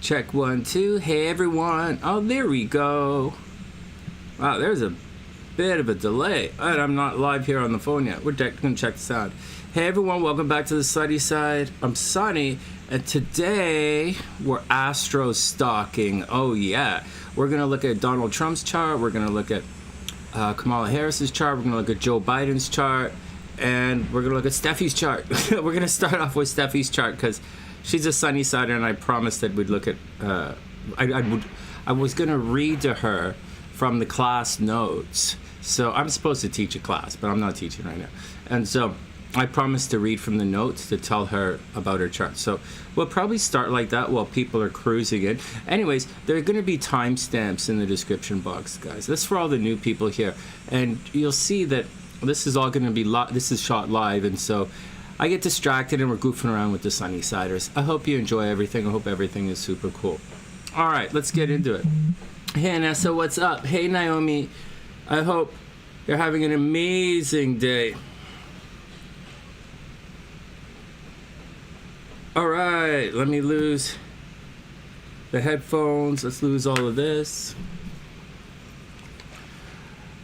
Check 1, 2. Hey everyone. Oh, there we go. Wow, there's a bit of a delay. And I'm not live here on the phone yet. We're gonna check the sound. Hey everyone, welcome back to the TheSunnySide. I'm Sonny, and today we're Astro-Stalking. Oh yeah. We're gonna look at Donald Trump's chart. We're gonna look at Kamala Harris's chart. We're gonna look at Joe Biden's chart. And we're gonna look at Steffie's chart. We're gonna start off with Steffie's chart because she's a Sunny-Sider, and I promised that we'd look at. I was gonna read to her from the class notes. So I'm supposed to teach a class, but I'm not teaching right now. And so I promised to read from the notes to tell her about her chart. So we'll probably start like that while people are cruising in. Anyways, there are going to be timestamps in the description box, guys. That's for all the new people here, and you'll see that this is all going to be this is shot live, and so I get distracted and we're goofing around with the Sunny-Siders. I hope you enjoy everything. I hope everything is super cool. All right, let's get into it. Hey, Anessa, what's up? Hey, Naomi. I hope you're having an amazing day. All right, let me lose the headphones. Let's lose all of this.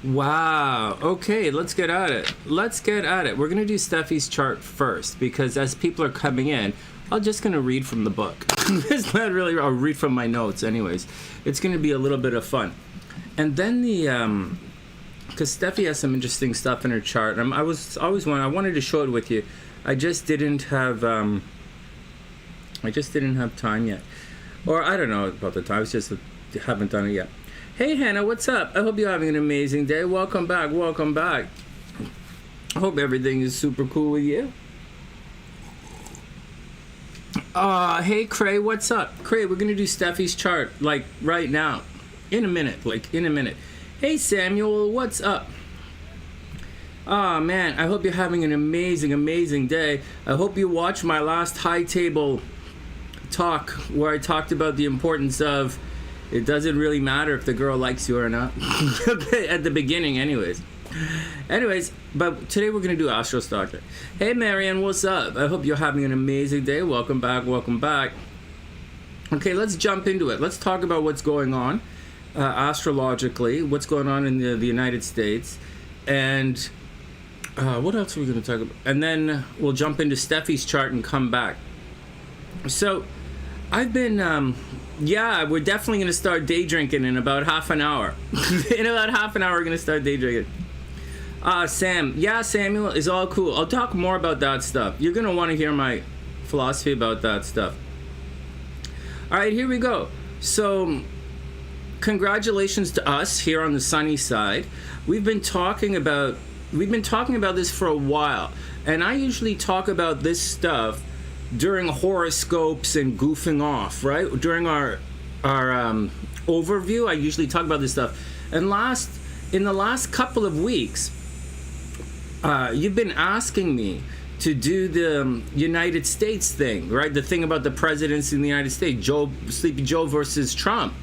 Wow. Okay, let's get at it. Let's get at it. We're going to do Steffie's chart first because as people are coming in, I'm just going to read from the book. It's not really, I'll read from my notes anyways. It's going to be a little bit of fun. And then because Steffie has some interesting stuff in her chart. And I wanted to show it with you. I just didn't have time yet. Or I don't know about the time. It's just haven't done it yet. Hey Hannah, what's up? I hope you're having an amazing day. Welcome back, welcome back. I hope everything is super cool with you. Hey Cray, what's up? Cray, we're gonna do Steffie's chart, like right now. In a minute. Hey Samuel, what's up? Oh man, I hope you're having an amazing day. I hope you watched my last high table talk where I talked about the importance of it doesn't really matter if the girl likes you or not. At the beginning, anyways, but today we're going to do Astro-Stalking. Hey, Marianne, what's up? I hope you're having an amazing day. Welcome back. Okay, let's jump into it. Let's talk about what's going on astrologically, what's going on in the United States, and what else are we going to talk about? And then we'll jump into Steffie's chart and come back. So I've been, we're definitely going to start day drinking in about half an hour. In about half an hour, we're going to start day drinking. Sam. Yeah, Samuel, is all cool. I'll talk more about that stuff. You're going to want to hear my philosophy about that stuff. All right, here we go. So, congratulations to us here on the TheSunnySide. We've been talking about this for a while. And I usually talk about this stuff during horoscopes and goofing off, right? During our overview, I usually talk about this stuff. And in the last couple of weeks, you've been asking me to do the United States thing, right? The thing about the presidents in the United States, Sleepy Joe versus Trump.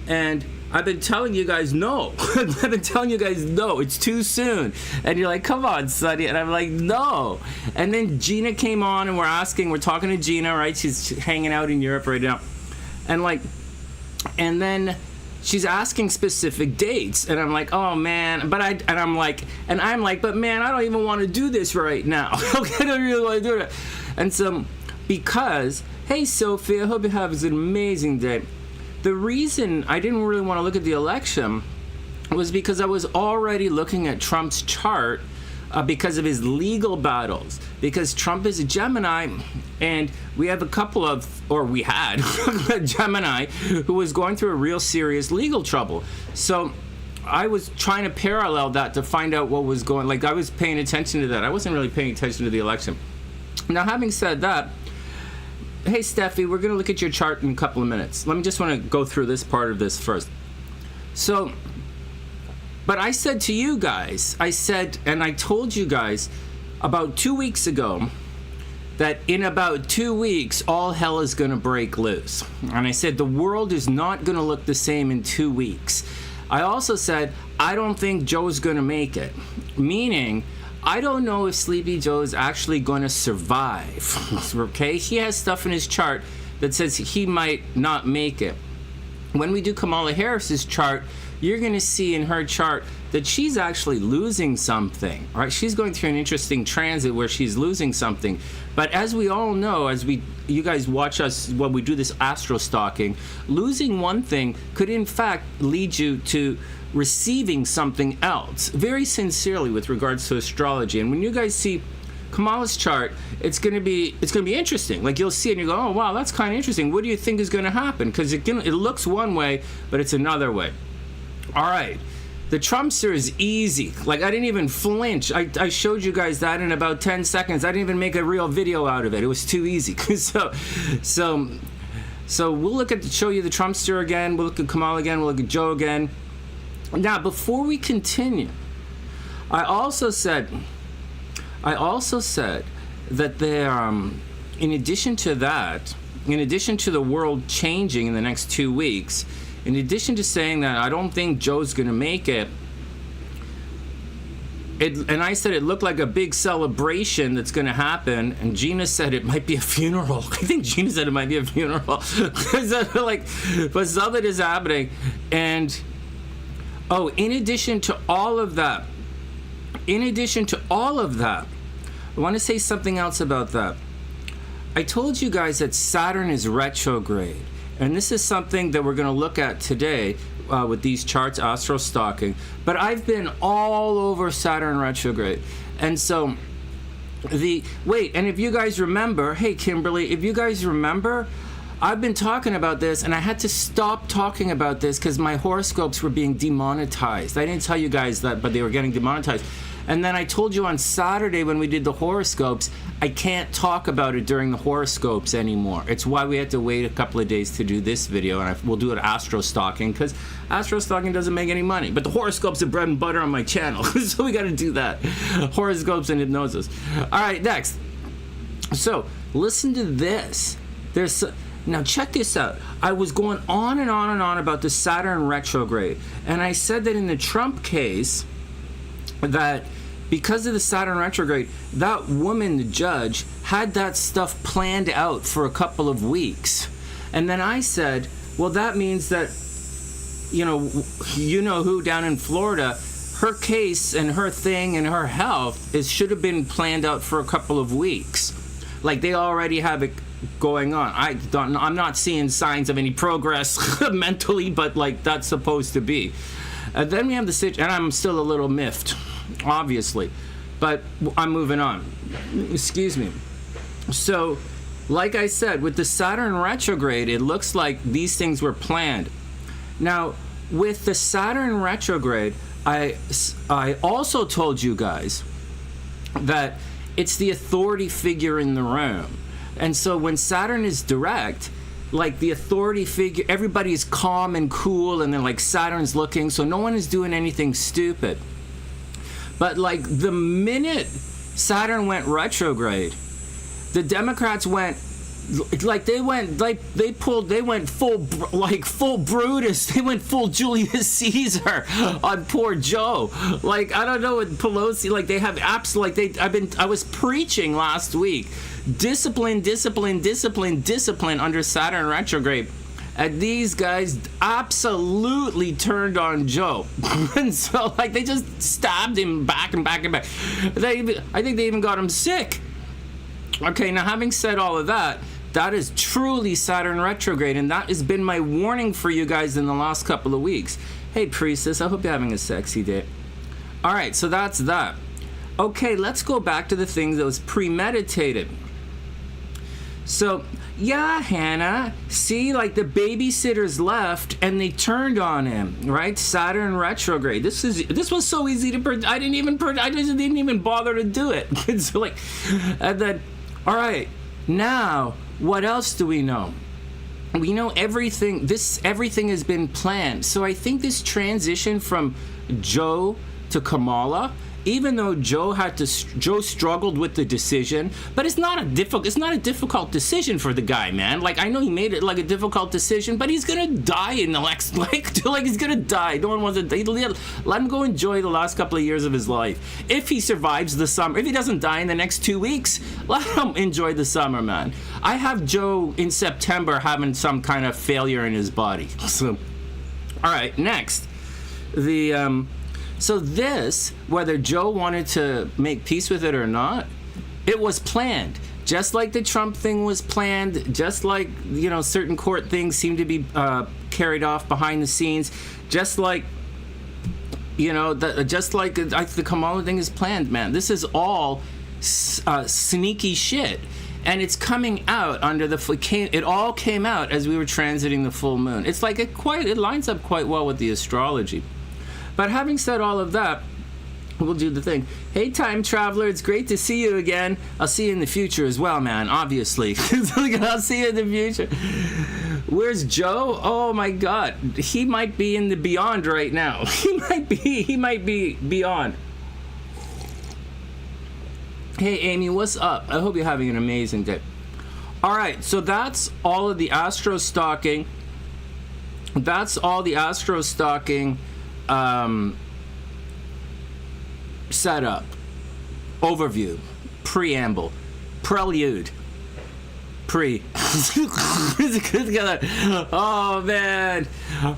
And I've been telling you guys no. It's too soon. And you're like, come on, Sonny. And I'm like, no. And then Gina came on and we're talking to Gina, right? She's hanging out in Europe right now. And then she's asking specific dates. And I'm like, oh man. But I'm like, but man, I don't even want to do this right now. I don't really want to do it. And so, because, hey, Sophie, I hope you have an amazing day. The reason I didn't really want to look at the election was because I was already looking at Trump's chart because of his legal battles. Because Trump is a Gemini, and we had a Gemini who was going through a real serious legal trouble. So I was trying to parallel that to find out what was going. Like I was paying attention to that. I wasn't really paying attention to the election. Now, having said that. Hey, Steffie, we're going to look at your chart in a couple of minutes. Want to go through this part of this first. So, but I said to you guys, and I told you guys about 2 weeks ago that in about 2 weeks, all hell is going to break loose. And I said the world is not going to look the same in 2 weeks. I also said, I don't think Joe's going to make it. Meaning, I don't know if Sleepy Joe is actually going to survive. Okay? He has stuff in his chart that says he might not make it. When we do Kamala Harris's chart, you're going to see in her chart that she's actually losing something, right? She's going through an interesting transit where she's losing something. But as we all know, you guys watch us when we do this astro-stalking, losing one thing could in fact lead you to receiving something else, very sincerely with regards to astrology. And when you guys see Kamala's chart, it's gonna be interesting. Like, you'll see it and you go, oh wow, that's kind of interesting. What do you think is gonna happen? Because it looks one way, but it's another way. All right, the Trumpster is easy. Like, I didn't even flinch. I showed you guys that in about 10 seconds. I didn't even make a real video out of it. It was too easy. So we'll show you the Trumpster again. We'll look at Kamala again. We'll look at Joe again. Now, before we continue, I also said that there, in addition to the world changing in the next 2 weeks, in addition to saying that I don't think Joe's going to make it, and I said it looked like a big celebration that's going to happen, and Gina said it might be a funeral. I think Gina said it might be a funeral. But something is happening. And, in addition to all of that, I want to say something else about that. I told you guys that Saturn is retrograde, and this is something that we're going to look at today with these charts, Astro-Stalking. But I've been all over Saturn retrograde, and so and if you guys remember, hey Kimberly, if you guys remember, I've been talking about this, and I had to stop talking about this because my horoscopes were being demonetized. I didn't tell you guys that, but they were getting demonetized. And then I told you on Saturday when we did the horoscopes, I can't talk about it during the horoscopes anymore. It's why we had to wait a couple of days to do this video, and we'll do it Astro-Stalking, because Astro-Stalking doesn't make any money. But the horoscopes are bread and butter on my channel, so we got to do that. Horoscopes and hypnosis. All right, next. So listen to this. Now check this out. I was going on and on and on about the Saturn retrograde, and I said that in the Trump case, that because of the Saturn retrograde, that woman, the judge, had that stuff planned out for a couple of weeks. And then I said, well, that means that, you know who down in Florida, her case and her thing and her health should have been planned out for a couple of weeks. Like, they already have it going on. I'm not seeing signs of any progress mentally, but like, that's supposed to be. And then we have the situation, and I'm still a little miffed, obviously, but I'm moving on. Excuse me. So, like I said, with the Saturn retrograde, it looks like these things were planned. Now, with the Saturn retrograde, I also told you guys that it's the authority figure in the room. And so when Saturn is direct, like, the authority figure, everybody's calm and cool, and then like Saturn's looking, so no one is doing anything stupid. But like, the minute Saturn went retrograde, the Democrats went full Brutus. They went full Julius Caesar on poor Joe. Like, I don't know what Pelosi, like, they have apps, like, I was preaching last week, discipline under Saturn retrograde, and these guys absolutely turned on Joe. And so, like, they just stabbed him back and back and back. I think they even got him sick. Okay, now having said all of that, that is truly Saturn retrograde, and that has been my warning for you guys in the last couple of weeks. Hey, Priestess, I hope you're having a sexy day. All right, so that's that. Okay, let's go back to the things that was premeditated. So, yeah, Hannah, see, like, the babysitters left and they turned on him, right? Saturn retrograde. This was so easy to I didn't even bother to do it. It's like, and then, all right, now what else do we know? We know everything. Everything has been planned. So I think this transition from Joe to Kamala even though Joe struggled with the decision, but it's not a difficult decision for the guy, man. Like, I know he made it like a difficult decision, but he's gonna die in the next, like he's gonna die. No one wants to. Let him go enjoy the last couple of years of his life. If he survives the summer, if he doesn't die in the next 2 weeks, let him enjoy the summer, man. I have Joe in September having some kind of failure in his body. So, all right, next, So this, whether Joe wanted to make peace with it or not, it was planned. Just like the Trump thing was planned, just like, you know, certain court things seem to be carried off behind the scenes, just like, you know, the Kamala thing is planned, man. This is all sneaky shit. And it's coming out it all came out as we were transiting the full moon. It's like it lines up quite well with the astrology. But having said all of that, we'll do the thing. Hey, time traveler, it's great to see you again. I'll see you in the future as well, man, obviously. I'll see you in the future. Where's Joe? Oh, my God. He might be in the beyond right now. He might be beyond. Hey, Amy, what's up? I hope you're having an amazing day. All right, so that's all of the Astro-Stalking. That's all the Astro-Stalking setup, overview, preamble, prelude,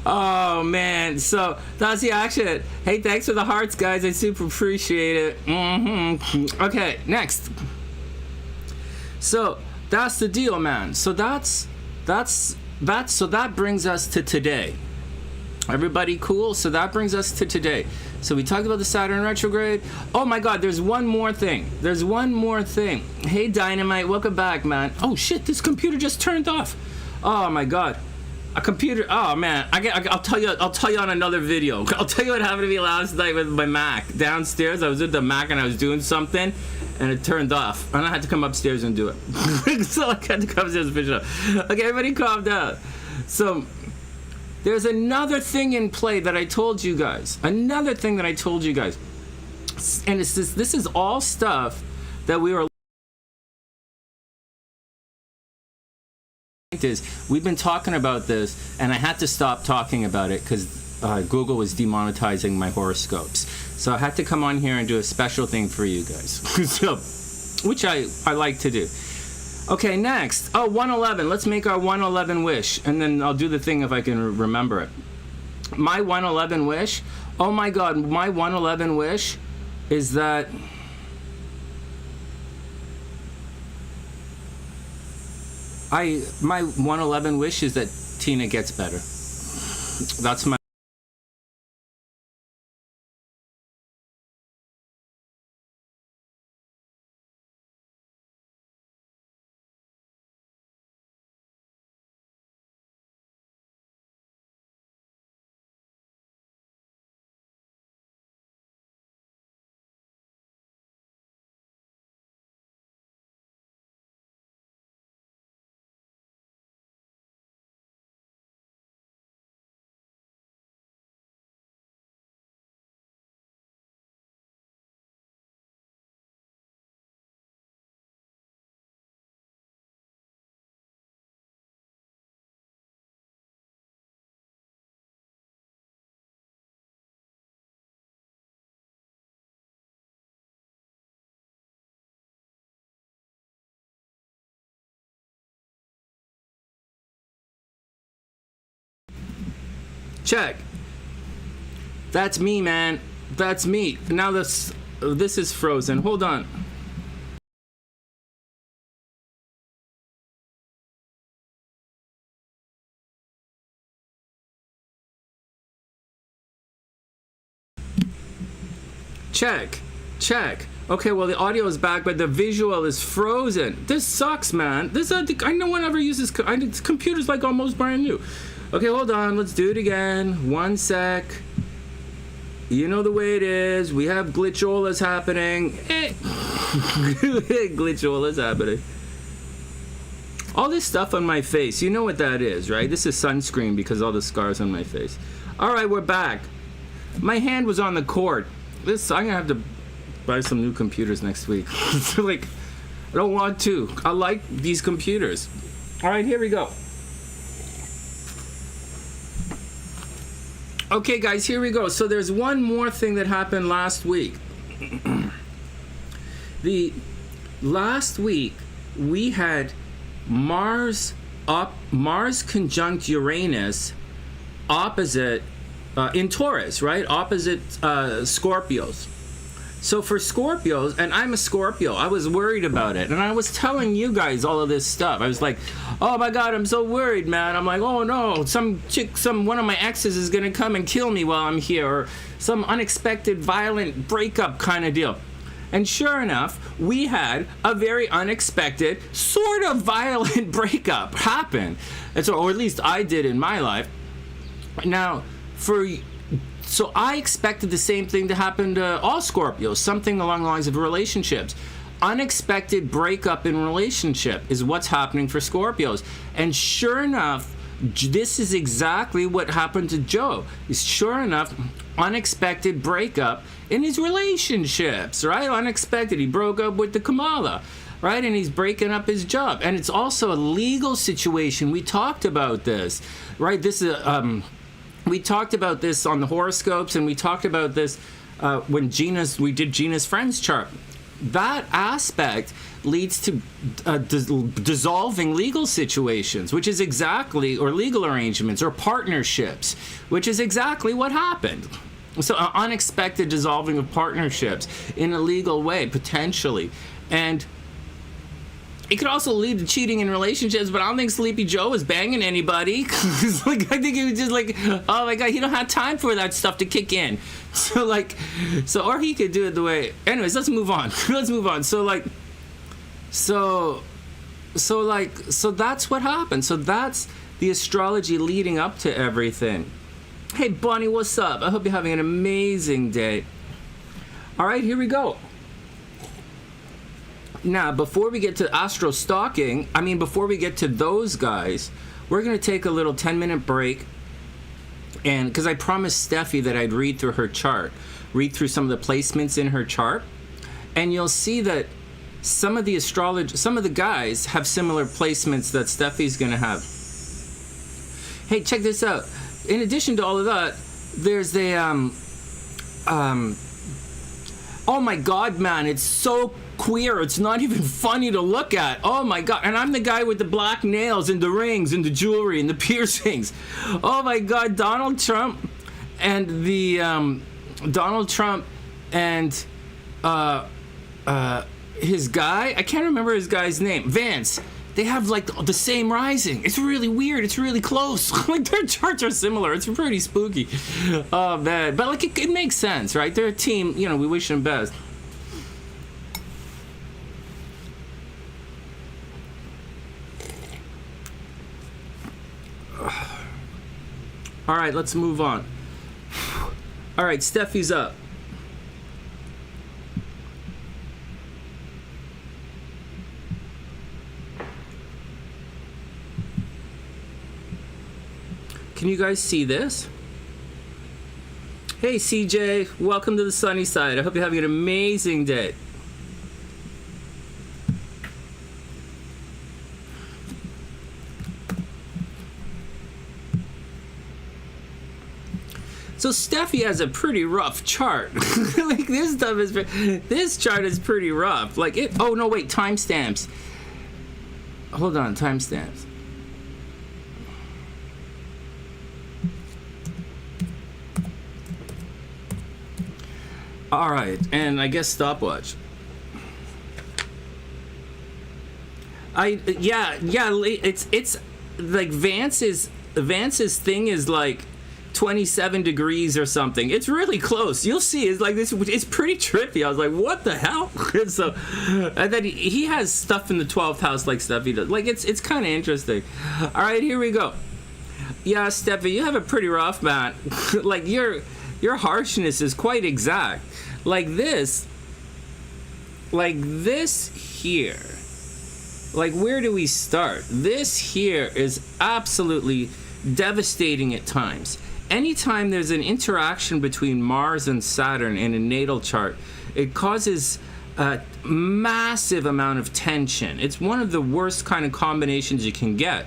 oh man, so that's the action. Hey, thanks for the hearts, guys. I super appreciate it. Okay, next. So that's the deal, man. So that brings us to today. Everybody cool? So that brings us to today. So we talked about the Saturn retrograde. Oh my God, there's one more thing. Hey, Dynamite, welcome back, man. Oh shit, this computer just turned off. Oh my God. A computer, oh man. I'll tell you on another video. I'll tell you what happened to me last night with my Mac. Downstairs, I was with the Mac and I was doing something and it turned off. And I had to come upstairs and do it. So I had to come upstairs and finish it up. Okay, everybody calm down. So, there's another thing in play that I told you guys. And it's this is all stuff that we were. We've been talking about this, and I had to stop talking about it because Google was demonetizing my horoscopes. So I had to come on here and do a special thing for you guys, so, which I like to do. Okay, next. Oh, 111. Let's make our 111 wish, and then I'll do the thing if I can remember it. My 111 wish. Oh my God, my 111 wish is that my 111 wish is that Tina gets better. That's my. Check. That's me, man. That's me. Now this is frozen. Hold on. Check. Okay, well the audio is back, but the visual is frozen. This sucks, man. I no one ever uses. This computer's like almost brand new. Okay, hold on. Let's do it again. 1 sec. You know the way it is. We have glitcholas happening. Glitcholas happening. All this stuff on my face. You know what that is, right? This is sunscreen because all the scars on my face. All right, we're back. My hand was on the cord. I'm gonna have to buy some new computers next week. Like, I don't want to. I like these computers. All right, here we go. Okay, guys, here we go. So there's one more thing that happened last week. Last week we had Mars conjunct Uranus opposite in Taurus, right? Opposite Scorpios. So for Scorpios, and I'm a Scorpio, I was worried about it. And I was telling you guys all of this stuff. I was like, oh my God, I'm so worried, man. I'm like, oh no, one of my exes is going to come and kill me while I'm here. Or some unexpected violent breakup kind of deal. And sure enough, we had a very unexpected, sort of violent breakup happen. And so, or at least I did in my life. Now, so I expected the same thing to happen to all Scorpios, something along the lines of relationships. Unexpected breakup in relationship is what's happening for Scorpios. And sure enough, this is exactly what happened to Joe. Sure enough, unexpected breakup in his relationships, right? Unexpected. He broke up with the Kamala, right? And he's breaking up his job. And it's also a legal situation. We talked about this, right? This is we talked about this on the horoscopes, and we talked about this when we did Gina's friends chart. That aspect leads to dissolving legal situations, which is exactly, or legal arrangements, or partnerships, which is exactly what happened. So unexpected dissolving of partnerships in a legal way, potentially. And it could also lead to cheating in relationships, but I don't think Sleepy Joe was banging anybody. Like, I think he was just like, oh my God, he don't have time for that stuff to kick in. Or he could do it the way. Anyways, let's move on. So that's what happened. So that's the astrology leading up to everything. Hey, Bonnie, what's up? I hope you're having an amazing day. All right, here we go. Now, before we get to Astro-Stalking, before we get to those guys, we're going to take a little 10-minute break. And because I promised Steffie that I'd read through her chart, read through some of the placements in her chart. And you'll see that some of the guys have similar placements that Steffie's going to have. Hey, check this out. In addition to all of that, there's oh my God, man, it's so queer. It's not even funny to look at. Oh my God. And I'm the guy with the black nails and the rings and the jewelry and the piercings. Oh my God, Donald Trump and his guy, I can't remember his guy's name, Vance. They have like the same rising. It's really weird. It's really close. Like their charts are similar. It's pretty spooky. Oh man. But like it makes sense, right? They're a team, we wish them best. All right, let's move on. All right, Steffie's up. Can you guys see this? Hey, CJ, welcome to the sunny side. I hope you're having an amazing day. So Steffie has a pretty rough chart. Like this chart is pretty rough. Like it. Oh no, wait, timestamps. Hold on, timestamps. All right, and I guess stopwatch. It's like Vance's thing is like 27 degrees or something. It's really close. You'll see. It's like this. It's pretty trippy. I was like, what the hell? And then he has stuff in the 12th house like Steffie does. Like it's kind of interesting. All right, here we go. Yeah, Steffie, you have it pretty rough, man. Like your harshness is quite exact. Like this here. Like where do we start? This here is absolutely devastating at times. Anytime there's an interaction between Mars and Saturn in a natal chart, It causes a massive amount of tension. It's one of the worst kind of combinations you can get.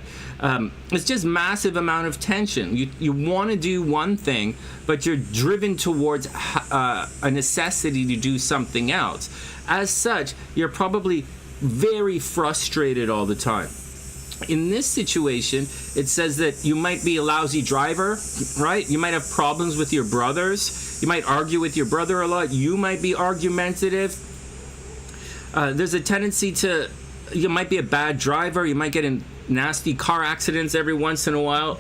It's just massive amount of tension. You want to do one thing, but you're driven towards a necessity to do something else. As such, you're probably very frustrated all the time. In this situation, it says that you might be a lousy driver, right? You might have problems with your brothers. You might argue with your brother a lot. You might be argumentative. There's a tendency you might be a bad driver. You might get in nasty car accidents every once in a while.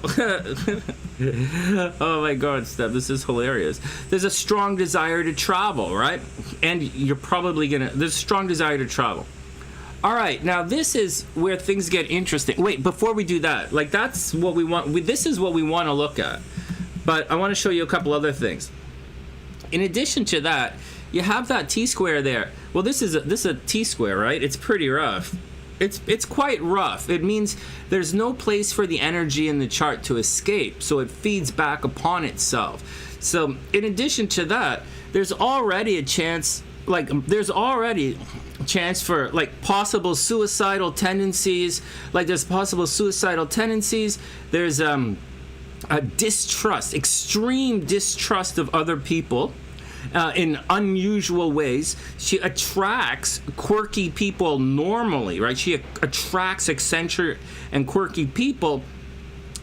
Oh my God, Steph, this is hilarious. There's a strong desire to travel, right? And you're probably there's a strong desire to travel. All right, now this is where things get interesting. Wait, before we do that, like that's what we want. This is what we want to look at. But I want to show you a couple other things. In addition to that, you have that T-square there. Well, this is a T-square, right? It's pretty rough. It's quite rough. It means there's no place for the energy in the chart to escape, so it feeds back upon itself. So in addition to that, there's already a chance, for like possible suicidal tendencies. There's a distrust, extreme distrust of other people. In unusual ways. She attracts quirky people normally, right? She attracts eccentric and quirky people,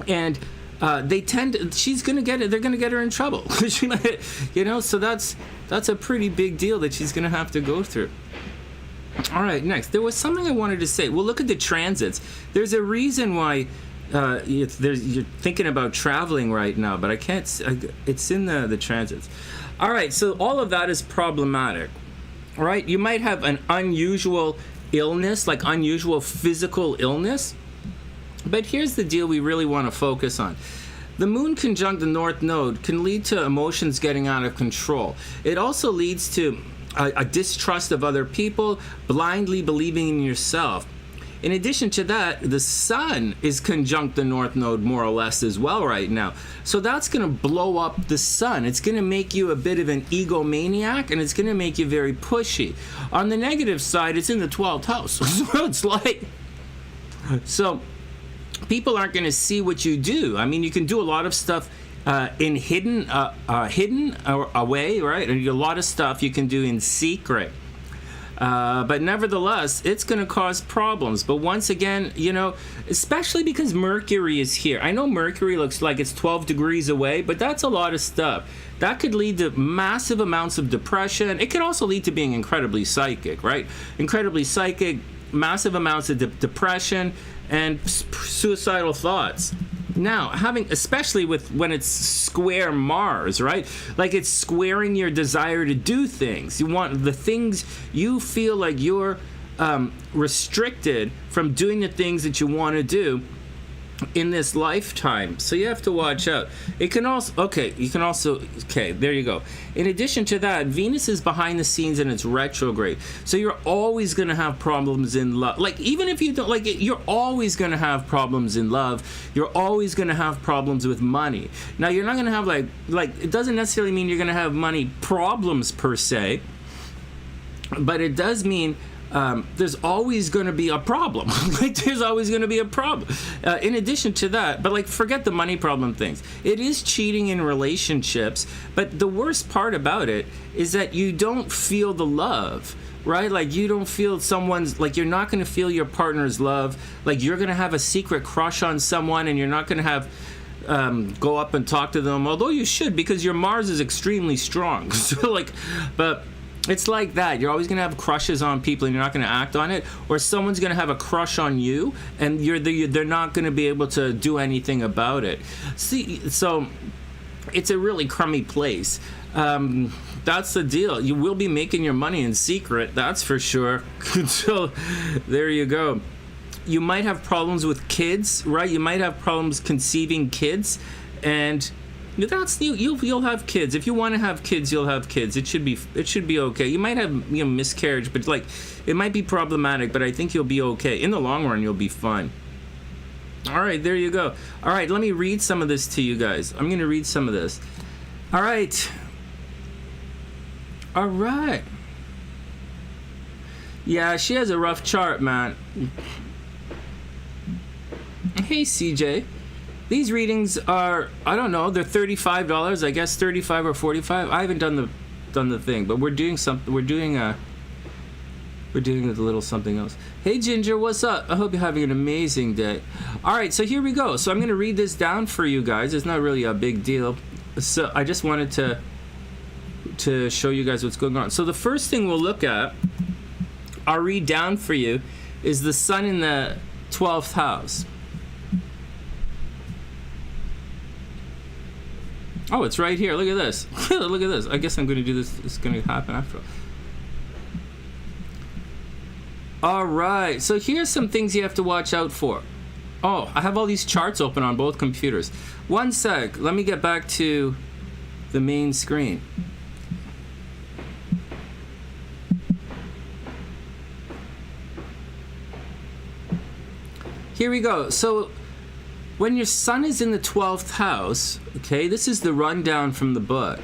and they're gonna get her in trouble. So that's a pretty big deal that she's gonna have to go through. All right, next, there was something I wanted to say. Well, look at the transits. There's a reason why you're thinking about traveling right now, but I can't. It's in the transits. All right, so all of that is problematic, right? You might have an unusual illness, like unusual physical illness. But here's the deal we really want to focus on. The moon conjunct the North Node can lead to emotions getting out of control. It also leads to a distrust of other people, blindly believing in yourself. In addition to that, the sun is conjunct the North Node more or less as well right now. So that's going to blow up the sun. It's going to make you a bit of an egomaniac, and it's going to make you very pushy. On the negative side, it's in the 12th house. So it's like... So people aren't going to see what you do. I mean, you can do a lot of stuff hidden away, right? And a lot of stuff you can do in secret. But nevertheless, it's going to cause problems. But once again, especially because Mercury is here. I know Mercury looks like it's 12 degrees away, but that's a lot of stuff. That could lead to massive amounts of depression. It could also lead to being incredibly psychic, right? Incredibly psychic, massive amounts of depression, and suicidal thoughts. Now, especially when it's square Mars, right? Like it's squaring your desire to do things. You want the things you feel like you're restricted from doing the things that you want to do in this lifetime. So you have to watch out. There you go. In addition to that, Venus is behind the scenes and it's retrograde. So you're always going to have problems in love. Like, even if you don't like it, you're always going to have problems in love. You're always going to have problems with money. Now, you're not going to have like it doesn't necessarily mean you're going to have money problems per se, but it does mean there's always going to be a problem. There's always going to be a problem. In addition to that, but forget the money problem things. It is cheating in relationships, but the worst part about it is that you don't feel the love, right? You don't feel you're not going to feel your partner's love. You're going to have a secret crush on someone, and you're not going to have go up and talk to them, although you should, because your Mars is extremely strong. But it's like that. You're always going to have crushes on people and you're not going to act on it, or someone's going to have a crush on you and they're not going to be able to do anything about it. See, so it's a really crummy place. That's the deal. You will be making your money in secret, that's for sure. So there you go. You might have problems with kids, right? You might have problems conceiving kids, and you'll have kids. If you want to have kids, you'll have kids. It should be okay. You might have miscarriage, but it might be problematic, but I think you'll be okay. In the long run, you'll be fine. All right, there you go. All right, let me read some of this to you guys. I'm going to read some of this. All right. Yeah, she has a rough chart, man. Hey, CJ. These readings are, I don't know, they're $35, I guess 35 or 45. I haven't done the thing, but we're doing something. We're doing a little something else. Hey, Ginger, what's up? I hope you're having an amazing day. All right, so here we go. So I'm going to read this down for you guys. It's not really a big deal. So I just wanted to show you guys what's going on. So the first thing we'll look at, I'll read down for you, is the sun in the 12th house. Oh, it's right here. Look at this. Look at this. I guess I'm going to do this. It's going to happen after all. All right. So here's some things you have to watch out for. Oh, I have all these charts open on both computers. One sec. Let me get back to the main screen. Here we go. So when your sun is in the 12th house, okay, this is the rundown from the book.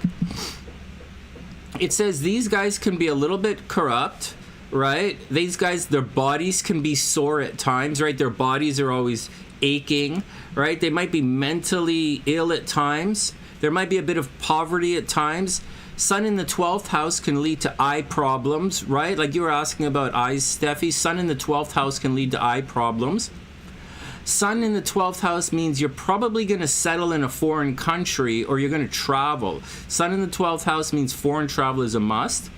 It says these guys can be a little bit corrupt, right? These guys, their bodies can be sore at times, right? Their bodies are always aching, right? They might be mentally ill at times. There might be a bit of poverty at times. Sun in the 12th house can lead to eye problems, right? Like you were asking about eyes, Steffi. Sun in the 12th house can lead to eye problems. Sun in the 12th house means you're probably going to settle in a foreign country or you're going to travel. Sun in the 12th house means foreign travel is a must.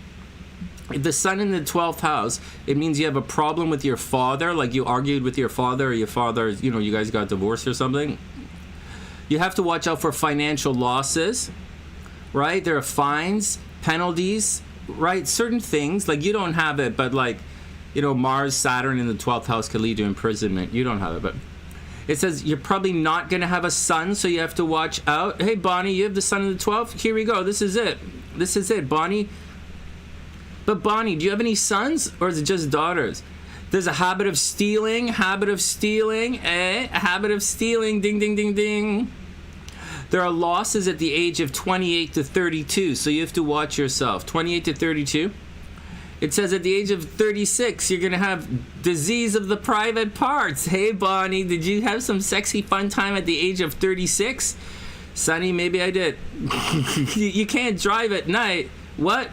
If the sun in the 12th house, it means you have a problem with your father, like you argued with your father or your father, you guys got divorced or something. You have to watch out for financial losses, right? There are fines, penalties, right? Certain things, like you don't have it, but like, Mars, Saturn in the 12th house could lead to imprisonment. You don't have it, but it says you're probably not going to have a sun, so you have to watch out. Hey, Bonnie, you have the sun in the 12th? Here we go. This is it, Bonnie. But Bonnie, do you have any sons, or is it just daughters? There's a habit of stealing, a habit of stealing, ding, ding, ding, ding. There are losses at the age of 28 to 32, so you have to watch yourself. 28 to 32. It says at the age of 36, you're going to have disease of the private parts. Hey, Bonnie, did you have some sexy fun time at the age of 36? Sonny, maybe I did. You can't drive at night. What?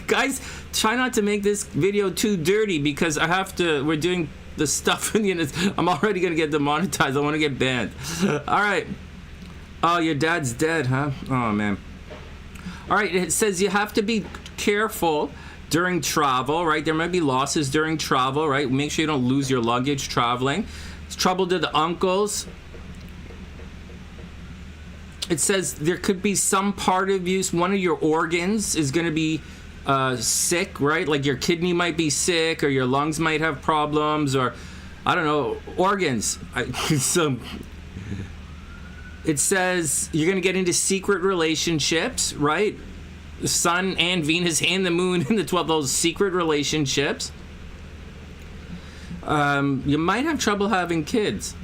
Guys, try not to make this video too dirty because we're doing the stuff. I'm already going to get demonetized. I want to get banned. All right. Oh, your dad's dead, huh? Oh, man. All right, it says you have to be careful during travel, right? There might be losses during travel, right? Make sure you don't lose your luggage traveling. It's trouble to the uncles. It says there could be some part of you, one of your organs is going to be sick, right? Like your kidney might be sick or your lungs might have problems or, I don't know, organs. It says you're going to get into secret relationships, right? The sun and Venus and the moon in the 12, those secret relationships. You might have trouble having kids.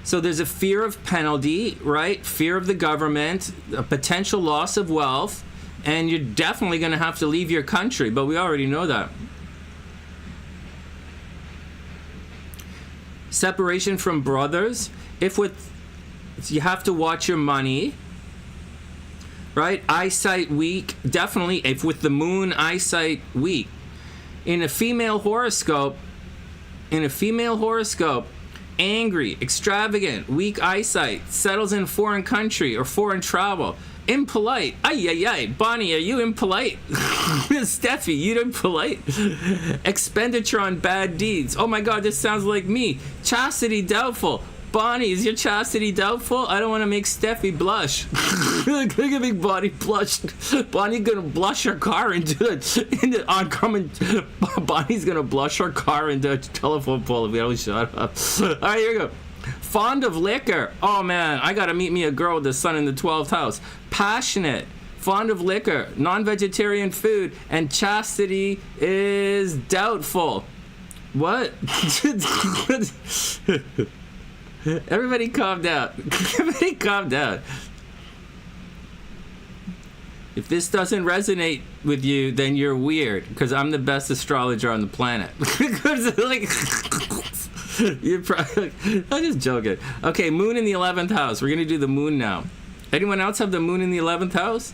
So there's a fear of penalty, right? Fear of the government, a potential loss of wealth, and you're definitely going to have to leave your country, but we already know that. Separation from brothers. You have to watch your money. Right? Eyesight weak. Definitely, if with the moon, eyesight weak. In a female horoscope, angry, extravagant, weak eyesight, settles in foreign country or foreign travel. Impolite. Ay. Bonnie, are you impolite? Steffi, you impolite? Expenditure on bad deeds. Oh my God, this sounds like me. Chastity doubtful. Bonnie, is your chastity doubtful? I don't want to make Steffi blush. Look at me, Bonnie blush. Bonnie's gonna blush her car into oncoming. Bonnie's gonna blush her car into a telephone pole if we don't shut up. All right, here we go. Fond of liquor. Oh man, I gotta meet me a girl with the sun in the 12th house. Passionate. Fond of liquor, non-vegetarian food, and chastity is doubtful. What? Everybody calm down. Everybody calm down. If this doesn't resonate with you, then you're weird, because I'm the best astrologer on the planet. Like, you're probably, I'm just joking. Okay, moon in the 11th house. We're going to do the moon now. Anyone else have the moon in the 11th house?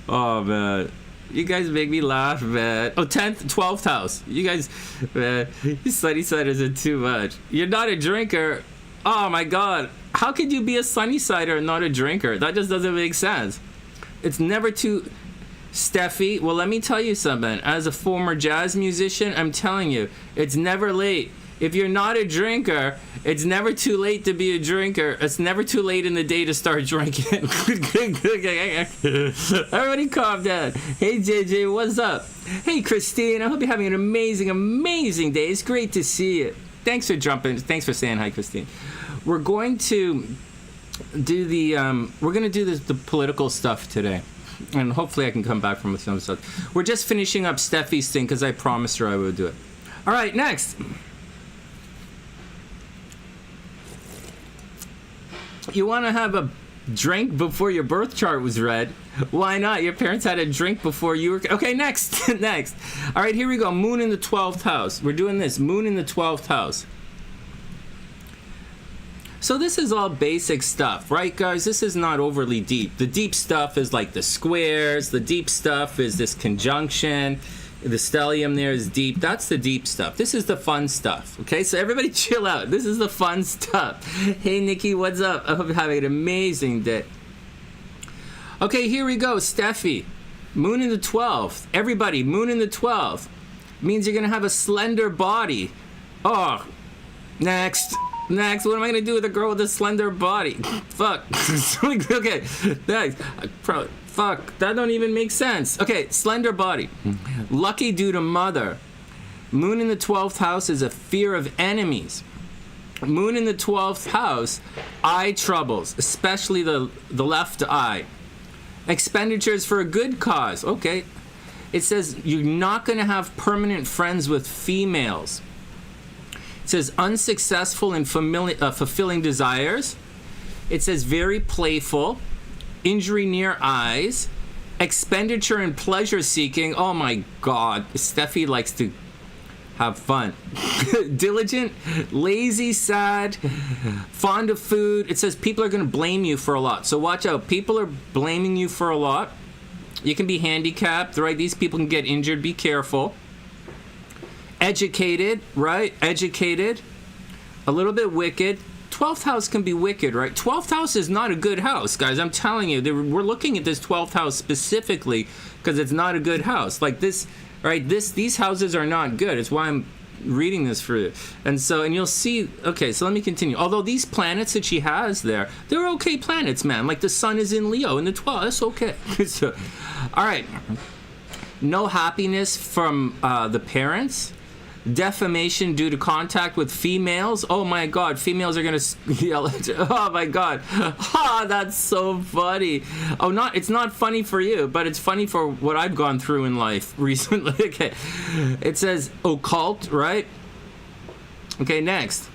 Oh, man. You guys make me laugh, man. Oh, 10th, 12th house. You guys, man, you Sunny-siders are too much. You're not a drinker. Oh, my God. How could you be a Sunny-sider and not a drinker? That just doesn't make sense. It's never too... Steffie, well, let me tell you something. As a former jazz musician, I'm telling you, it's never late. If you're not a drinker, it's never too late to be a drinker. It's never too late in the day to start drinking. Everybody calm down. Hey, JJ, what's up? Hey, Christine, I hope you're having an amazing, amazing day. It's great to see you. Thanks for jumping. Thanks for saying hi, Christine. We're going to do the political stuff today. And hopefully I can come back from some stuff. We're just finishing up Steffie's thing because I promised her I would do it. All right, next. You want to have a drink before your birth chart was read? Why not? Your parents had a drink before you were... Okay, next. Next. All right, here we go. Moon in the 12th house. We're doing this. Moon in the 12th house. So this is all basic stuff, right, guys? This is not overly deep. The deep stuff is like the squares. The deep stuff is this conjunction. The stellium there is deep. That's the deep stuff. This is the fun stuff, okay? So everybody chill out. This is the fun stuff. Hey, Nikki, what's up? I hope you're having an amazing day. Okay, here we go. Steffie, moon in the 12th. Everybody, moon in the 12th means you're going to have a slender body. Oh, next. Next, what am I going to do with a girl with a slender body? Fuck. Okay, next. Fuck, that don't even make sense. Okay, slender body. Lucky due to mother. Moon in the 12th house is a fear of enemies. Moon in the 12th house, eye troubles, especially the left eye. Expenditures for a good cause. Okay. It says you're not going to have permanent friends with females. It says unsuccessful in fulfilling desires. It says very playful. Injury near eyes. Expenditure and pleasure seeking. Oh my God. Steffie likes to have fun. Diligent, lazy, sad, fond of food. It says people are going to blame you for a lot. So watch out. People are blaming you for a lot. You can be handicapped, right? These people can get injured. Be careful. Educated, right? Educated. A little bit wicked. 12th house can be wicked, right? 12th house is not a good house, guys. I'm telling you. We're looking at this 12th house specifically because it's not a good house. Like this, right? These houses are not good. It's why I'm reading this for you. And you'll see, okay, so let me continue. Although these planets that she has there, they're okay planets, man. Like the sun is in Leo in the 12th. That's okay. So, all right. No happiness from the parents. Defamation due to contact with females. Oh my God, females are gonna yell at you. Oh my God, that's so funny. Oh, it's not funny for you, but it's funny for what I've gone through in life recently. Okay, it says occult, right? Okay, next.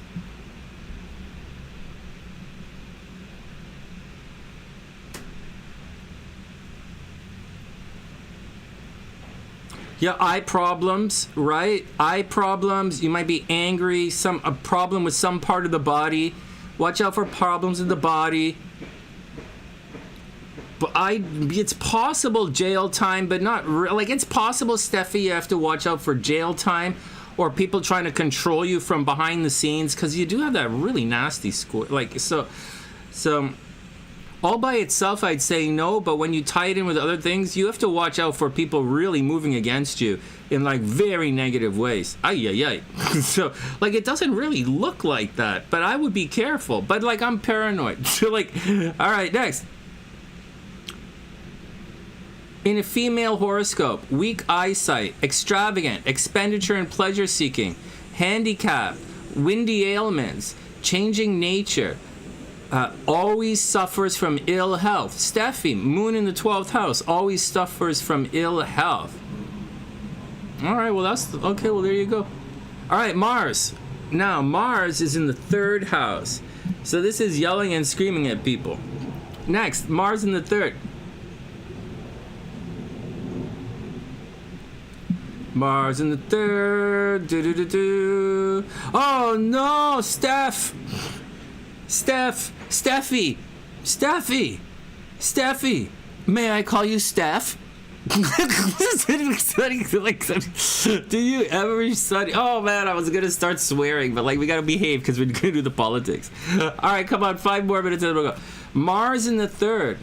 Yeah, eye problems, right? Eye problems. You might be angry. A problem with some part of the body. Watch out for problems in the body. But it's possible jail time, but not like it's possible, Steffie. You have to watch out for jail time or people trying to control you from behind the scenes because you do have that really nasty score. Like so. All by itself, I'd say no, but when you tie it in with other things, you have to watch out for people really moving against you in, like, very negative ways. Ay. So, like, it doesn't really look like that, but I would be careful. But, like, I'm paranoid. So, like, all right, next. In a female horoscope, weak eyesight, extravagant, expenditure and pleasure seeking, handicap, windy ailments, changing nature, always suffers from ill health. Steffie, moon in the 12th house, always suffers from ill health. All right, well, okay, well, there you go. All right, Mars. Now, Mars is in the 3rd house. So this is yelling and screaming at people. Next, Mars in the 3rd. Mars in the third. Do. Oh no, Steffie. May I call you Steph? Do you ever study? Oh man, I was gonna start swearing, but like we gotta behave because we're gonna do the politics. All right, come on, 5 more minutes and we'll go. Mars in the third.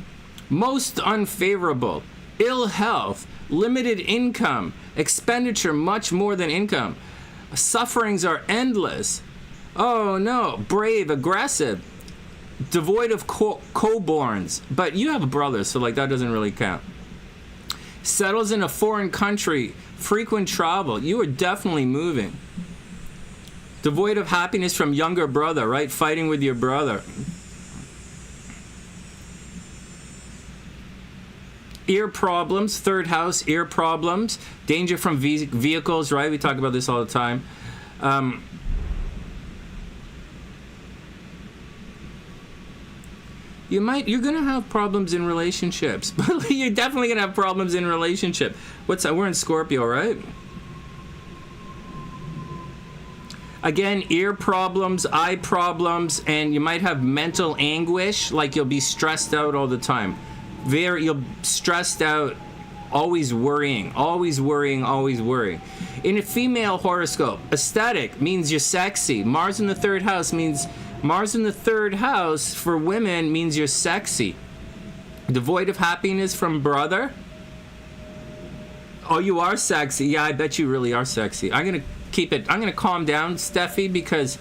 Most unfavorable. Ill health. Limited income. Expenditure much more than income. Sufferings are endless. Oh no. Brave, aggressive. Devoid of co-borns. But you have a brother, so like that doesn't really count. Settles in a foreign country. Frequent travel. You are definitely moving. Devoid of happiness from younger brother, right? Fighting with your brother. Ear problems, third house, ear problems. Danger from vehicles, right? We talk about this all the time. You're gonna have problems in relationships. You're definitely gonna have problems in relationship. What's that? We're in Scorpio, right? Again, ear problems, eye problems, and you might have mental anguish, like you'll be stressed out all the time. You'll stressed out, always worrying. In a female horoscope, aesthetic means you're sexy. Mars in the third house for women means you're sexy. Devoid of happiness from brother. Oh, you are sexy. Yeah, I bet you really are sexy. I'm gonna calm down, Steffi, because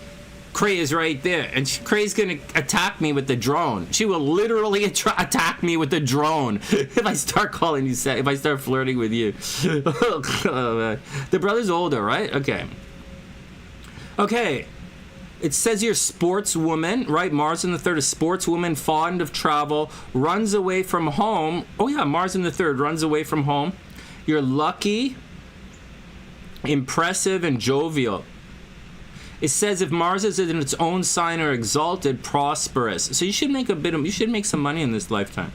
Cray is right there, and Cray's gonna attack me with the drone. She will literally attack me with the drone if I start calling you if I start flirting with you. Oh, man. The brother's older, right? Okay. It says you're a sportswoman, right? Mars in the third, a sportswoman, fond of travel, runs away from home. Oh yeah, Mars in the third, runs away from home. You're lucky, impressive, and jovial. It says if Mars is in its own sign or exalted, prosperous. So you should make some money in this lifetime.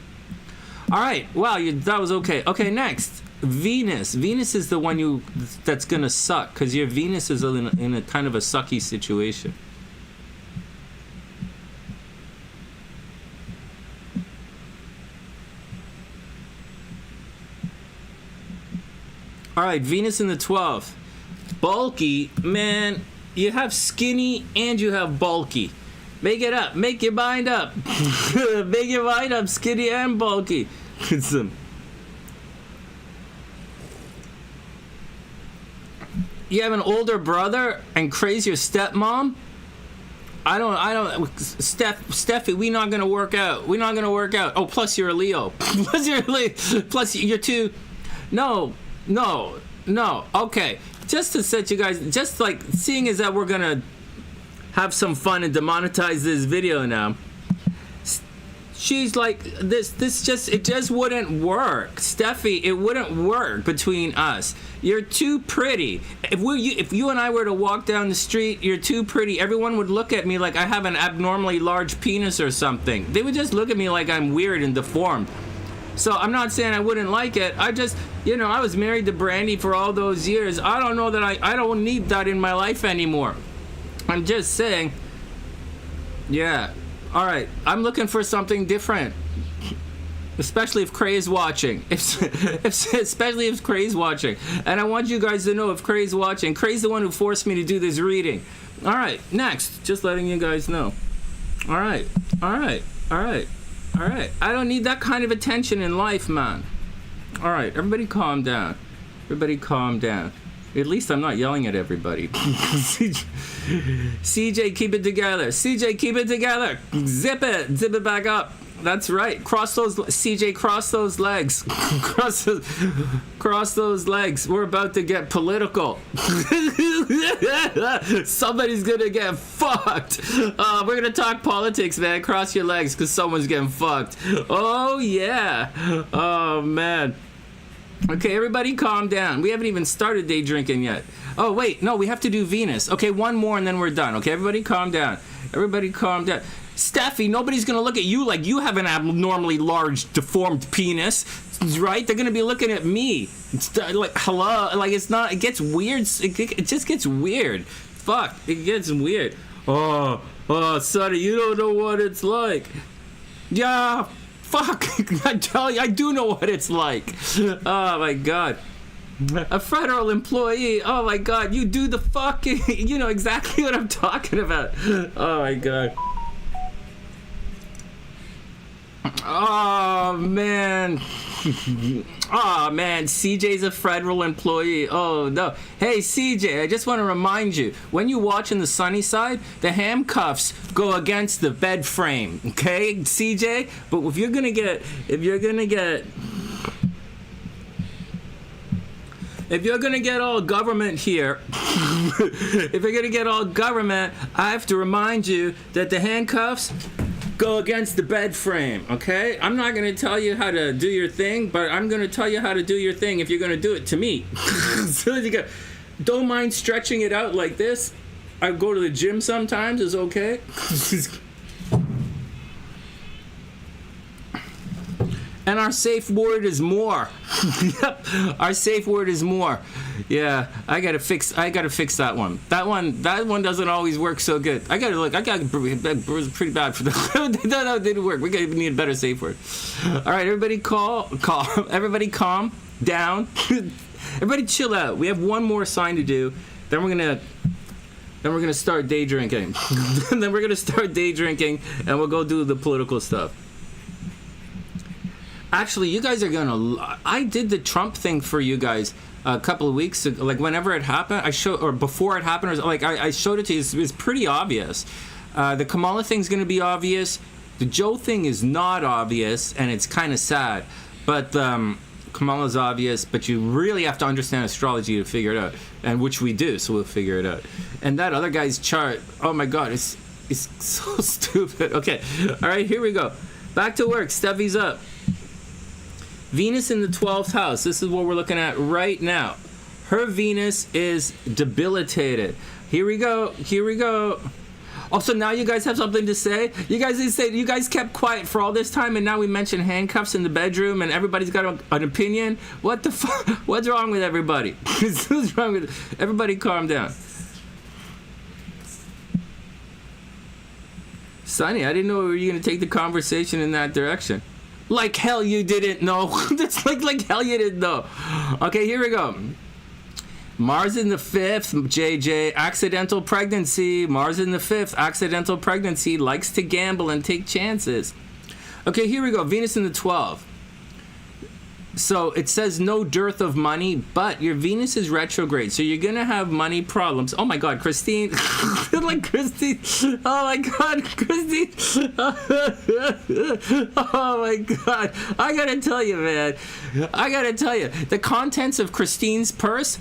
All right. Wow, that was okay. Okay, next. Venus. Venus is the one that's gonna suck because your Venus is in a kind of a sucky situation. All right, Venus in the 12th. Bulky, man. You have skinny and you have bulky. Make it up. Make your mind up. Make your mind up, skinny and bulky. You have an older brother and Cray's your stepmom? I don't, Steffie, we're not gonna work out. Oh, plus you're a Leo. Plus you're too, no. Okay. Just to set you guys, just like seeing as that we're gonna have some fun and demonetize this video now. She's like, it just wouldn't work. Steffi, it wouldn't work between us. You're too pretty. If you and I were to walk down the street, you're too pretty. Everyone would look at me like I have an abnormally large penis or something. They would just look at me like I'm weird and deformed. So I'm not saying I wouldn't like it. I just, I was married to Brandy for all those years. I don't know that I don't need that in my life anymore. I'm just saying, yeah. All right, I'm looking for something different. Especially if Cray is watching. Especially if Cray's watching. And I want you guys to know if Cray's watching. Cray's the one who forced me to do this reading. All right, next. Just letting you guys know. All right. I don't need that kind of attention in life, man. All right, everybody calm down. At least I'm not yelling at everybody. CJ, keep it together. Zip it back up. That's right. Cross those legs. Cross those legs. We're about to get political. Somebody's gonna get fucked. We're gonna talk politics, man. Cross your legs because someone's getting fucked. Oh yeah. Oh man. Okay, everybody calm down. We haven't even started day drinking yet. Oh wait, no, we have to do Venus. Okay, one more and then we're done. Okay, everybody calm down. Steffi, nobody's gonna look at you like you have an abnormally large, deformed penis, right? They're gonna be looking at me. It's like, hello, like it's not. It gets weird. It just gets weird. Fuck, it gets weird. Oh, Sonny, you don't know what it's like. Yeah, fuck. I tell you, I do know what it's like. Oh my god. A federal employee. Oh my god, you do the fucking. You know exactly what I'm talking about. Oh my god. Oh man. Oh man, CJ's a federal employee. Oh no. Hey CJ, I just want to remind you, when you watch in TheSunnySide, the handcuffs go against the bed frame. Okay, CJ? But if you're gonna get all government here, if you're gonna get all government, I have to remind you that the handcuffs go against the bed frame, okay? I'm not gonna tell you how to do your thing, but I'm gonna tell you how to do your thing if you're gonna do it to me. So don't mind stretching it out like this. I go to the gym sometimes, it's okay. And our safe word is more. Yep, our safe word is more. Yeah, I gotta fix that one. That one doesn't always work so good. I got pretty bad for that. That didn't work. We need a better safe word. All right, everybody everybody calm down. Everybody chill out. We have one more sign to do. Then we're gonna start day drinking. And then we're gonna start day drinking, and we'll go do the political stuff. Actually, you guys are gonna. I did the Trump thing for you guys a couple of weeks ago. Like whenever it happened, before it happened, or like I showed it to you. It's pretty obvious. The Kamala thing's gonna be obvious. The Joe thing is not obvious, and it's kind of sad. But Kamala's obvious. But you really have to understand astrology to figure it out, and which we do. So we'll figure it out. And that other guy's chart. Oh my God, it's so stupid. Okay, all right, here we go. Back to work. Steffie's up. Venus in the 12th house. This is what we're looking at right now. Her Venus is debilitated. Here we go. Oh, so now you guys have something to say? You guys kept quiet for all this time, and now we mention handcuffs in the bedroom, and everybody's got an opinion? What the fuck? What's wrong with everybody? What's wrong with everybody? Calm down. Sonny, I didn't know we were going to take the conversation in that direction. Like hell you didn't know. That's like hell you didn't know. Okay, here we go. Mars in the 5th, JJ, accidental pregnancy. Mars in the 5th, accidental pregnancy, likes to gamble and take chances. Okay, here we go. Venus in the 12th. So it says no dearth of money, but your Venus is retrograde, so you're gonna have money problems. Oh my God, Christine! Like Christine! Oh my God, Christine! Oh my God! I gotta tell you, man. The contents of Christine's purse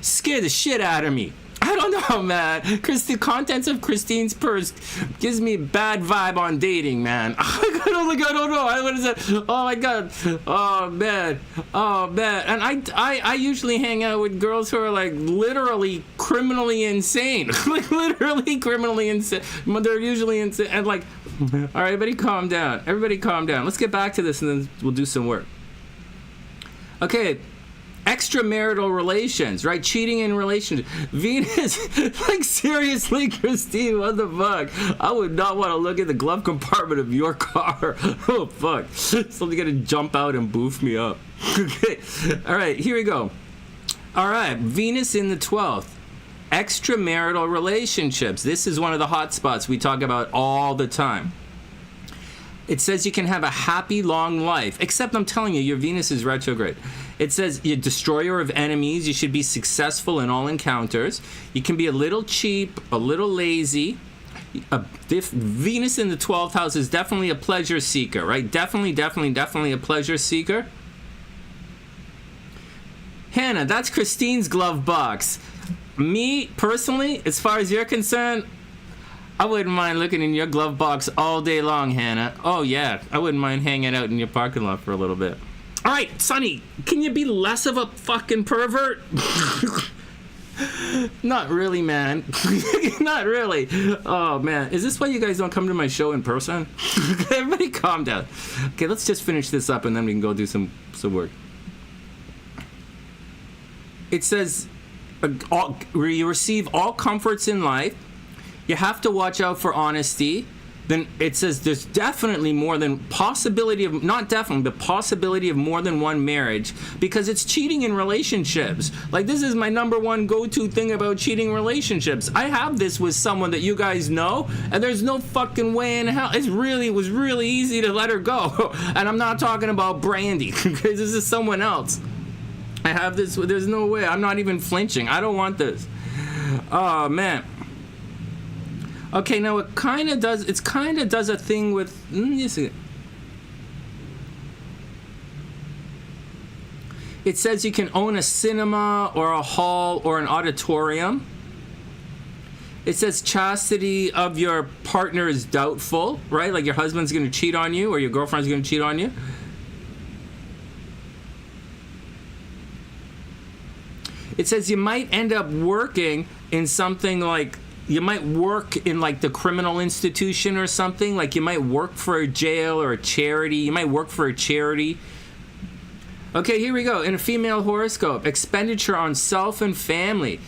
scare the shit out of me. I don't know, man. The contents of Christine's purse gives me a bad vibe on dating, man. I don't know. What is that? Oh my God. Oh man. And I usually hang out with girls who are like literally criminally insane. Like literally criminally insane. They're usually insane. And like, all right, everybody calm down. Let's get back to this and then we'll do some work. Okay. Extramarital relations, right? Cheating in relationships. Venus, like seriously, Christine, what the fuck? I would not want to look at the glove compartment of your car. Oh fuck. Somebody's gonna jump out and boof me up. Okay. All right, here we go. All right, Venus in the 12th. Extramarital relationships. This is one of the hot spots we talk about all the time. It says you can have a happy, long life, except I'm telling you, your Venus is retrograde. It says you're a destroyer of enemies. You should be successful in all encounters. You can be a little cheap, a little lazy. Venus in the 12th house is definitely a pleasure seeker, right? Definitely a pleasure seeker. Hannah, that's Christine's glove box. Me, personally, as far as you're concerned, I wouldn't mind looking in your glove box all day long, Hannah. Oh, yeah. I wouldn't mind hanging out in your parking lot for a little bit. All right, Sonny, can you be less of a fucking pervert? Not really, man. Not really. Oh, man. Is this why you guys don't come to my show in person? Everybody calm down. Okay, let's just finish this up and then we can go do some work. It says, you receive all comforts in life. You have to watch out for honesty. Then it says there's definitely more than possibility of, not definitely, but possibility of more than one marriage, because it's cheating in relationships. Like, this is my number one go-to thing about cheating relationships. I have this with someone that you guys know, and there's no fucking way in hell. It was really easy to let her go. And I'm not talking about Brandy, because this is someone else. I have this, there's no way. I'm not even flinching. I don't want this. Oh, man. Okay, now it kind of does a thing with, it says you can own a cinema or a hall or an auditorium. It says chastity of your partner is doubtful, right? Like your husband's going to cheat on you or your girlfriend's going to cheat on you. It says you might end up working in something like, you might work in like the criminal institution or something. Like you might work for a jail or a charity. You might work for a charity. Okay, here we go. In a female horoscope, expenditure on self and family.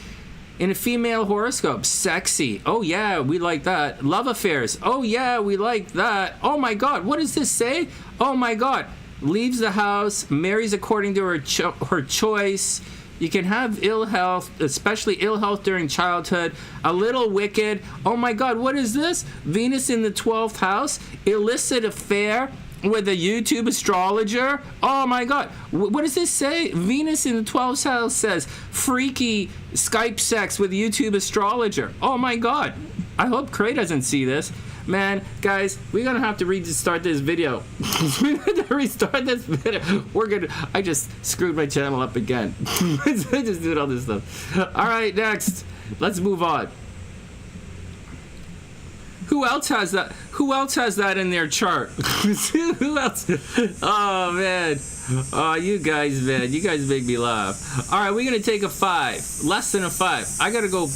In a female horoscope, sexy. Oh yeah, we like that. Love affairs. Oh yeah, we like that. Oh my God, what does this say? Oh my God. Leaves the house, marries according to her choice. You can have ill health, especially ill health during childhood. A little wicked. Oh my God, what is this? Venus in the 12th house. Illicit affair with a YouTube astrologer. Oh my God. What does this say? Venus in the 12th house says freaky Skype sex with a YouTube astrologer. Oh my God. I hope Cray doesn't see this. Man, guys, we're gonna have to restart this video. We're gonna restart this video. I just screwed my channel up again. I just did all this stuff. All right, next. Let's move on. Who else has that? Who else has that in their chart? Who else? Oh, man. Oh, you guys, man. You guys make me laugh. All right, we're gonna take a 5. Less than a 5. I gotta go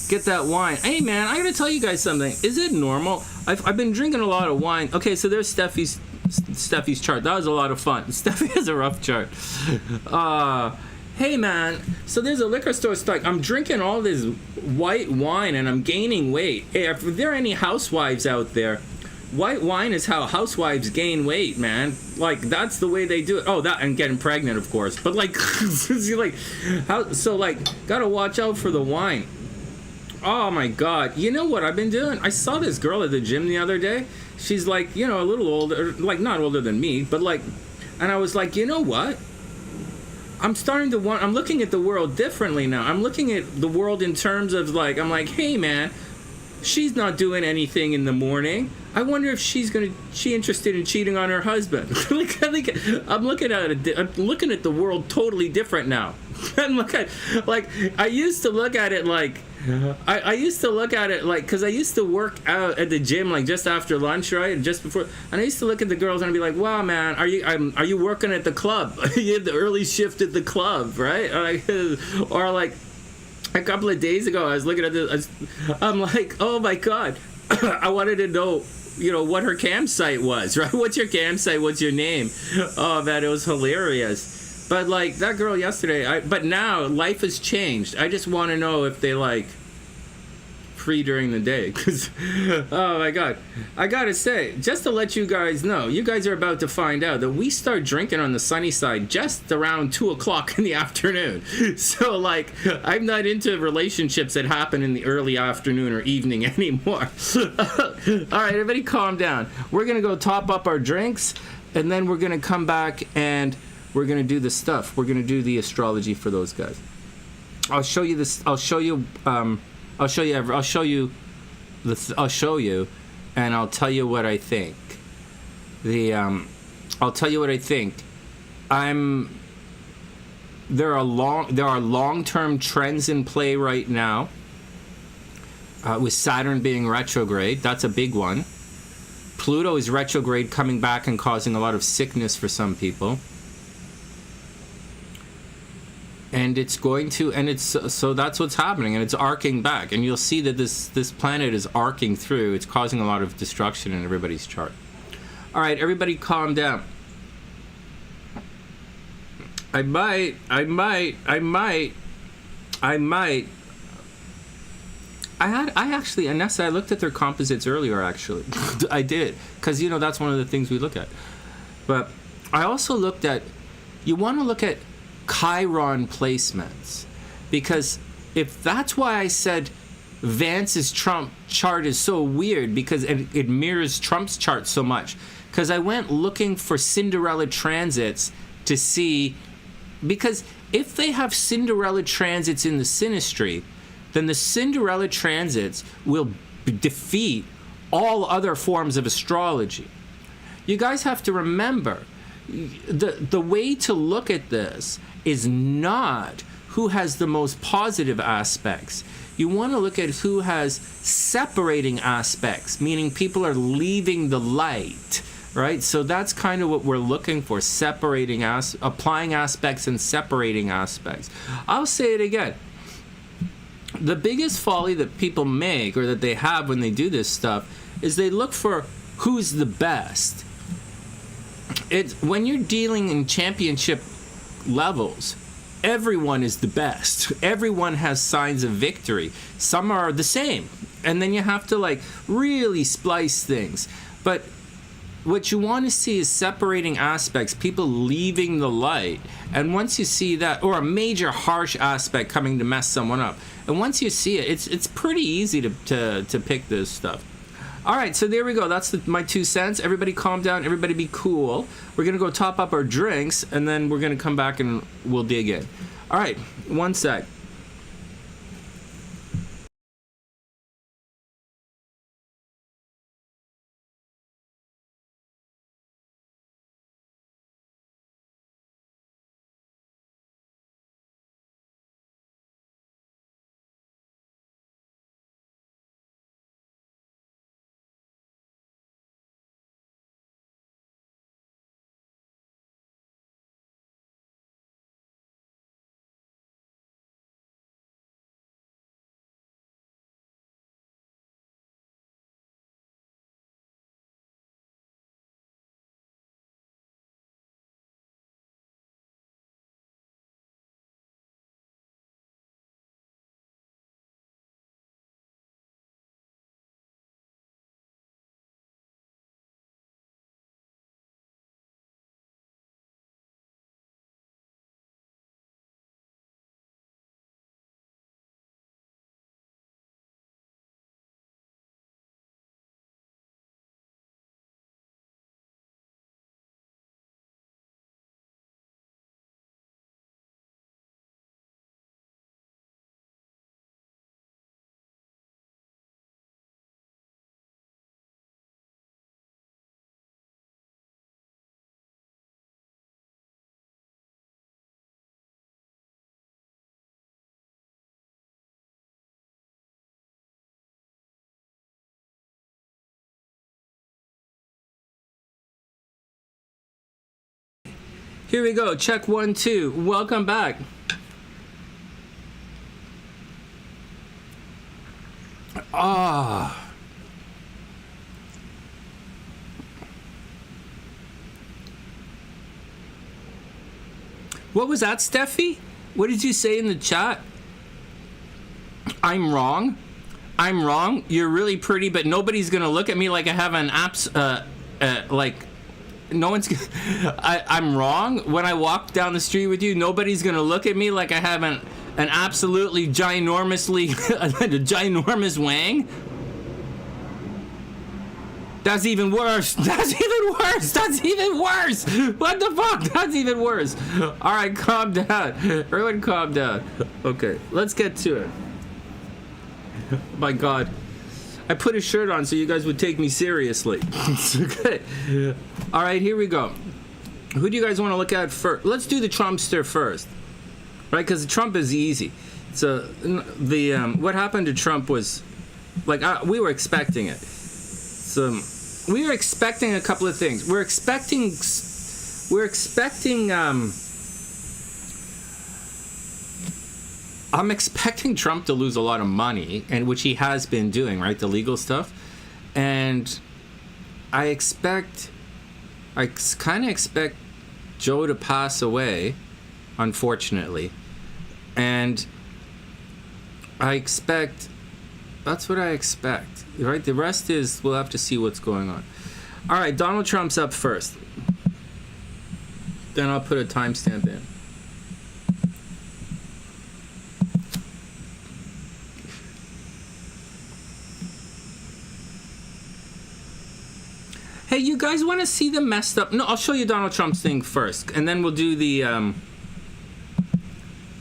get that wine. Hey, man, I gotta tell you guys something. Is it normal? I've been drinking a lot of wine. Okay, so there's Steffie's chart. That was a lot of fun. Steffie has a rough chart. Hey, man, so there's a liquor store stock. I'm drinking all this white wine and I'm gaining weight. Hey, if there are any housewives out there, white wine is how housewives gain weight, man. Like, that's the way they do it. Oh, that and getting pregnant, of course. But, like, gotta watch out for the wine. Oh my God. You know what I've been doing? I saw this girl at the gym the other day. She's like, you know, a little older, like not older than me, but like, and I was like, you know what? I'm looking at the world differently now. I'm looking at the world in terms of like, I'm like, hey man, she's not doing anything in the morning. I wonder if she's interested in cheating on her husband. I'm looking at the world totally different now. I used to look at it like, because I used to work out at the gym like just after lunch, right? Just before, and I used to look at the girls and I'd be like, wow, man, are you working at the club? You had the early shift at the club, right? Or like a couple of days ago, I was looking at this, I'm like, oh my God, I wanted to know, you know, what her campsite was, right? What's your campsite? What's your name? Oh man, it was hilarious. But like that girl yesterday, but now life has changed. I just want to know if they like free during the day, because oh my God, I gotta say, just to let you guys know, you guys are about to find out that we start drinking on the sunny side just around 2:00 in the afternoon. So like, I'm not into relationships that happen in the early afternoon or evening anymore. All right, everybody, calm down. We're gonna go top up our drinks, and then we're gonna come back and we're gonna do the stuff. We're gonna do the astrology for those guys. I'll show you this. I'll show you, and I'll tell you what I think. I'll tell you what I think. There are long-term trends in play right now. With Saturn being retrograde, that's a big one. Pluto is retrograde, coming back and causing a lot of sickness for some people. And and it's going to, and it's, so that's what's happening, and it's arcing back, and you'll see that this planet is arcing through. It's causing a lot of destruction in everybody's chart. All right, everybody calm down. I might. Actually, Anessa, I looked at their composites earlier, actually. I did, because, you know, that's one of the things we look at. But I also looked at, you want to look at Chiron placements, because if that's why I said Vance's Trump chart is so weird, because it mirrors Trump's chart so much, because I went looking for Cinderella transits to see, because if they have Cinderella transits in the synastry, then the Cinderella transits will defeat all other forms of astrology. You guys have to remember, the way to look at this is not who has the most positive aspects. You want to look at who has separating aspects, meaning people are leaving the light, right? So that's kind of what we're looking for, separating applying aspects and separating aspects. I'll say it again. The biggest folly that people make, or that they have when they do this stuff, is they look for who's the best. It's when you're dealing in championship levels, everyone is the best. Everyone has signs of victory. Some are the same, and then you have to like really splice things. But what you want to see is separating aspects, people leaving the light. And once you see that, or a major harsh aspect coming to mess someone up, and once you see it, it's pretty easy to pick this stuff. All right, so there we go. That's my 2 cents. Everybody calm down. Everybody be cool. We're going to go top up our drinks, and then we're going to come back and we'll dig in. All right, 1 sec. Here we go. Check 1, 2. Welcome back. Ah. What was that, Steffie? What did you say in the chat? I'm wrong. I'm wrong. You're really pretty, but nobody's gonna look at me like I have an no one's I'm wrong. When I walk down the street with you, nobody's gonna look at me like I have an absolutely ginormous wang. That's even worse. That's even worse. That's even worse. What the fuck? That's even worse. All right, calm down. Everyone calm down. Okay, let's get to it. My God. I put a shirt on so you guys would take me seriously. Okay. All right, here we go. Who do you guys want to look at first? Let's do the Trumpster first, right? Because Trump is easy. So what happened to Trump was, like, we were expecting it. So we were expecting a couple of things. We're expecting I'm expecting Trump to lose a lot of money, and which he has been doing, right? The legal stuff. And I kind of expect Joe to pass away, unfortunately. And that's what I expect, right? The rest is, we'll have to see what's going on. All right, Donald Trump's up first. Then I'll put a timestamp in. Hey, you guys want to see the messed up? No, I'll show you Donald Trump's thing first, and then we'll do the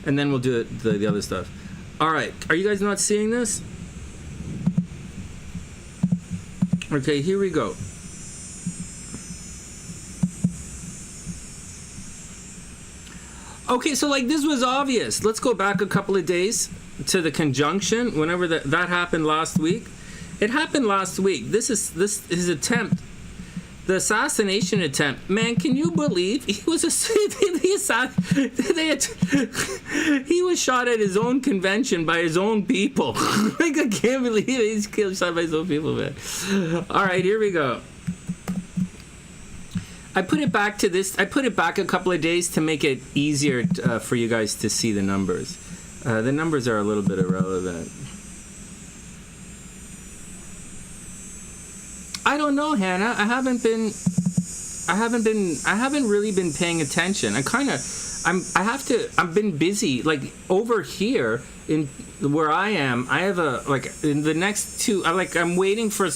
the other stuff. All right, are you guys not seeing this? Okay, here we go. Okay, so like this was obvious. Let's go back a couple of days to the conjunction. Whenever that happened last week, it happened last week. This is his attempt. The assassination attempt, man, can you believe he was he was shot at his own convention by his own people. Like, I can't believe he's shot by his own people, man. All right, here we go. I put it back a couple of days to make it easier for you guys to see the numbers. The numbers are a little bit irrelevant. I don't know, Hannah. I haven't really been paying attention. I've been busy. Like over here in where I am, I have in the next two, I'm waiting for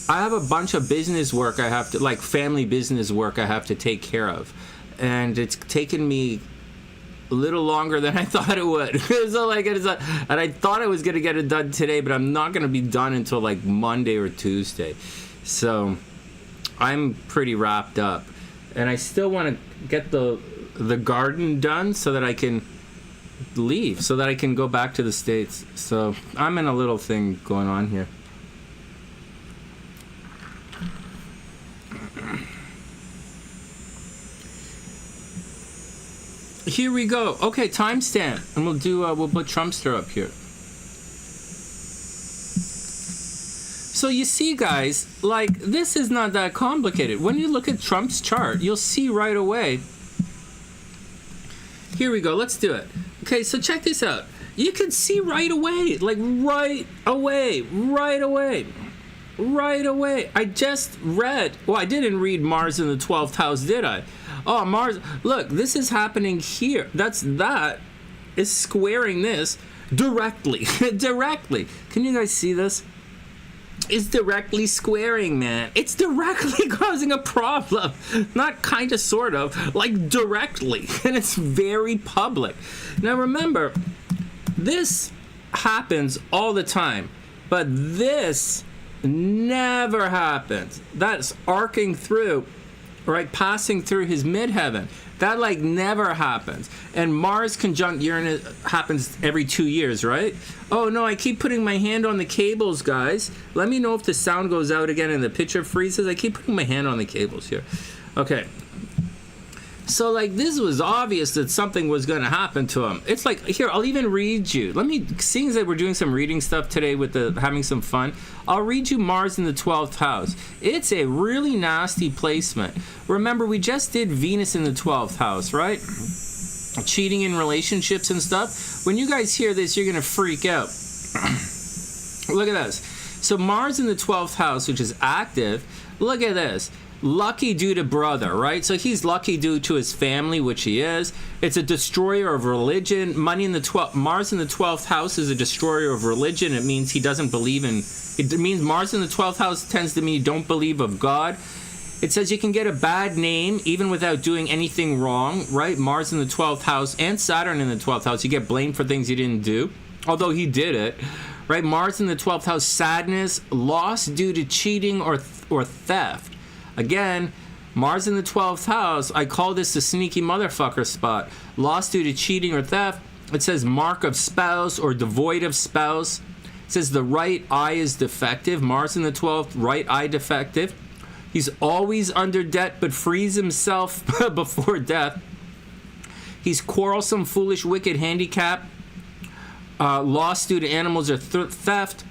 I have a bunch of business work I have to, family business work I have to take care of. And it's taken me a little longer than I thought it would. So and I thought I was going to get it done today, but I'm not going to be done until Monday or Tuesday. So I'm pretty wrapped up. And I still want to get the garden done so that I can leave, so that I can go back to the States. So I'm in a little thing going on here. Here we go. Okay, timestamp, and we'll put Trumpster up here. So you see, guys, this is not that complicated. When you look at Trump's chart, you'll see right away. Here we go. Let's do it. Okay, so check this out. You can see right away, right away. I just read. Well, I didn't read Mars in the 12th house, did I? Oh, Mars. Look, this is happening here. That is squaring this directly. Directly. Can you guys see this? It's directly squaring, man. It's directly causing a problem. Not kind of, sort of. Directly. And it's very public. Now, remember, this happens all the time. But this never happens. That's arcing through, right, passing through his midheaven. That never happens. And Mars conjunct Uranus happens every 2 years, right? Oh no, I keep putting my hand on the cables, guys. Let me know if the sound goes out again and the picture freezes. I keep putting my hand on the cables here. Okay. So this was obvious that something was going to happen to him. It's here, I'll even read you. Seeing that we're doing some reading stuff today with having some fun, I'll read you Mars in the 12th house. It's a really nasty placement. Remember, we just did Venus in the 12th house, right? Cheating in relationships and stuff. When you guys hear this, you're going to freak out. Look at this. So Mars in the 12th house, which is active, look at this. Lucky due to brother, right? So he's lucky due to his family, which he is. It's a destroyer of religion. Mars in the 12th house is a destroyer of religion. It means he doesn't believe in. It means Mars in the 12th house tends to mean you don't believe of God. It says you can get a bad name even without doing anything wrong, right? Mars in the 12th house and Saturn in the 12th house. You get blamed for things you didn't do, although he did it, right? Mars in the 12th house, sadness, loss due to cheating or theft. Again, Mars in the 12th house, I call this the sneaky motherfucker spot. Loss due to cheating or theft. It says mark of spouse or devoid of spouse. It says the right eye is defective. Mars in the 12th, right eye defective. He's always under debt but frees himself before death. He's quarrelsome, foolish, wicked, handicapped. Loss due to animals or theft.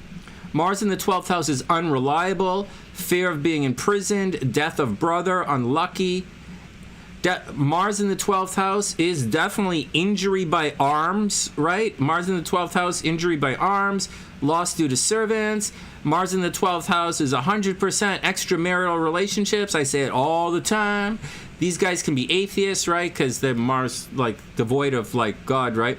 Mars in the 12th house is unreliable. Fear of being imprisoned. Death of brother. Unlucky. Mars in the 12th house is definitely injury by arms, right? Mars in the 12th house, injury by arms, loss due to servants. Mars in the 12th house is 100% extramarital relationships. I say it all the time. These guys can be atheists, right? Because they're Mars, like, devoid of, like, God, right?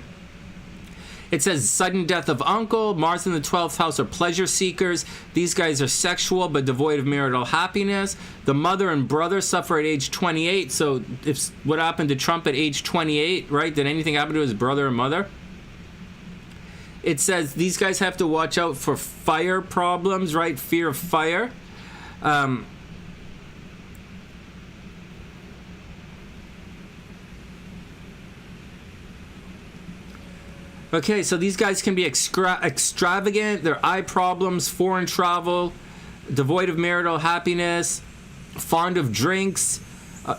It says sudden death of uncle. Mars in the 12th house are pleasure seekers. These guys are sexual but devoid of marital happiness. The mother and brother suffer at age 28. So if what happened to Trump at age 28, right? Did anything happen to his brother or mother? It says these guys have to watch out for fire problems, right? Fear of fire. Okay, so these guys can be extravagant, their eye problems, foreign travel, devoid of marital happiness, fond of drinks,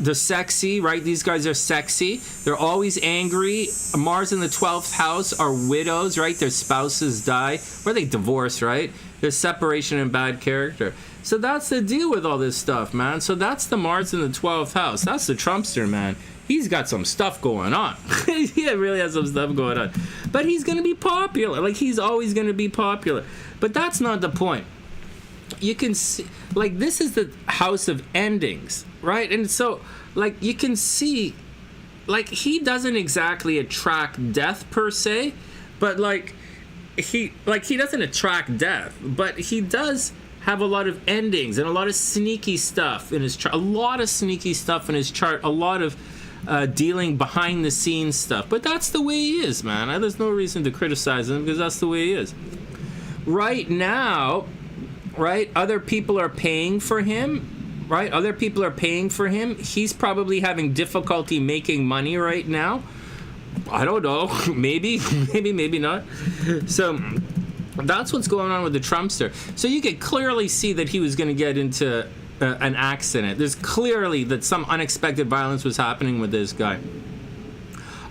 they're sexy, right? These guys are sexy. They're always angry. Mars in the 12th house are widows, right? Their spouses die, or they divorce, right? There's separation and bad character. So that's the deal with all this stuff, man. So that's the Mars in the 12th house. That's the Trumpster, man. He's got some stuff going on. He really has some stuff going on. But he's going to be popular. Like, he's always going to be popular. But that's not the point. You can see, like, this is the house of endings, right? And so, like, you can see, like, he doesn't exactly attract death per se, but, he doesn't attract death, but he does have a lot of endings and a lot of sneaky stuff in his chart. A lot of sneaky stuff in his chart. A lot of dealing behind the scenes stuff. But that's the way he is, man. There's no reason to criticize him because that's the way he is. Right now, right, other people are paying for him, right? Other people are paying for him. He's probably having difficulty making money right now. I don't know. Maybe not. So that's what's going on with the Trumpster. So you could clearly see that he was going to get into an accident. There's clearly that some unexpected violence was happening with this guy.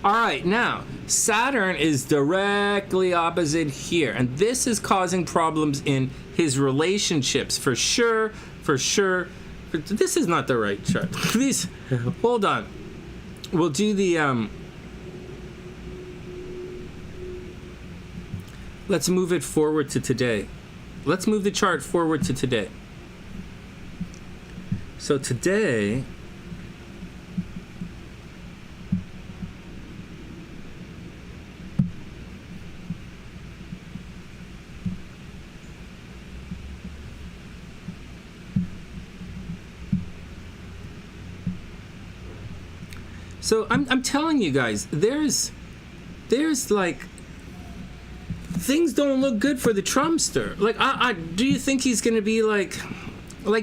All right, now, Saturn is directly opposite here, and this is causing problems in his relationships, for sure. This is not the right chart. Please, hold on. We'll do the, let's move it forward to today. Let's move the chart forward to today. So today, so I'm telling you guys, there's like, things don't look good for the Trumpster. Like, do you think he's gonna be like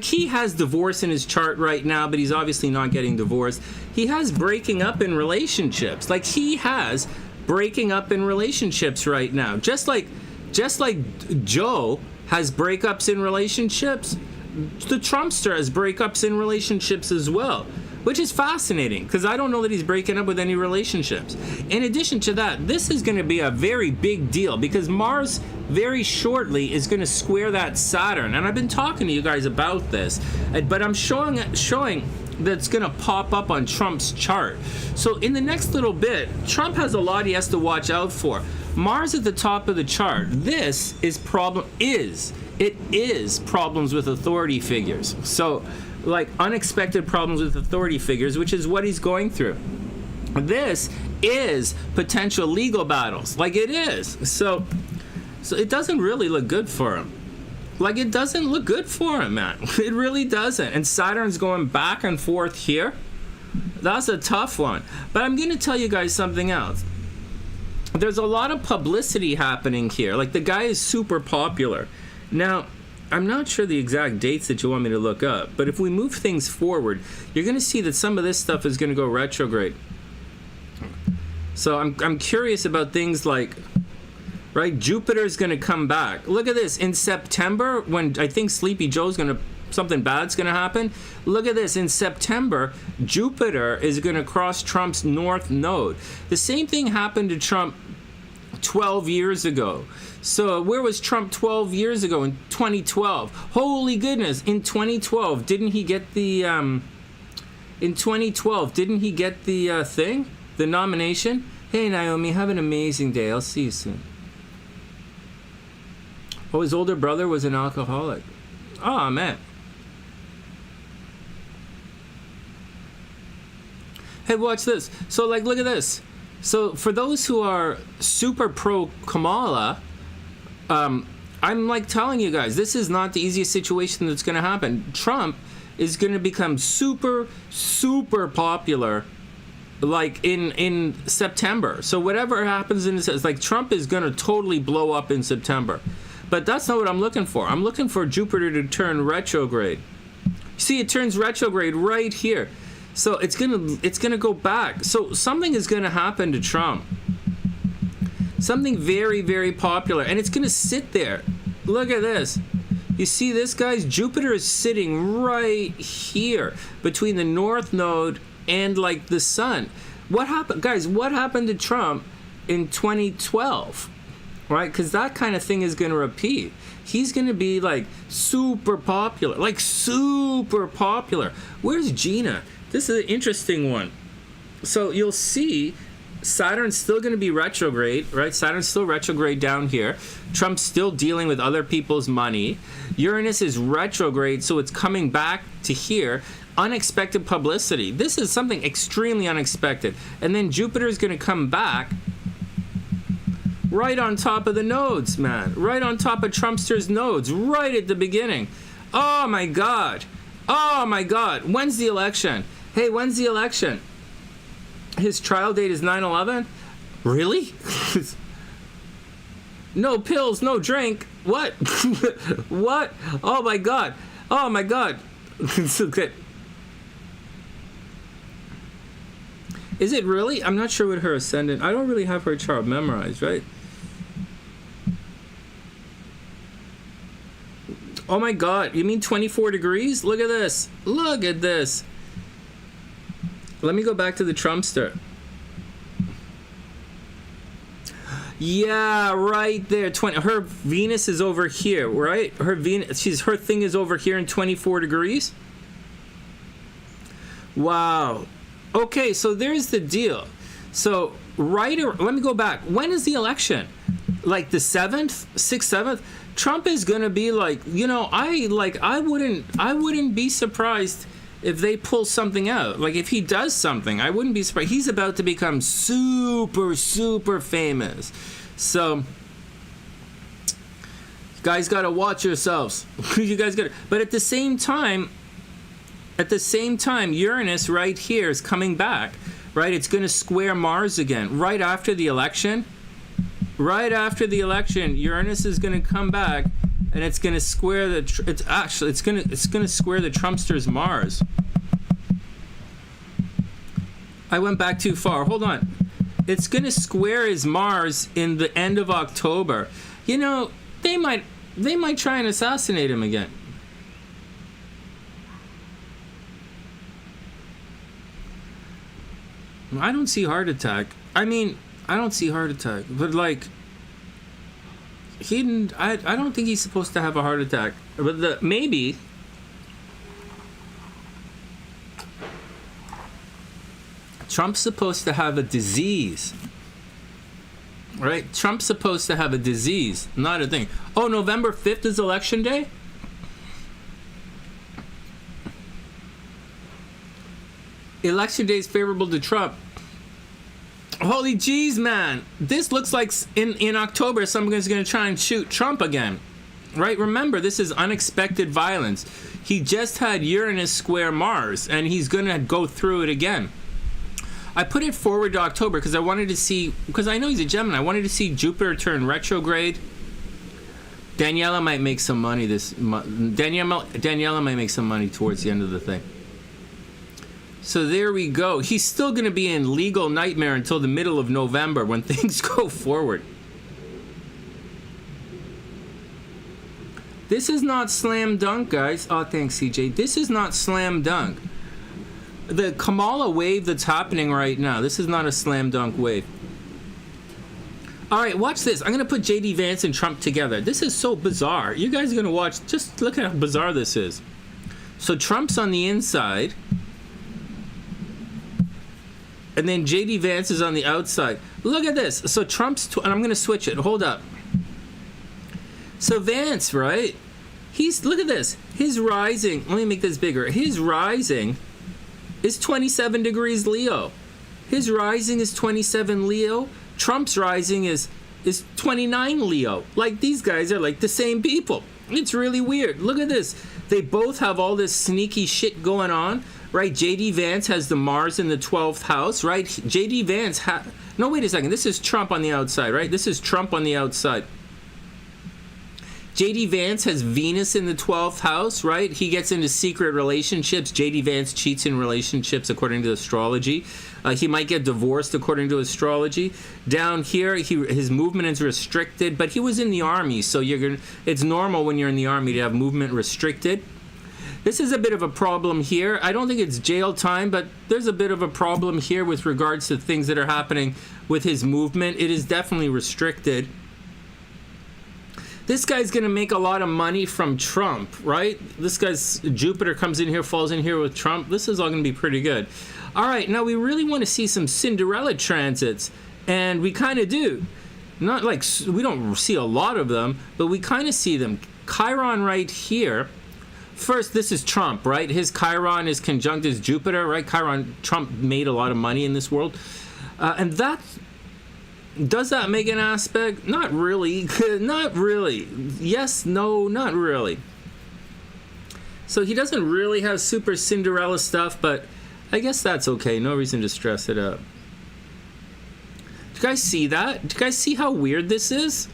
he has divorce in his chart right now, but he's obviously not getting divorced. He has breaking up in relationships. Like, he has breaking up in relationships right now. Just like Joe has breakups in relationships, the Trumpster has breakups in relationships as well, which is fascinating because I don't know that he's breaking up with any relationships. In addition to that, this is going to be a very big deal because Mars very shortly is going to square that Saturn. And I've been talking to you guys about this, but I'm showing that's going to pop up on Trump's chart. So in the next little bit, Trump has a lot he has to watch out for. Mars at the top of the chart. This is problems with authority figures. So, like, unexpected problems with authority figures, which is what he's going through. This is potential legal battles. Like, it is. So it doesn't really look good for him. Like, it doesn't look good for him, man. It really doesn't. And Saturn's going back and forth here. That's a tough one. But I'm going to tell you guys something else. There's a lot of publicity happening here. Like, the guy is super popular. Now, I'm not sure the exact dates that you want me to look up, but if we move things forward, you're going to see that some of this stuff is going to go retrograde. So I'm curious about things like, right, Jupiter's going to come back. Look at this. In September, when I think Sleepy Joe's something bad's going to happen, look at this. In September, Jupiter is going to cross Trump's north node. The same thing happened to Trump 12 years ago. So where was Trump 12 years ago in 2012? Holy goodness, in 2012, didn't he get the thing? The nomination? Hey Naomi, have an amazing day. I'll see you soon. Oh, his older brother was an alcoholic. Oh, man. Hey, watch this. So, like, look at this. So, for those who are super pro Kamala, I'm, like, telling you guys, this is not the easiest situation that's going to happen. Trump is going to become super, super popular, like, in September. So, whatever happens in this, like, Trump is going to totally blow up in September. But that's not what I'm looking for. I'm looking for Jupiter to turn retrograde. See, it turns retrograde right here. So it's gonna go back. So something is gonna happen to Trump. Something very, very popular. And it's gonna sit there. Look at this. You see this, guys? Jupiter is sitting right here between the North Node and, like, the Sun. What happened, guys? What happened to Trump in 2012? Right? Because that kind of thing is going to repeat. He's going to be, like, super popular. Like, super popular. Where's Gina? This is an interesting one. So you'll see Saturn's still going to be retrograde, right? Saturn's still retrograde down here. Trump's still dealing with other people's money. Uranus is retrograde, so it's coming back to here. Unexpected publicity. This is something extremely unexpected. And then Jupiter is going to come back right on top of the nodes, man. Right on top of Trumpster's nodes. Right at the beginning. Oh, my God. Oh, my God. When's the election? Hey, when's the election? His trial date is 9/11? Really? No pills, no drink. What? What? Oh, my God. Oh, my God. Okay. Is it really? I'm not sure what her ascendant. I don't really have her chart memorized, right? Oh my God, you mean 24 degrees? Look at this. Look at this. Let me go back to the Trumpster. Yeah, right there. Her Venus is over here, right? Her thing is over here in 24 degrees. Wow. Okay, so there's the deal. So let me go back. When is the election? Like the 7th, 6th, 7th? Trump is gonna be like, I wouldn't be surprised if they pull something out. Like if he does something, I wouldn't be surprised. He's about to become super, super famous. So you guys gotta watch yourselves. You guys gotta. But at the same time, Uranus right here is coming back. Right, it's gonna square Mars again. Right after the election. Right after the election, Uranus is going to come back, and it's going to square it's going to square the Trumpster's Mars. I went back too far. Hold on. It's going to square his Mars in the end of October. You know, they might try and assassinate him again. I don't see heart attack. I mean, I don't see heart attack, but like I don't think he's supposed to have a heart attack. But maybe Trump's supposed to have a disease. Right? Trump's supposed to have a disease, not a thing. Oh, November 5th is election day? Election day is favorable to Trump. Holy jeez, man. This looks like in October someone's going to try and shoot Trump again. Right? Remember, this is unexpected violence. He just had Uranus square Mars, and he's going to go through it again. I put it forward to October because I wanted to see, because I know he's a Gemini, I wanted to see Jupiter turn retrograde. Daniela might make some money Daniela might make some money towards the end of the thing. So there we go. He's still going to be in legal nightmare until the middle of November when things go forward. This is not slam dunk, guys. Oh, thanks, CJ. This is not slam dunk. The Kamala wave that's happening right now, this is not a slam dunk wave. All right, watch this. I'm going to put JD Vance and Trump together. This is so bizarre. You guys are going to watch. Just look at how bizarre this is. So Trump's on the inside. And then JD Vance is on the outside. Look at this. So Trump's... and I'm going to switch it. Hold up. So Vance, right? Look at this. His rising... let me make this bigger. His rising is 27 degrees Leo. His rising is 27 Leo. Trump's rising is 29 Leo. Like, these guys are like the same people. It's really weird. Look at this. They both have all this sneaky shit going on, right? JD Vance has the Mars in the 12th house, right? JD Vance no, wait a second. This is Trump on the outside, right? This is Trump on the outside. JD Vance has Venus in the 12th house, right? He gets into secret relationships. JD Vance cheats in relationships according to astrology. He might get divorced according to astrology. Down here, his movement is restricted, but he was in the army, so it's normal when you're in the army to have movement restricted. This is a bit of a problem here. I don't think it's jail time, but there's a bit of a problem here with regards to things that are happening with his movement. It is definitely restricted. This guy's going to make a lot of money from Trump, right? This guy's Jupiter comes in here, falls in here with Trump. This is all going to be pretty good. All right, now we really want to see some Cinderella transits, and we kind of do. Not like, we don't see a lot of them, but we kind of see them. Chiron right here. First, this is Trump, right? His Chiron is conjunct his Jupiter, right? Trump made a lot of money in this world. And that... does that make an aspect? Not really. Not really. Yes, no, not really. So he doesn't really have super Cinderella stuff, but I guess that's okay. No reason to stress it out. Do you guys see that? Do you guys see how weird this is?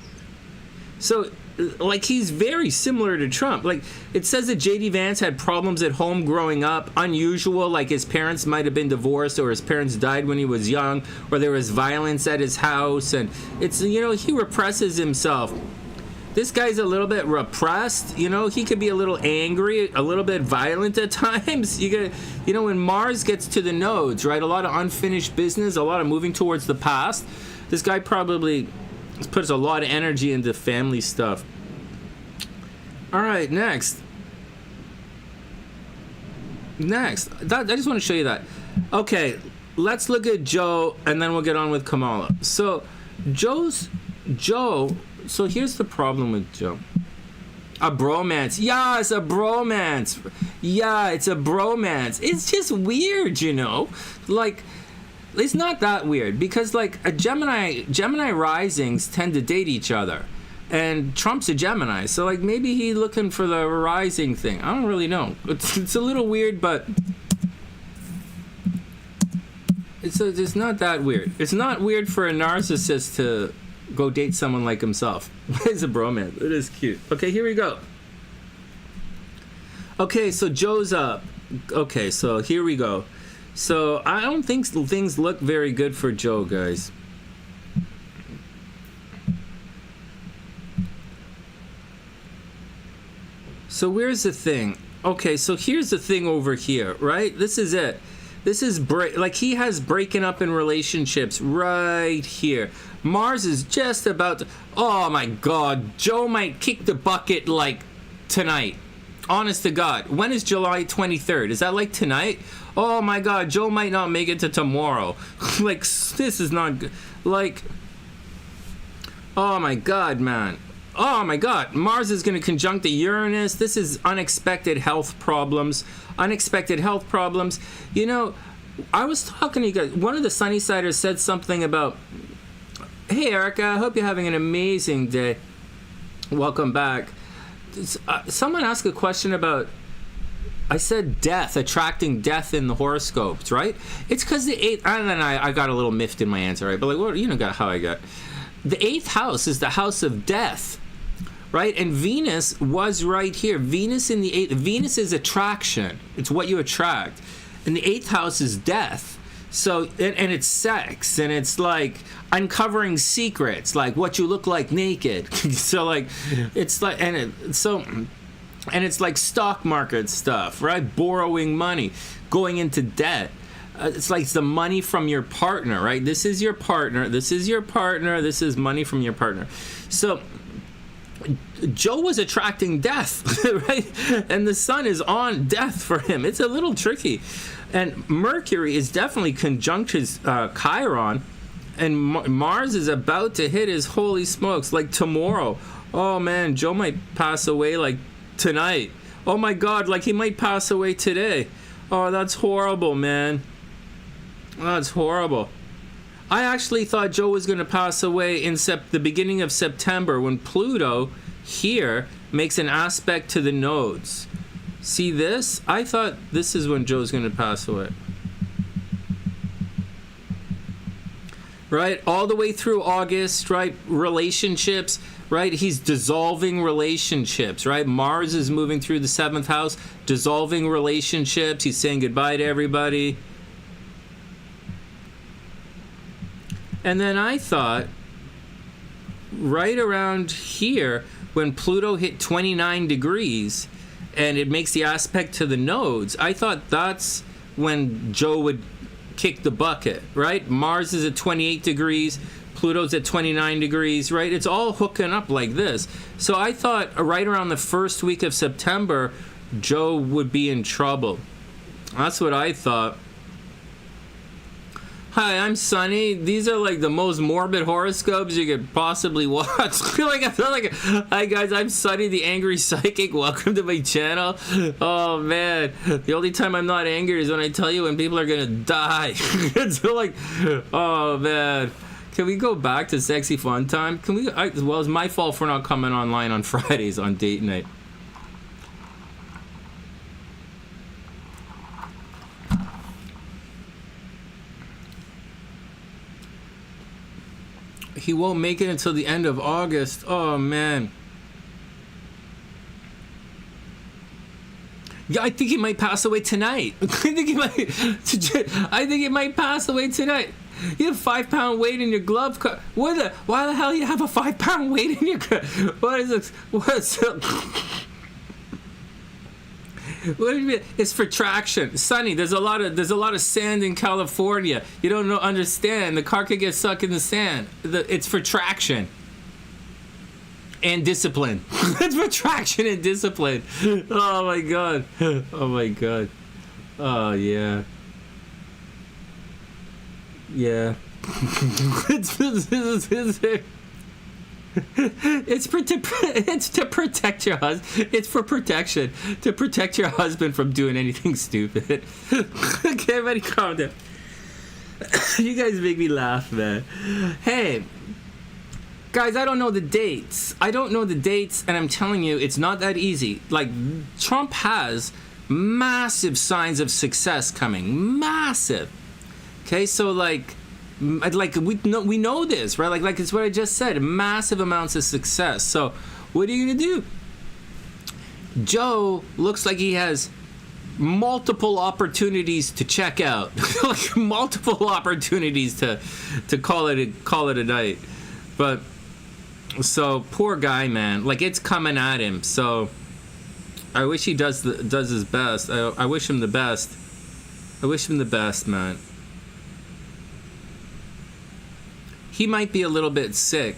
So, like, he's very similar to Trump. Like, it says that JD Vance had problems at home growing up, unusual, like his parents might have been divorced, or his parents died when he was young, or there was violence at his house, and it's, you know, he represses himself. This guy's a little bit repressed, you know, he could be a little angry, a little bit violent at times. You know, when Mars gets to the nodes, right, a lot of unfinished business, a lot of moving towards the past, this guy probably puts a lot of energy into family stuff. All right, next. I just want to show you that. Okay, let's look at Joe, and then we'll get on with Kamala. So, so here's the problem with Joe. A bromance. Yeah, it's a bromance. Yeah, it's a bromance. It's just weird, you know? Like, it's not that weird, because like a Gemini risings tend to date each other, and Trump's a Gemini, so like maybe he's looking for the rising thing. I don't really know. It's a little weird, but it's not that weird. It's not weird for a narcissist to go date someone like himself. It's a bromance. It is cute. Okay, here we go. Okay, so Joe's up. Okay, so here we go. So, I don't think things look very good for Joe, guys. So, where's the thing? Okay, so here's the thing over here, right? This is it. This is, like, he has breaking up in relationships right here. Mars is just about to... oh, my God. Joe might kick the bucket, like, tonight. Honest to God. When is July 23rd? Is that, like, tonight? Oh my God, Joe might not make it to tomorrow. Like, this is not good. Like, oh my God, man. Oh my God, Mars is going to conjunct the Uranus. This is unexpected health problems. Unexpected health problems. You know, I was talking to you guys. One of the Sunnysiders said something about, hey, Erica, I hope you're having an amazing day. Welcome back. Someone asked a question about, I said death, attracting death in the horoscopes, right? It's because the 8th, and then I got a little miffed in my answer, right? But like, well, you know how I got. The 8th house is the house of death, right? And Venus was right here. Venus in the 8th, Venus is attraction. It's what you attract. And the 8th house is death. So, and it's sex, and it's like uncovering secrets, like what you look like naked. So like, it's like, and it's like stock market stuff, right? Borrowing money, going into debt. it's like it's the money from your partner, right? This is your partner. This is your partner. This is money from your partner. So Joe was attracting death, right? And the sun is on death for him. It's a little tricky. And Mercury is definitely conjunct his Chiron. And Mars is about to hit his holy smokes, like tomorrow. Oh man, Joe might pass away like tonight. Oh my God, like he might pass away today. Oh, that's horrible, man. That's horrible. I actually thought Joe was going to pass away in the beginning of September when Pluto here makes an aspect to the nodes. See this? I thought this is when Joe's going to pass away. Right? All the way through August, right? Relationships, right? He's dissolving relationships, right? Mars is moving through the 7th house, dissolving relationships. He's saying goodbye to everybody. And then I thought, right around here, when Pluto hit 29 degrees, and it makes the aspect to the nodes, I thought that's when Joe would kick the bucket, right? Mars is at 28 degrees, Pluto's at 29 degrees, right? It's all hooking up like this. So I thought right around the first week of September, Joe would be in trouble. That's what I thought. Hi, I'm Sonny. These are like the most morbid horoscopes you could possibly watch. Hi guys, I'm Sonny, the angry psychic. Welcome to my channel. Oh man, the only time I'm not angry is when I tell you when people are gonna die. It's like, oh man. Can we go back to sexy fun time? Can we? Well, it's my fault for not coming online on Fridays on date night. He won't make it until the end of August. Oh man. Yeah, I think he might pass away tonight. I think he might pass away tonight. You have 5 pound weight in your glove. Why the hell you have a 5 pound weight in your glove? What is this? What do you mean? It's for traction. Sonny, there's a lot of sand in California. You don't understand. The car could get stuck in the sand. It's for traction and discipline. It's for traction and discipline. Oh my god. Oh my god. Oh yeah. Yeah. It's to protect your husband. It's for protection. To protect your husband from doing anything stupid. Okay, everybody calm down. You guys make me laugh, man. Hey, guys, I don't know the dates. And I'm telling you, it's not that easy. Like, Trump has massive signs of success coming. Massive. Okay, so like we know this, right? Like it's what I just said. Massive amounts of success. So what are you gonna do? Joe looks like he has multiple opportunities to check out. Like multiple opportunities to call it a night. But so poor guy, man. Like it's coming at him. So I wish he does his best. I wish him the best. I wish him the best, man. He might be a little bit sick.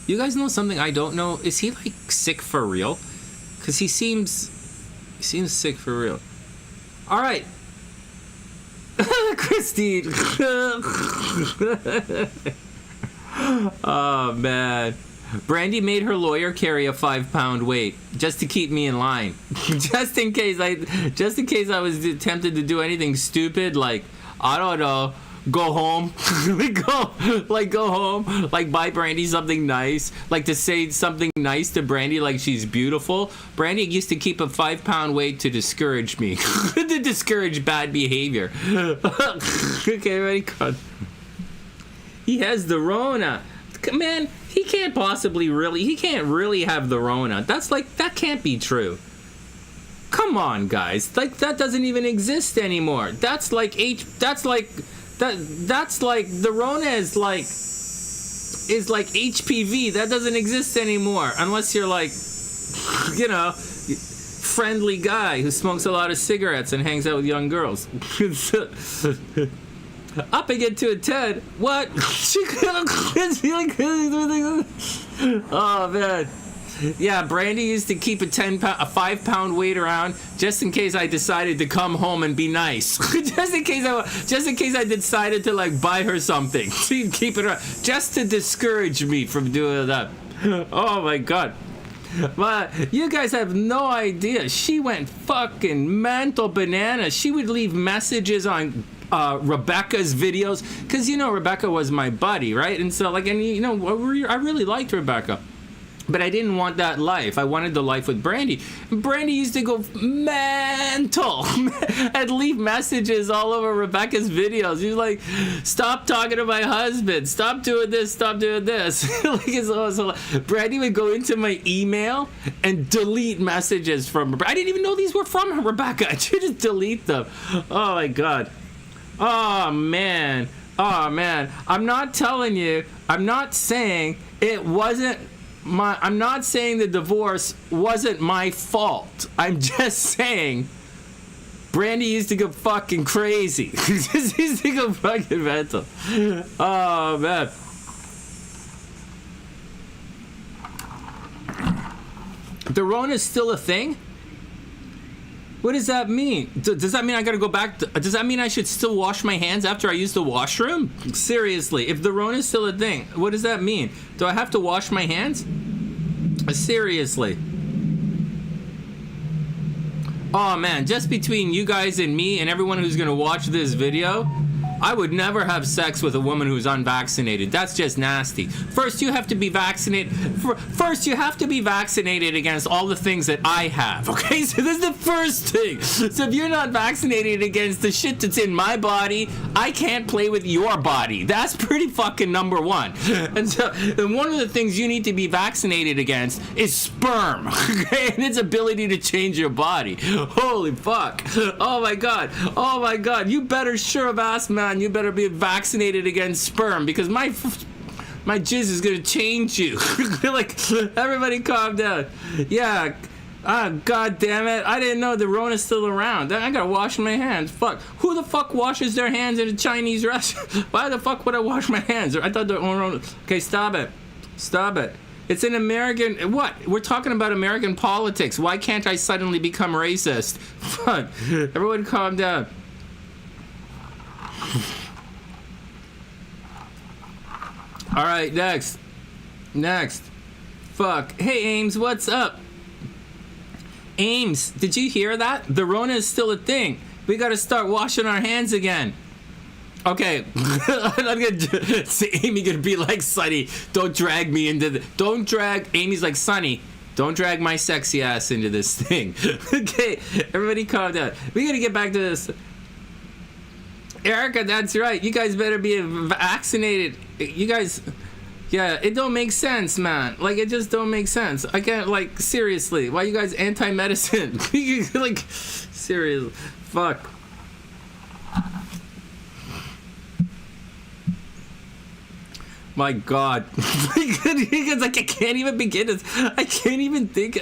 You guys know something I don't know? Is he like sick for real? Because he seems sick for real. All right. Christine. Oh man. Brandy made her lawyer carry a 5 pound weight just to keep me in line. just in case I was tempted to do anything stupid, like I don't know, go home. go home, like buy Brandy something nice, like to say something nice to Brandy, like she's beautiful. Brandy used to keep a 5 pound weight to discourage me. To discourage bad behavior. Okay, ready? God. He has the Rona. Man, he can't really have the Rona. That can't be true. Come on, guys. Like that doesn't even exist anymore. That's like the Rona is like HPV. That doesn't exist anymore unless you're like, friendly guy who smokes a lot of cigarettes and hangs out with young girls. Upping it to a 10. What? Oh, man. Yeah, Brandy used to keep a 5-pound weight around just in case I decided to come home and be nice. just in case I decided to like buy her something. She'd keep it around just to discourage me from doing that. Oh my god. But you guys have no idea. She went fucking mental bananas. She would leave messages on Rebecca's videos because Rebecca was my buddy, right? And so I really liked Rebecca. But I didn't want that life. I wanted the life with Brandy. Brandy used to go mental and leave messages all over Rebecca's videos. She was like, stop talking to my husband. Stop doing this. Stop doing this. Brandy would go into my email and delete messages from Rebecca. I didn't even know these were from Rebecca. She'd just delete them. Oh, my God. Oh, man. I'm not telling you. I'm not saying it wasn't. I'm not saying the divorce wasn't my fault. I'm just saying Brandy used to go fucking crazy. Just used to go fucking mental. Oh, man. The Rona's still a thing? What does that mean? Does that mean I gotta go back? Does that mean I should still wash my hands after I use the washroom? Seriously, if the Rona's still a thing, what does that mean? Do I have to wash my hands? Seriously. Oh man, just between you guys and me and everyone who's gonna watch this video, I would never have sex with a woman who's unvaccinated. That's just nasty. First, you have to be vaccinated. First, you have to be vaccinated against all the things that I have. Okay, so this is the first thing. So if you're not vaccinated against the shit that's in my body, I can't play with your body. That's pretty fucking number one. And one of the things you need to be vaccinated against is sperm. Okay, and its ability to change your body. Holy fuck. Oh my god. Oh my god. You better sure of ass, man. You better be vaccinated against sperm because my jizz is gonna change you. Like, everybody calm down. Yeah. God damn it. I didn't know the Rona's still around. I gotta wash my hands. Fuck. Who the fuck washes their hands in a Chinese restaurant? Why the fuck would I wash my hands? I thought the Rona. Okay, stop it. Stop it. It's an American. What? We're talking about American politics. Why can't I suddenly become racist? Fuck. Everyone calm down. All right, next. Fuck. Hey, Ames, what's up? Ames, did you hear that? The Rona is still a thing. We gotta start washing our hands again. Okay. I'm gonna see Amy gonna be like Sonny. Don't drag me into the. Don't drag. Amy's like Sonny. Don't drag my sexy ass into this thing. Okay, everybody calm down. We gotta get back to this. Erica, that's right. You guys better be vaccinated. You guys, yeah, it don't make sense, man. Like, it just don't make sense. I can't, like, seriously. Why you guys anti-medicine? Like, seriously. Fuck. My God. Because like, I can't even begin to. I can't even think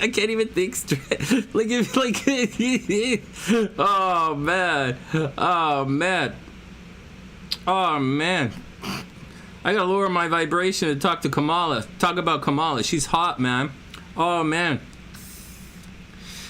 straight. Like, if, like, oh, man. Oh, man. Oh, man. I gotta lower my vibration to talk to Kamala. Talk about Kamala. She's hot, man. Oh, man.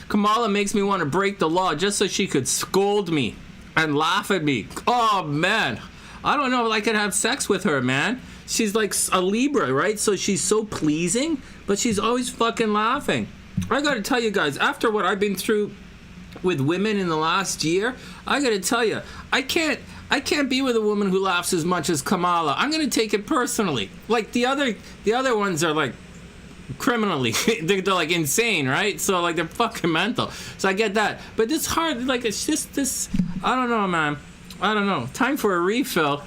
Kamala makes me want to break the law just so she could scold me and laugh at me. Oh, man. I don't know if I could have sex with her, man. She's like a Libra, right? So she's so pleasing, but she's always fucking laughing. I gotta tell you guys, after what I've been through with women in the last year, I gotta tell you, I can't be with a woman who laughs as much as Kamala. I'm gonna take it personally. Like the other ones are like criminally, they're like insane, right? So like they're fucking mental. So I get that, but it's hard. Like it's just this. I don't know, man. I don't know. Time for a refill.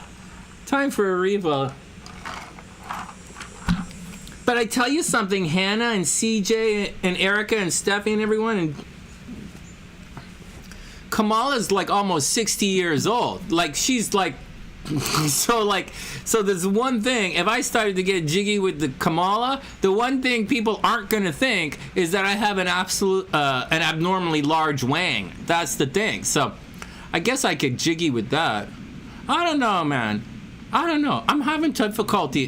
But I tell you something, Hannah and CJ and Erica and Steffie and everyone, and Kamala's like almost 60 years old. Like she's like So there's one thing. If I started to get jiggy with the Kamala, the one thing people aren't gonna think is that I have an abnormally large wang. That's the thing. So I guess I could jiggy with that. I don't know, man. I don't know. I'm having difficulty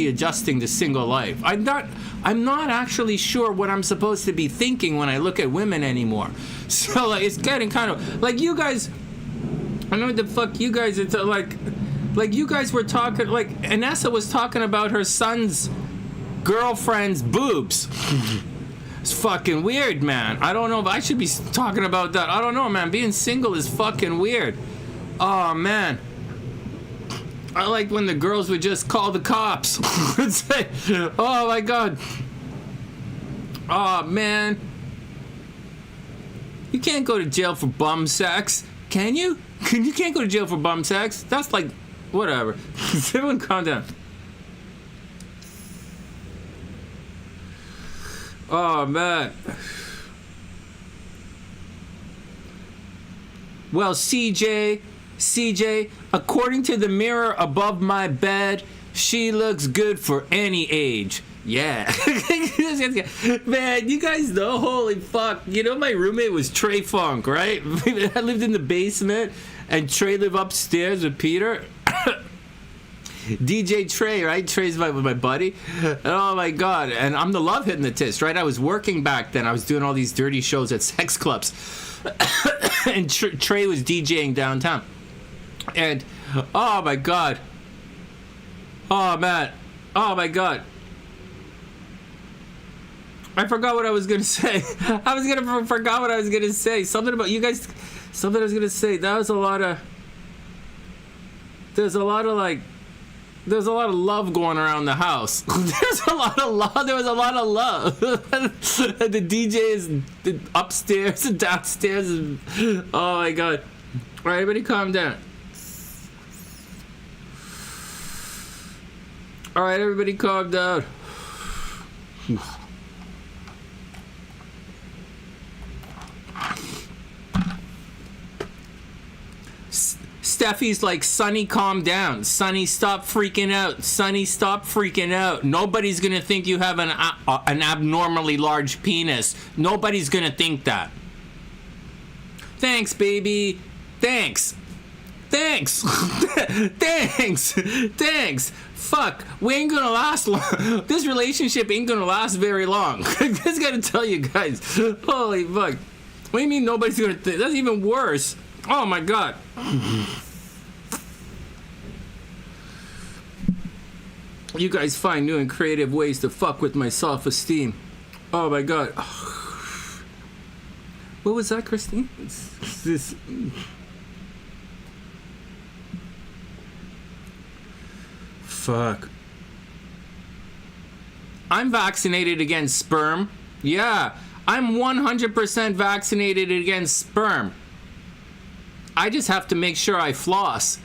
adjusting to single life. I'm not actually sure what I'm supposed to be thinking when I look at women anymore. So like, it's getting kind of like you guys. I know what the fuck you guys are like you guys were talking, like Anessa was talking about her son's girlfriend's boobs. It's fucking weird, man. I don't know if I should be talking about that. I don't know, man. Being single is fucking weird. Oh, man. I like when the girls would just call the cops. And say, oh, my God. Oh, man. You can't go to jail for bum sex, can you? You can't go to jail for bum sex. That's like, whatever. Everyone calm down. Oh, man. Well, CJ, according to the mirror above my bed, she looks good for any age. Yeah. Man, you guys know, holy fuck. You know, my roommate was Trey Funk, right? I lived in the basement, and Trey lived upstairs with Peter. DJ Trey, right? Trey's with my buddy. And oh my God. And I'm the love hypnotist, right? I was working back then. I was doing all these dirty shows at sex clubs. And Trey was DJing downtown. And oh my God. Oh man. Oh my God. I forgot what I was gonna say. Forgot what I was gonna say. Something about you guys. Something I was gonna say. There's a lot of love going around the house. There was a lot of love. The DJ is upstairs and downstairs. Oh my God. All right, everybody calm down. All right, everybody calm down. Steffie's like, Sonny, calm down. Sonny, stop freaking out. Sonny, stop freaking out. Nobody's gonna think you have an abnormally large penis. Nobody's gonna think that. Thanks, baby. Thanks. Thanks. Fuck. We ain't gonna last long. This relationship ain't gonna last very long. I just gotta tell you guys. Holy fuck. What do you mean nobody's gonna think? That's even worse. Oh my God. You guys find new and creative ways to fuck with my self-esteem. Oh my God. What was that, Christine? It's this. Fuck. I'm vaccinated against sperm. Yeah, I'm 100% vaccinated against sperm. I just have to make sure I floss.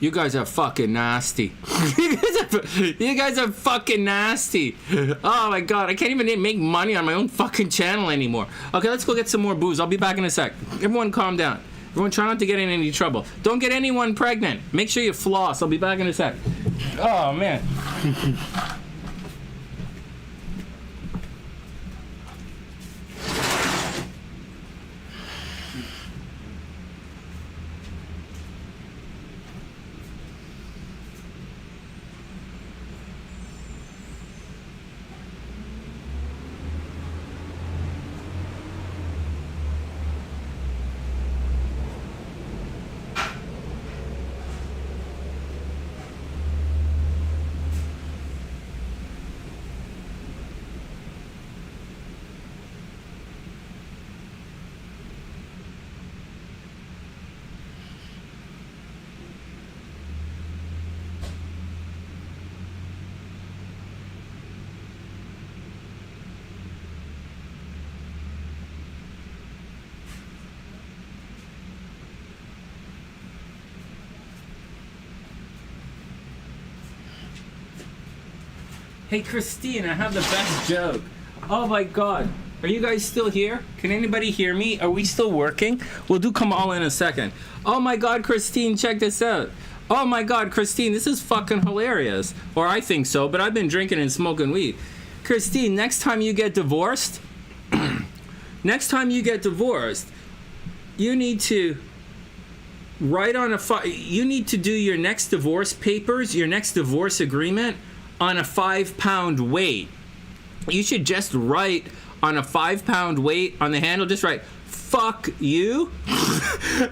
You guys are fucking nasty. You guys are fucking nasty. Oh my God, I can't even make money on my own fucking channel anymore. Okay, let's go get some more booze. I'll be back in a sec. Everyone calm down. Everyone try not to get in any trouble. Don't get anyone pregnant. Make sure you floss. I'll be back in a sec. Oh man. Hey Christine, I have the best joke. Oh my God. Are you guys still here? Can anybody hear me? Are we still working? We'll do Kamala in a second. Oh my God, Christine, check this out. Oh my God, Christine, this is fucking hilarious. Or I think so, but I've been drinking and smoking weed. Christine, next time you get divorced, you need to write on you need to do your next divorce papers, your next divorce agreement on a 5-pound weight. You should just write on a 5-pound weight on the handle, just write, fuck you,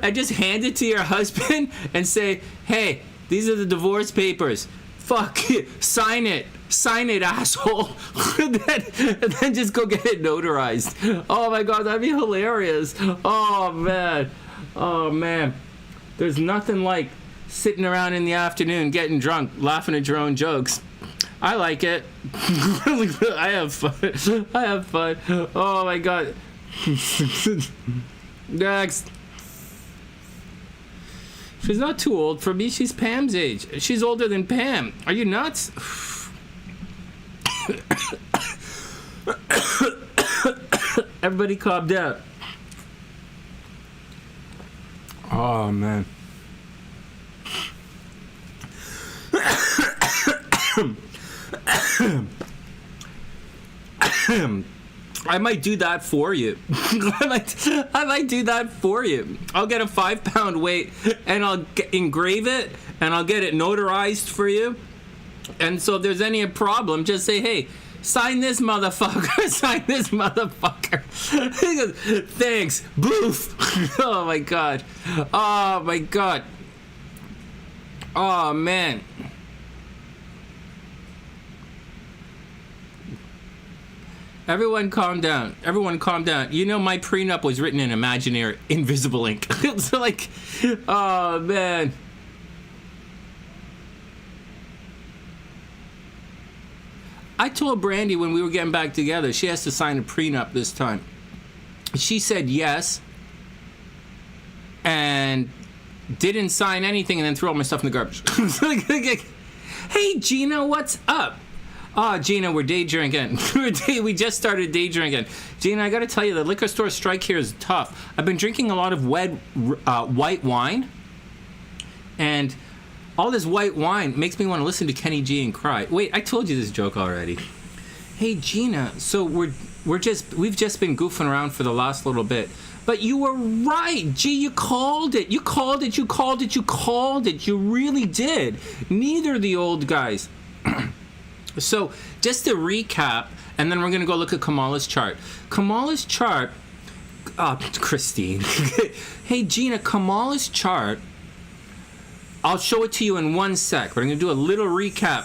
and just hand it to your husband and say, hey, these are the divorce papers. Fuck you. Sign it, asshole. and then just go get it notarized. Oh my God, that'd be hilarious. Oh man. There's nothing like sitting around in the afternoon getting drunk, laughing at your own jokes. I like it. I have fun. Oh my God. Next. She's not too old for me. She's Pam's age. She's older than Pam. Are you nuts? Everybody calm down. Oh man. I might do that for you. I might do that for you. I'll get a 5-pound weight and I'll engrave it and I'll get it notarized for you. And so if there's any problem, just say, hey, sign this motherfucker. Sign this motherfucker. He goes, thanks. Boof. Oh my God. Oh my God. Oh man. Everyone calm down. Everyone calm down. You know my prenup was written in imaginary, invisible ink. It's like, oh man. I told Brandy when we were getting back together, she has to sign a prenup this time. She said yes. And didn't sign anything and then threw all my stuff in the garbage. Hey, Gina, what's up? Oh, Gina, we're day drinking. We just started day drinking. Gina, I got to tell you, the liquor store strike here is tough. I've been drinking a lot of white wine. And all this white wine makes me want to listen to Kenny G and cry. Wait, I told you this joke already. Hey, Gina, so we've just been goofing around for the last little bit. But you were right. Gee, you called it. You called it. You really did. Neither of the old guys. So, just to recap, and then we're going to go look at Kamala's chart. Kamala's chart, Christine. Hey, Gina, Kamala's chart, I'll show it to you in 1 sec, but I'm going to do a little recap.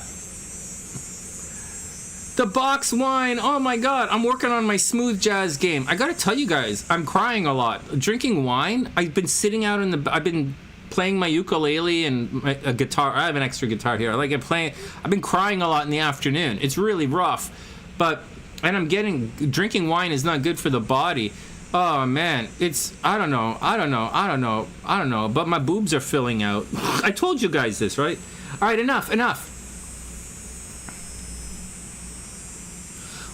The box wine, oh my God, I'm working on my smooth jazz game. I got to tell you guys, I'm crying a lot. Drinking wine, I've been sitting out I've been playing my ukulele and a guitar. I have an extra guitar here. I've been crying a lot in the afternoon. It's really rough, drinking wine is not good for the body. Oh man, I don't know, but my boobs are filling out. I told you guys this, right? All right, enough.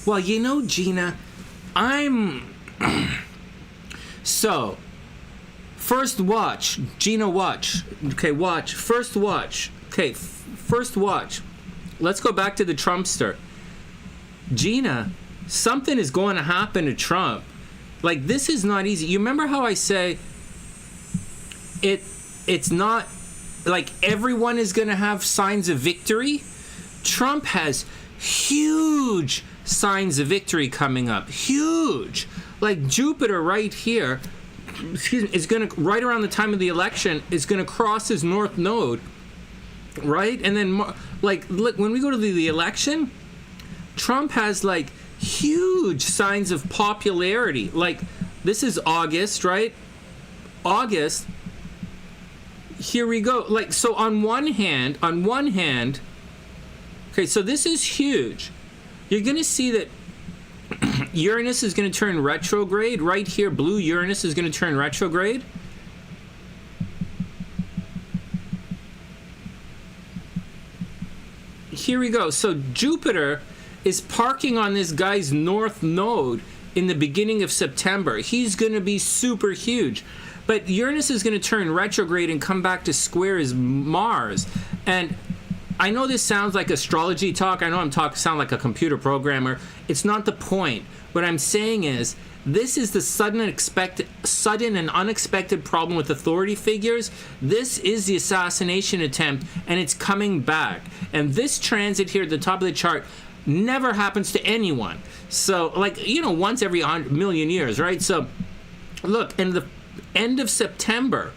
Well, you know, Gina, so, first watch. Gina, watch. Okay, watch. First watch. Okay, first watch. Let's go back to the Trumpster. Gina, something is going to happen to Trump. Like, this is not easy. You remember how I say it's not like everyone is going to have signs of victory? Trump has huge signs of victory coming up. Huge. Like Jupiter right here, is going to, right around the time of the election, is going to cross his north node, right? And then, like, look, when we go to the election, Trump has, like, huge signs of popularity. Like, this is August, right? August, here we go. Like, so on one hand, okay, so this is huge. You're going to see that Uranus is going to turn retrograde. Right here, blue Uranus is going to turn retrograde. Here we go. So Jupiter is parking on this guy's north node in the beginning of September. He's going to be super huge. But Uranus is going to turn retrograde and come back to square as Mars. And I know this sounds like astrology talk. I know sound like a computer programmer. It's not the point. What I'm saying is, this is the sudden and unexpected problem with authority figures. This is the assassination attempt, and it's coming back. And this transit here at the top of the chart never happens to anyone. So, like, you know, once every 100,000,000 years, right? So, look, in the end of September,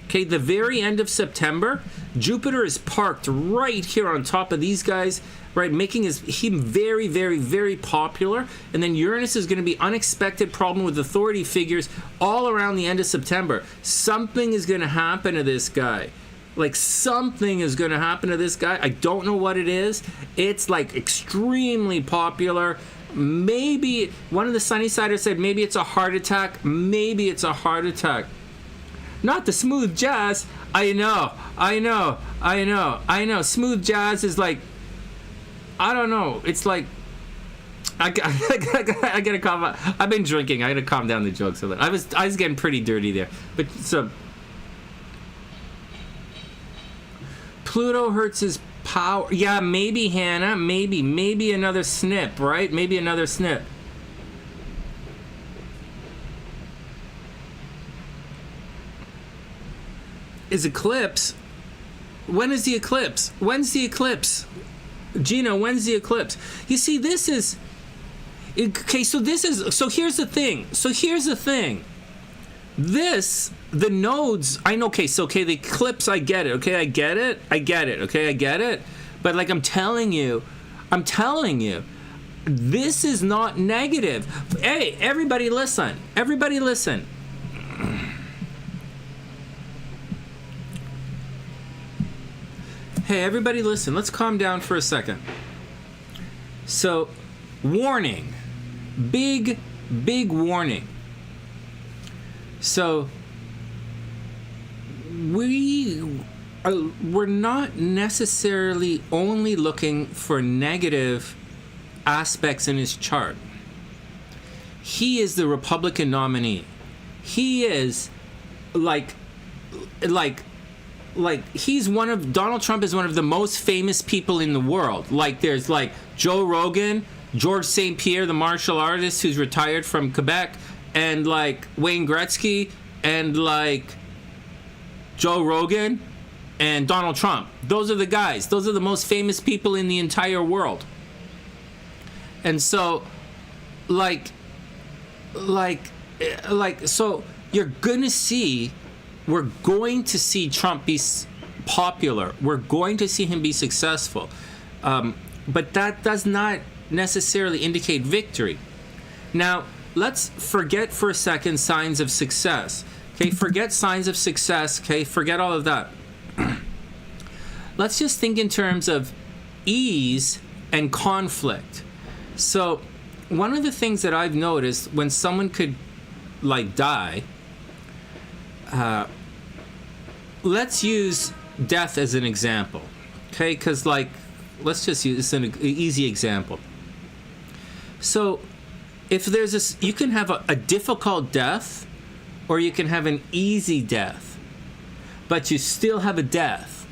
okay, the very end of September, Jupiter is parked right here on top of these guys, right, making him very, very, very popular. And then Uranus is going to be unexpected problem with authority figures all around the end of September. Something is going to happen to this guy. Like, something is going to happen to this guy. I don't know what it is. It's, like, extremely popular. Maybe, one of the SunnySiders said, maybe it's a heart attack. Maybe it's a heart attack. Not the smooth jazz. I know. Smooth jazz is like, I don't know. It's like, I gotta calm. I've been drinking. I gotta calm down the jokes a little. I was getting pretty dirty there. But so, Pluto hurts his power. Yeah, maybe, Hannah. Maybe another snip, right? Maybe another snip. Is eclipse? When is the eclipse? When's the eclipse? Gina, when's the eclipse? You see, this is... Okay, so here's the thing. The nodes... I know, okay, the eclipse, I get it, okay? I get it. But, like, I'm telling you, this is not negative. Hey, everybody listen. Hey, everybody listen. Let's calm down for a second. So, warning. Big warning. So, we're not necessarily only looking for negative aspects in his chart. He is the Republican nominee. He is like Donald Trump is one of the most famous people in the world. Like, there's like Joe Rogan, George St. Pierre, the martial artist who's retired from Quebec, and like Wayne Gretzky, and like Joe Rogan, and Donald Trump. Those are the guys. Those are the most famous people in the entire world. And so, so you're gonna see... We're going to see Trump be popular. We're going to see him be successful. But that does not necessarily indicate victory. Now, let's forget for a second signs of success. Okay, forget signs of success. Okay, forget all of that. Let's just think in terms of ease and conflict. So, one of the things that I've noticed when someone could, like, die... let's use death as an example, okay? Because, like, let's just use an easy example. So, if there's you can have a difficult death, or you can have an easy death, but you still have a death.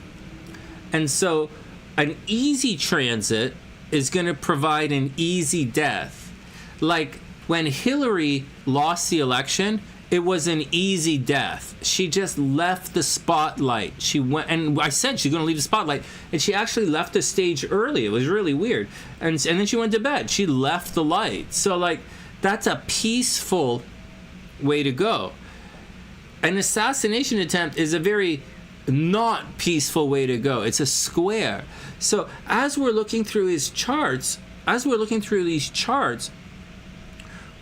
And so, an easy transit is going to provide an easy death. Like, when Hillary lost the election, it was an easy death. She just left the spotlight. She went, and I said she's going to leave the spotlight, and she actually left the stage early. It was really weird. And then she went to bed. She left the light. So, like, that's a peaceful way to go. An assassination attempt is a very not peaceful way to go. It's a square. So, as we're looking through these charts,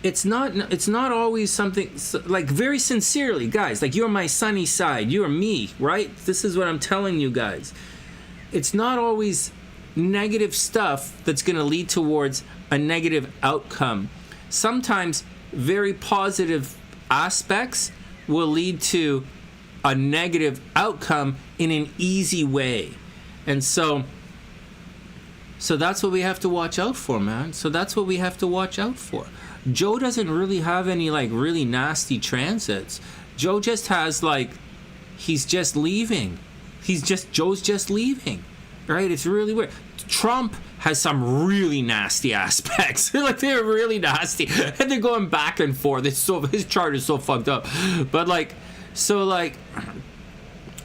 it's not always something like very sincerely, guys, like, you're my sunny side, you're me, right? This is what I'm telling you guys. It's not always negative stuff that's going to lead towards a negative outcome. Sometimes very positive aspects will lead to a negative outcome in an easy way. And so that's what we have to watch out for, man. So that's what we have to watch out for. Joe doesn't really have any like really nasty transits. Joe just has like, he's just leaving. Joe's just leaving, right? It's really weird. Trump has some really nasty aspects. Like, they're really nasty, and they're going back and forth. His chart is so fucked up. But like, so like,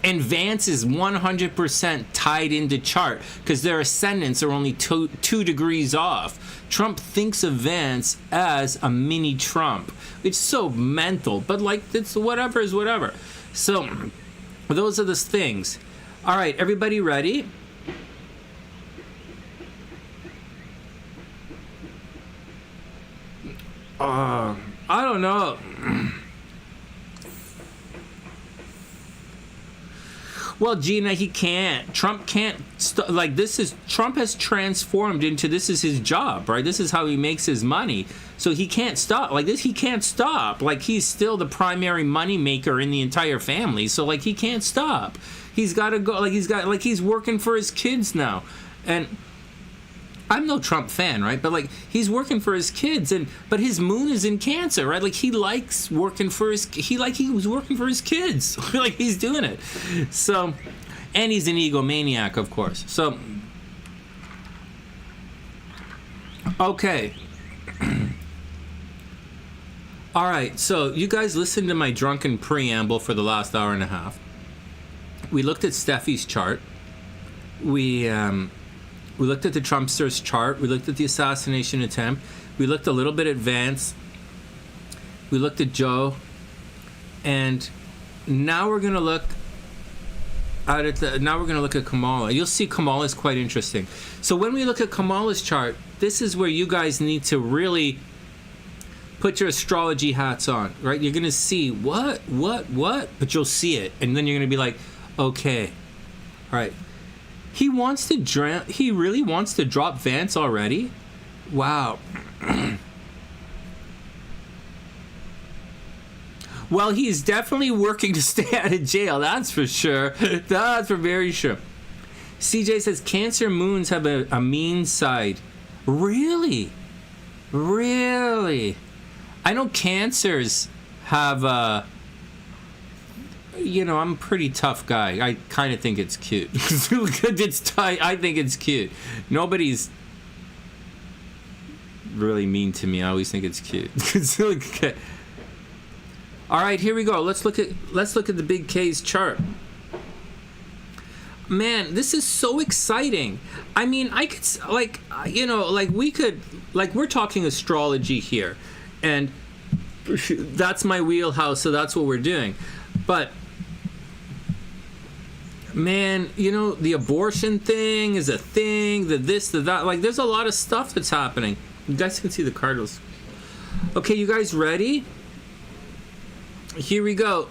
and Vance is 100% tied into chart because their ascendants are only two degrees off. Trump thinks of Vance as a mini Trump. It's so mental, but like, it's whatever is whatever. So those are the things. All right, everybody ready? I don't know. Well, Gina, he can't. Trump can't. Trump has transformed into, this is his job, right? This is how he makes his money. So he can't stop. Like this, he can't stop. Like, he's still the primary money maker in the entire family. So like, he can't stop. He's got to go. Like, he's working for his kids now. And I'm no Trump fan, right? But like, he's working for his kids, but his moon is in Cancer, right? Like, he likes working for he was working for his kids. Like, he's doing it. So, and he's an egomaniac, of course. So, okay. All right. So you guys listened to my drunken preamble for the last hour and a half. We looked at Steffie's chart. We looked at the Trumpster's chart. We looked at the assassination attempt. We looked a little bit at Vance. We looked at Joe. And now we're gonna look at Kamala. You'll see Kamala is quite interesting. So when we look at Kamala's chart, this is where you guys need to really put your astrology hats on, right? You're gonna see what, but you'll see it, and then you're gonna be like, okay, all right. He really wants to drop Vance already? Wow. Well, he's definitely working to stay out of jail, that's for sure. That's for very sure. CJ says Cancer moons have a mean side. Really? Really? I know Cancers have I'm a pretty tough guy. I kind of think it's cute. I think it's cute. Nobody's really mean to me. I always think it's cute. All right, here we go. Let's look at the Big K's chart. Man, this is so exciting. I mean, I could we're talking astrology here, and that's my wheelhouse, so that's what we're doing. But man, the abortion thing is a thing, the this, the that. Like, there's a lot of stuff that's happening. You guys can see the cardinals. Okay, you guys ready? Here we go.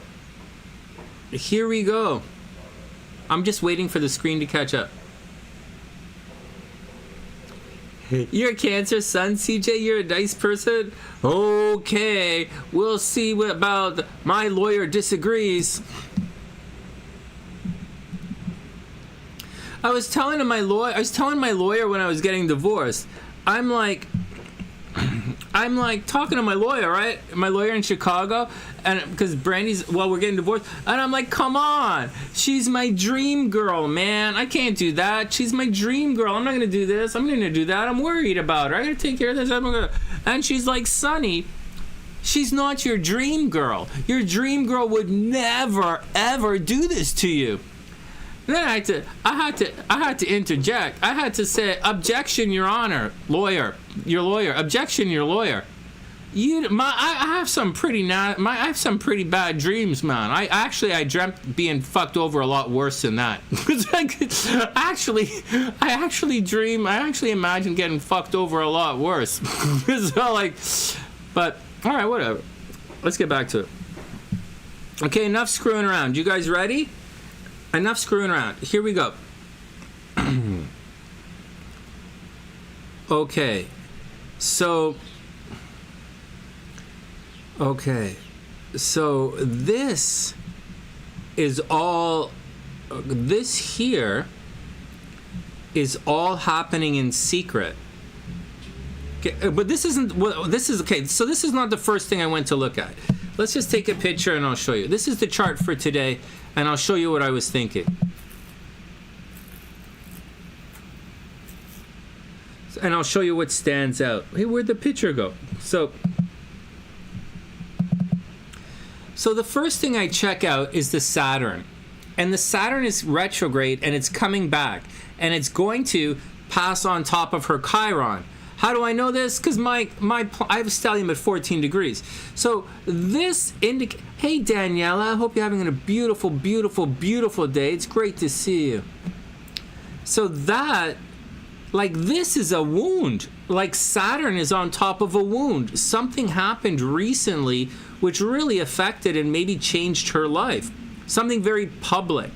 I'm just waiting for the screen to catch up. You're a Cancer sun, CJ? You're a nice person? Okay, we'll see about my lawyer disagrees. I was telling my lawyer when I was getting divorced. I'm like talking to my lawyer, right? My lawyer in Chicago, and because we're getting divorced, and I'm like, come on, she's my dream girl, man. I can't do that. She's my dream girl. I'm not gonna do this. I'm gonna do that. I'm worried about her. I gotta take care of this. And she's like, Sonny, she's not your dream girl. Your dream girl would never ever do this to you. And then I had to interject. I had to say, objection, Your Honor, your lawyer. Objection, your lawyer. I have some pretty bad dreams, man. I dreamt being fucked over a lot worse than that. I actually imagine getting fucked over a lot worse. So but all right, whatever. Let's get back to it. Okay, enough screwing around. You guys ready? Enough screwing around. Here we go. Okay. So this here is all happening in secret. Okay, but this isn't. Well, this is okay. So this is not the first thing I went to look at. Let's just take a picture and I'll show you. This is the chart for today, and I'll show you what I was thinking. And I'll show you what stands out. Hey, where'd the picture go? So the first thing I check out is the Saturn. And the Saturn is retrograde, and it's coming back. And it's going to pass on top of her Chiron. How do I know this? Because I have a stellium at 14 degrees. So this indicates... Hey, Daniela, I hope you're having a beautiful, beautiful, beautiful day. It's great to see you. So that... Like, this is a wound. Like, Saturn is on top of a wound. Something happened recently which really affected and maybe changed her life. Something very public,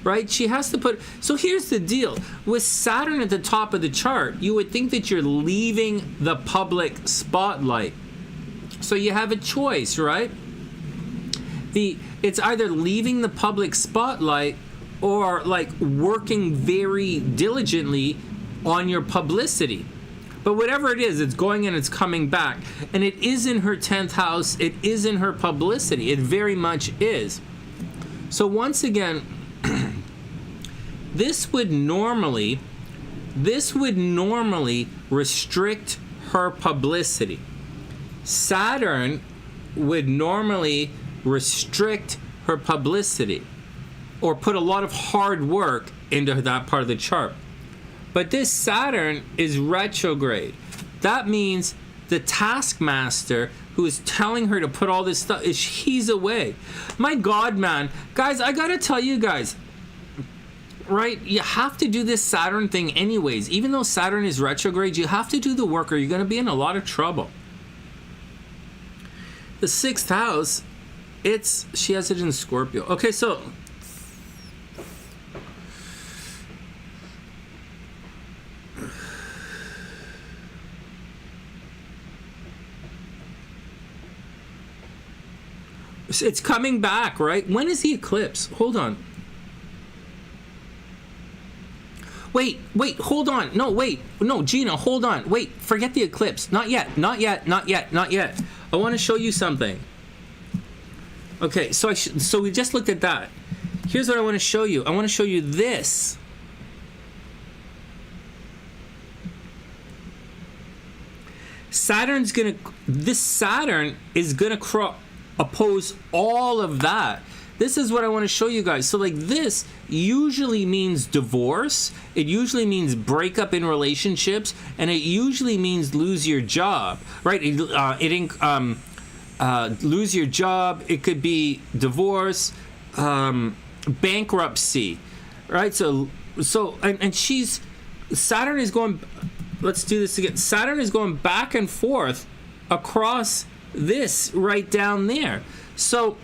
right? She has to put... So here's the deal. With Saturn at the top of the chart, you would think that you're leaving the public spotlight. So you have a choice, right? It's either leaving the public spotlight or, like, working very diligently on your publicity. But whatever it is, it's going and it's coming back. And it is in her 10th house. It is in her publicity. It very much is. So once again, this would normally restrict her publicity. Saturn would normally restrict her publicity or put a lot of hard work into that part of the chart. But this Saturn is retrograde. That means the taskmaster who is telling her to put all this stuff, he's away. My God, man. Guys, I gotta tell you guys, right? You have to do this Saturn thing anyways. Even though Saturn is retrograde, you have to do the work or you're gonna be in a lot of trouble. The 6th house, she has it in Scorpio. Okay, so... It's coming back, right? When is the eclipse? Hold on. Wait, hold on. No, Gina, hold on. Wait, forget the eclipse. Not yet. I want to show you something. Okay, so we just looked at that. Here's what I want to show you. I want to show you this. This Saturn is gonna oppose all of that. This is what I want to show you guys. So like this usually means divorce. It usually means breakup in relationships, and it usually means lose your job, right? Lose your job. It could be divorce, bankruptcy, right? So Saturn is going. Let's do this again. Saturn is going back and forth across this right down there. So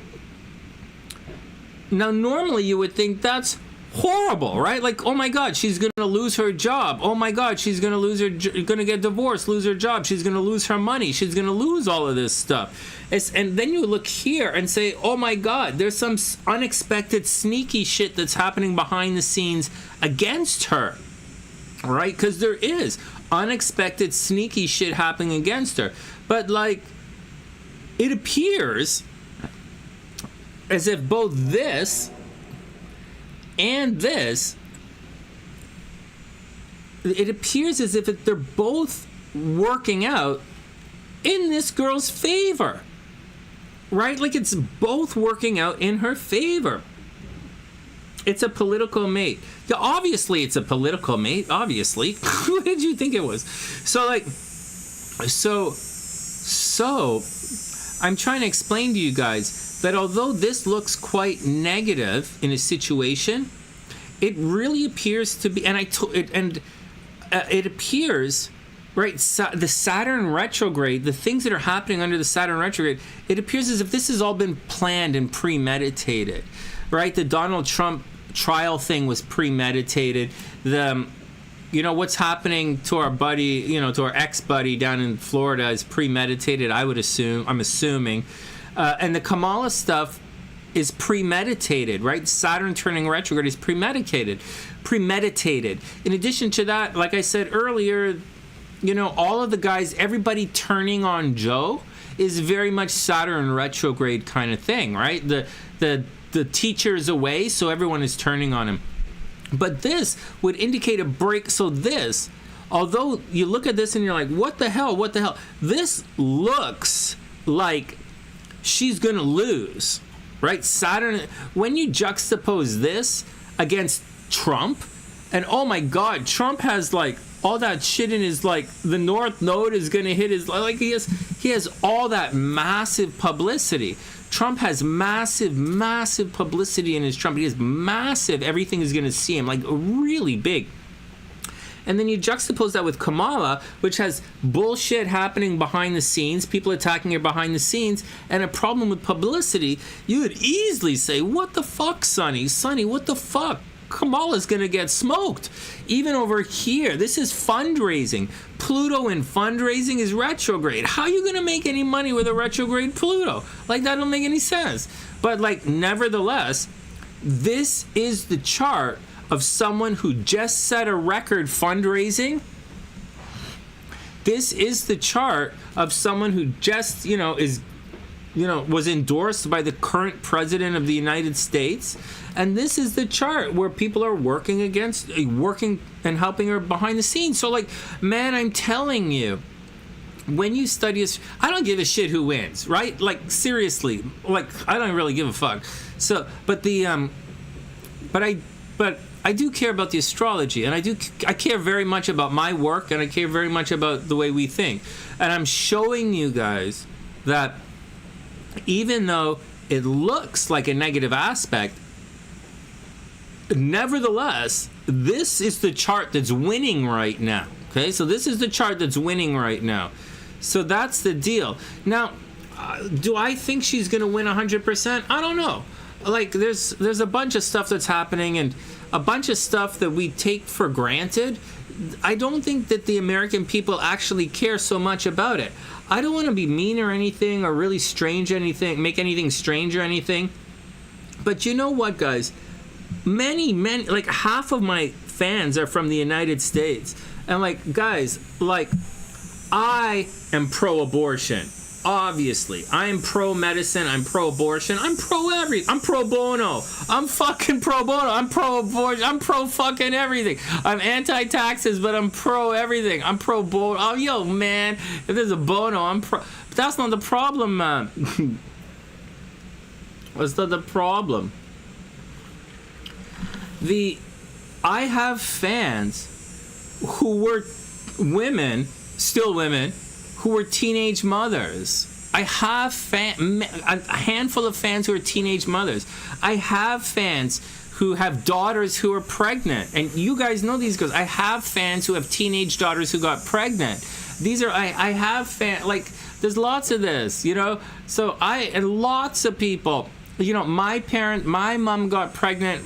now normally you would think that's horrible, right? Like, oh my God, she's going to lose her job. Oh my God, she's going to get divorced, lose her job. She's going to lose her money. She's going to lose all of this stuff. And then you look here and say, oh my God, there's some unexpected sneaky shit that's happening behind the scenes against her, right? Because there is unexpected sneaky shit happening against her. But like, it appears as if both this and this, it appears as if they're both working out in this girl's favor, right? Like it's both working out in her favor. It's a political mate. Yeah, obviously it's a political mate, obviously. What did you think it was? So I'm trying to explain to you guys that although this looks quite negative in a situation, it really appears to be, it appears, right, the Saturn retrograde, the things that are happening under the Saturn retrograde, it appears as if this has all been planned and premeditated, right? The Donald Trump trial thing was premeditated. What's happening to our buddy, to our ex-buddy down in Florida is premeditated, I'm assuming. And the Kamala stuff is premeditated, right? Saturn turning retrograde is premeditated. In addition to that, like I said earlier, all of the guys, everybody turning on Joe is very much Saturn retrograde kind of thing, right? The teacher's away, so everyone is turning on him. But this would indicate a break. So this, although you look at this and you're like, what the hell? This looks like she's going to lose, right? Saturn, when you juxtapose this against Trump, and oh my God, Trump has like all that shit in his, like, the North Node is going to hit his, like, he has all that massive publicity. Trump has massive publicity in his Trump. He has massive, everything is going to see him, like, really big. And then you juxtapose that with Kamala, which has bullshit happening behind the scenes, people attacking her behind the scenes, and a problem with publicity. You would easily say, what the fuck, Sonny? Sonny, what the fuck? Kamala's gonna get smoked. Even over here, this is fundraising. Pluto in fundraising is retrograde. How are you gonna make any money with a retrograde Pluto? Like, that don't make any sense. But, like, nevertheless, this is the chart of someone who just set a record fundraising. This is the chart of someone who just, was endorsed by the current president of the United States. And this is the chart where people are working and helping her behind the scenes. So, like, man, I'm telling you, when you study, I don't give a shit who wins, right? Like, seriously, like, I don't really give a fuck. So, but I do care about the astrology, and I care very much about my work, and I care very much about the way we think. And I'm showing you guys that even though it looks like a negative aspect, nevertheless, this is the chart that's winning right now. Okay, so this is the chart that's winning right now. So that's the deal. Now, do I think she's going to win 100%? I don't know. Like, there's a bunch of stuff that's happening and a bunch of stuff that we take for granted. I don't think that the American people actually care so much about it. I don't want to be mean or anything or really strange anything, make anything strange or anything. But you know what, guys? Many, like half of my fans are from the United States. And, like, guys, like, I am pro-abortion. Obviously, I'm pro-medicine, I'm pro-abortion, I'm pro-everything, I'm pro-bono, I'm fucking pro-bono, I'm pro-abortion, I'm pro-fucking everything. I'm anti-taxes, but I'm pro-everything, I'm pro-bono. Oh, yo, man, if there's a bono, I'm pro... But that's not the problem, man. That's not the problem. I have fans who were women, still women, who were teenage mothers. I have a handful of fans who are teenage mothers. I have fans who have daughters who are pregnant. And you guys know these girls. I have fans who have teenage daughters who got pregnant. I have fans, like, there's lots of this, So and lots of people, my mom got pregnant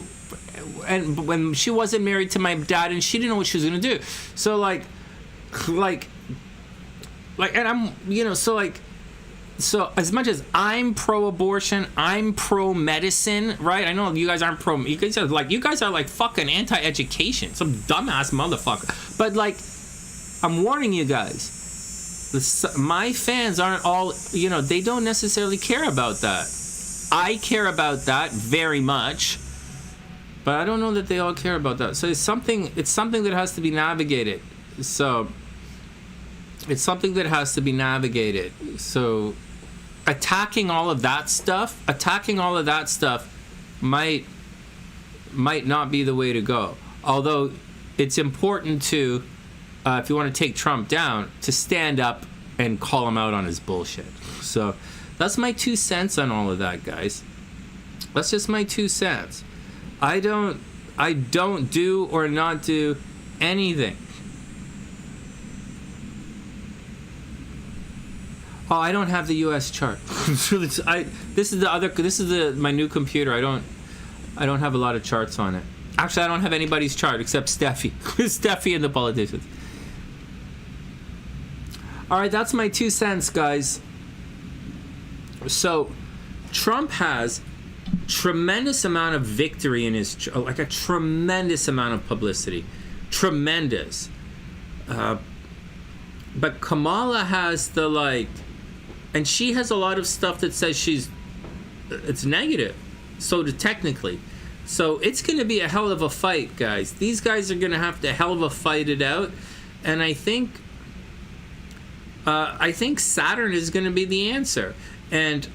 and when she wasn't married to my dad and she didn't know what she was going to do. So, and I'm, so as much as I'm pro-abortion, I'm pro-medicine, right? I know you guys aren't you guys are like fucking anti-education, some dumbass motherfucker. But, like, I'm warning you guys, my fans aren't all, they don't necessarily care about that. I care about that very much, but I don't know that they all care about that. So it's something that has to be navigated. So it's something that has to be navigated. So attacking all of that stuff might not be the way to go. Although it's important to, if you want to take Trump down, to stand up and call him out on his bullshit. So that's my 2 cents on all of that, guys. That's just my 2 cents. I don't do or not do anything. Oh, I don't have the U.S. chart. This is my new computer. I don't have a lot of charts on it. Actually, I don't have anybody's chart except Steffie. Steffie and the politicians. All right, that's my 2 cents, guys. So, Trump has tremendous amount of victory in his, like a tremendous amount of publicity. Tremendous. but Kamala has the like, and she has a lot of stuff that says it's negative. So technically, so it's going to be a hell of a fight, guys. These guys are going to have to hell of a fight it out, and I think Saturn is going to be the answer, and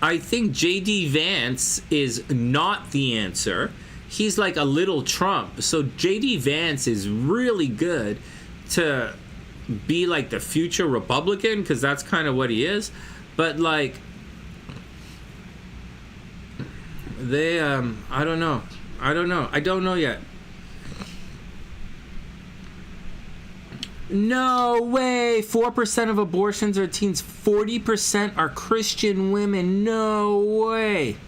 I think J.D. Vance is not the answer. He's like a little Trump. So J.D. Vance is really good to be like the future Republican, because that's kind of what he is. But like, they, I don't know. I don't know yet. No way. 4% of abortions are teens. 40% are Christian women. No way.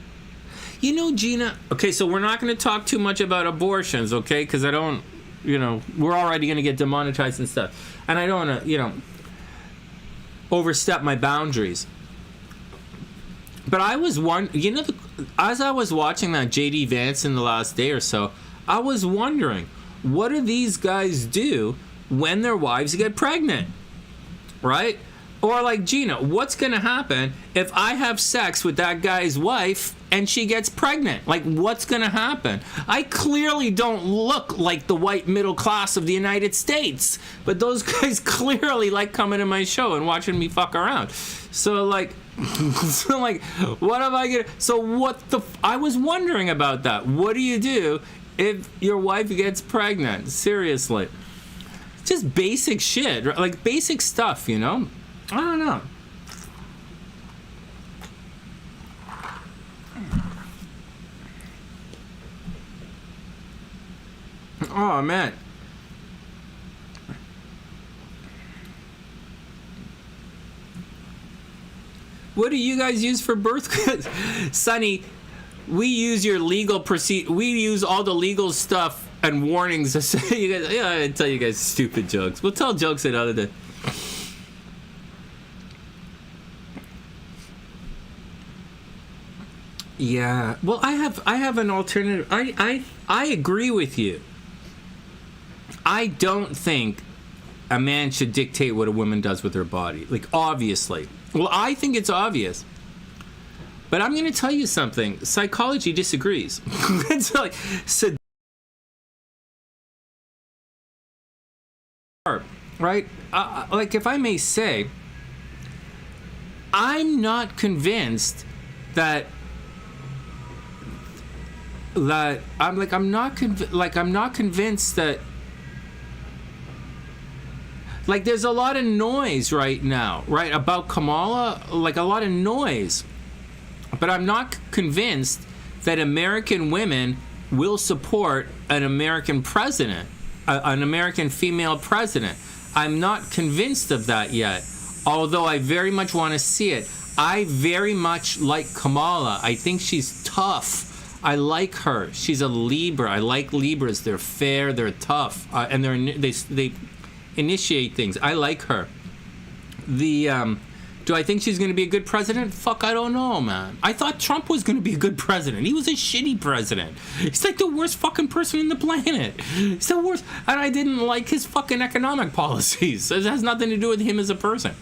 You know, Gina. Okay, so we're not going to talk too much about abortions, okay? Because I don't, we're already going to get demonetized and stuff. And I don't want to, overstep my boundaries. But I was as I was watching that J.D. Vance in the last day or so, I was wondering, what do these guys do when their wives get pregnant, right? Or like, Gina, what's gonna happen if I have sex with that guy's wife and she gets pregnant? Like, what's gonna happen? I clearly don't look like the white middle class of the United States, but those guys clearly like coming to my show and watching me fuck around. So like, what am I gonna? So I was wondering about that. What do you do if your wife gets pregnant? Seriously. Just basic shit, like basic stuff, I don't know. Oh man. What do you guys use for birth? Sonny, we use your legal we use all the legal stuff and warnings to say you guys. Yeah, I tell you guys stupid jokes. We'll tell jokes another day. Yeah. Well, I have an alternative. I agree with you. I don't think a man should dictate what a woman does with her body. Like, obviously. Well, I think it's obvious. But I'm going to tell you something. Psychology disagrees. It's like, right? Like, if I may say, I'm not convinced that I'm not convinced that, like, there's a lot of noise right now, right, about Kamala, like a lot of noise, but I'm not convinced that American women will support an American president, an American female president. I'm not convinced of that yet, although I very much want to see it. I very much like Kamala. I think she's tough. I like her. She's a Libra. I like Libras. They're fair. They're tough, and they initiate things. I like her. Do I think she's going to be a good president? Fuck, I don't know, man. I thought Trump was going to be a good president. He was a shitty president. He's like the worst fucking person on the planet. He's the worst. And I didn't like his fucking economic policies. It has nothing to do with him as a person.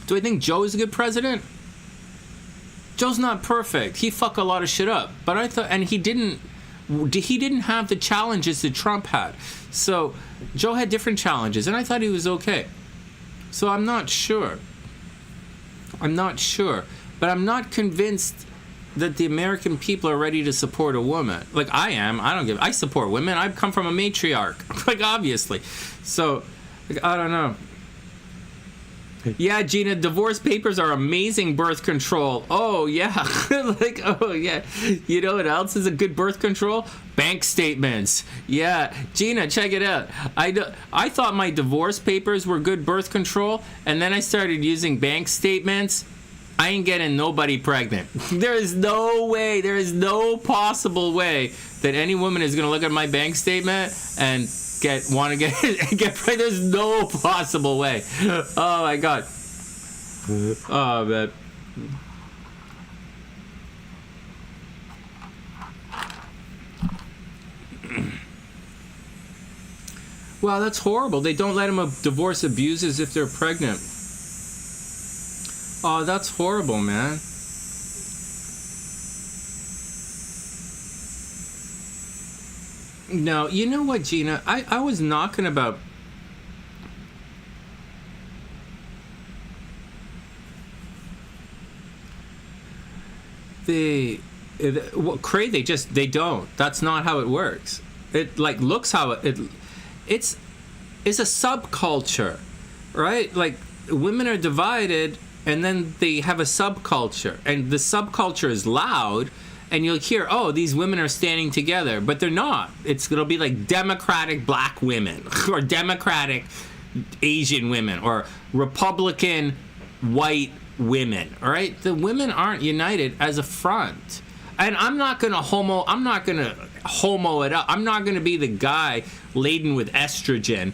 Do I think Joe is a good president? Joe's not perfect. He fucked a lot of shit up. But I thought, and he didn't have the challenges that Trump had. So Joe had different challenges, and I thought he was okay. So I'm not sure. But I'm not convinced that the American people are ready to support a woman. Like, I am. I support women. I come from a matriarch. Like, obviously. So, like, I don't know. Yeah, Gina, divorce papers are amazing birth control. Oh, yeah. Like, oh, yeah. You know what else is a good birth control? Bank statements. Yeah. Gina, check it out. I thought my divorce papers were good birth control, and then I started using bank statements. I ain't getting nobody pregnant. There is no way, there is no possible way that any woman is going to look at my bank statement and get pregnant. There's no possible way. Oh my god. Oh man. Wow, that's horrible. They don't let them divorce abusers if they're pregnant. Oh, that's horrible, man. No, you know what, Gina? I was knocking about... Cray, they don't. That's not how it works. It like looks how it's a subculture, right? Like women are divided, and then they have a subculture, and the subculture is loud, and you'll hear, oh, these women are standing together, but they're not. It'll be like Democratic black women, or Democratic Asian women, or Republican white women. All right, the women aren't united as a front. And I'm not gonna homo it up. I'm not gonna be the guy laden with estrogen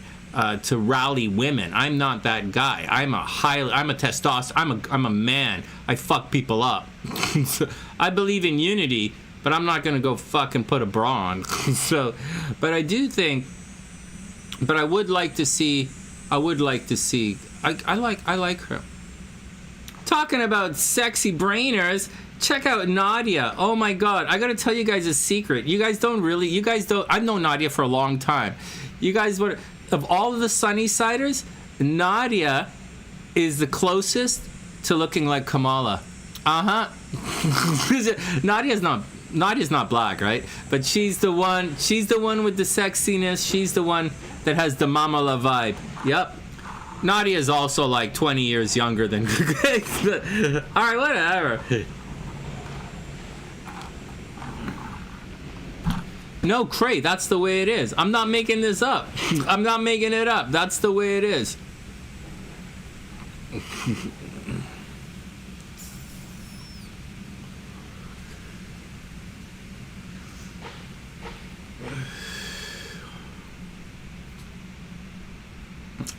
to rally women. I'm not that guy. I'm a testosterone. I'm a man. I fuck people up. I believe in unity, but I'm not gonna go fucking put a bra on. So, but I do think. But I would like to see. I like her. Talking about sexy brainers. Check out Nadia. Oh my god, I gotta tell you guys a secret. You guys don't. I've known Nadia for a long time. You guys would, of all of the SunnySiders, Nadia is the closest to looking like Kamala. Nadia's not black, right? But she's the one with the sexiness. She's the one that has the Mamala vibe. Yep. Nadia is also like 20 years younger than... Alright, whatever. No, Cray, that's the way it is. I'm not making this up. I'm not making it up. That's the way it is.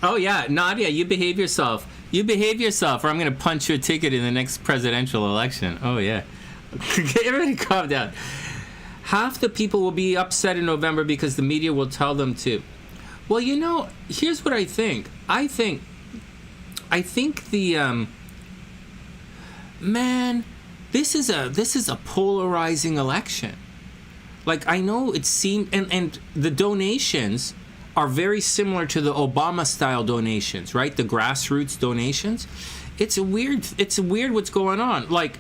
Oh yeah, Nadia, you behave yourself. You behave yourself, or I'm gonna punch you a ticket in the next presidential election. Oh yeah. Everybody calm down. Half the people will be upset in November because the media will tell them to. Well, you know, here's what I think. I think the man, this is a polarizing election. Like, I know it seemed, and the donations are very similar to the Obama style donations, right? The grassroots donations. It's weird what's going on. Like,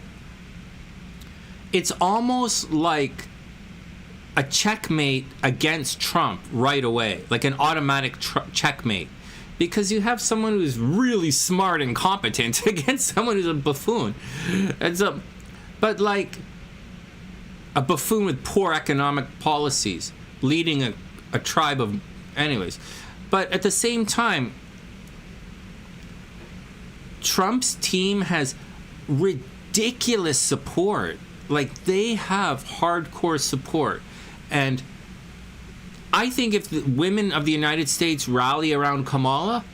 it's almost like a checkmate against Trump right away, like an automatic checkmate, because you have someone who's really smart and competent against someone who's a buffoon. And so, but like a buffoon with poor economic policies, leading a tribe of, anyways. But at the same time, Trump's team has ridiculous support. Like, they have hardcore support. And I think if the women of the United States rally around Kamala,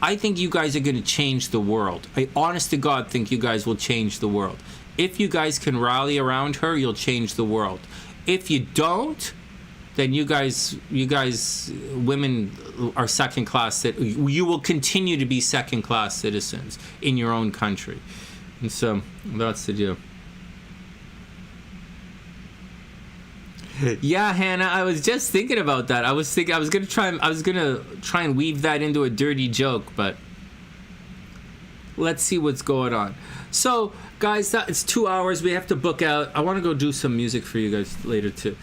I think you guys are going to change the world. I honest to God think you guys will change the world. If you guys can rally around her, you'll change the world. If you don't, then you guys, women are second class. You will continue to be second class citizens in your own country. And so that's the deal. Yeah, Hannah, I was just thinking about that. I was gonna try and weave that into a dirty joke, but let's see what's going on. So, guys, it's 2 hours. We have to book out. I want to go do some music for you guys later too.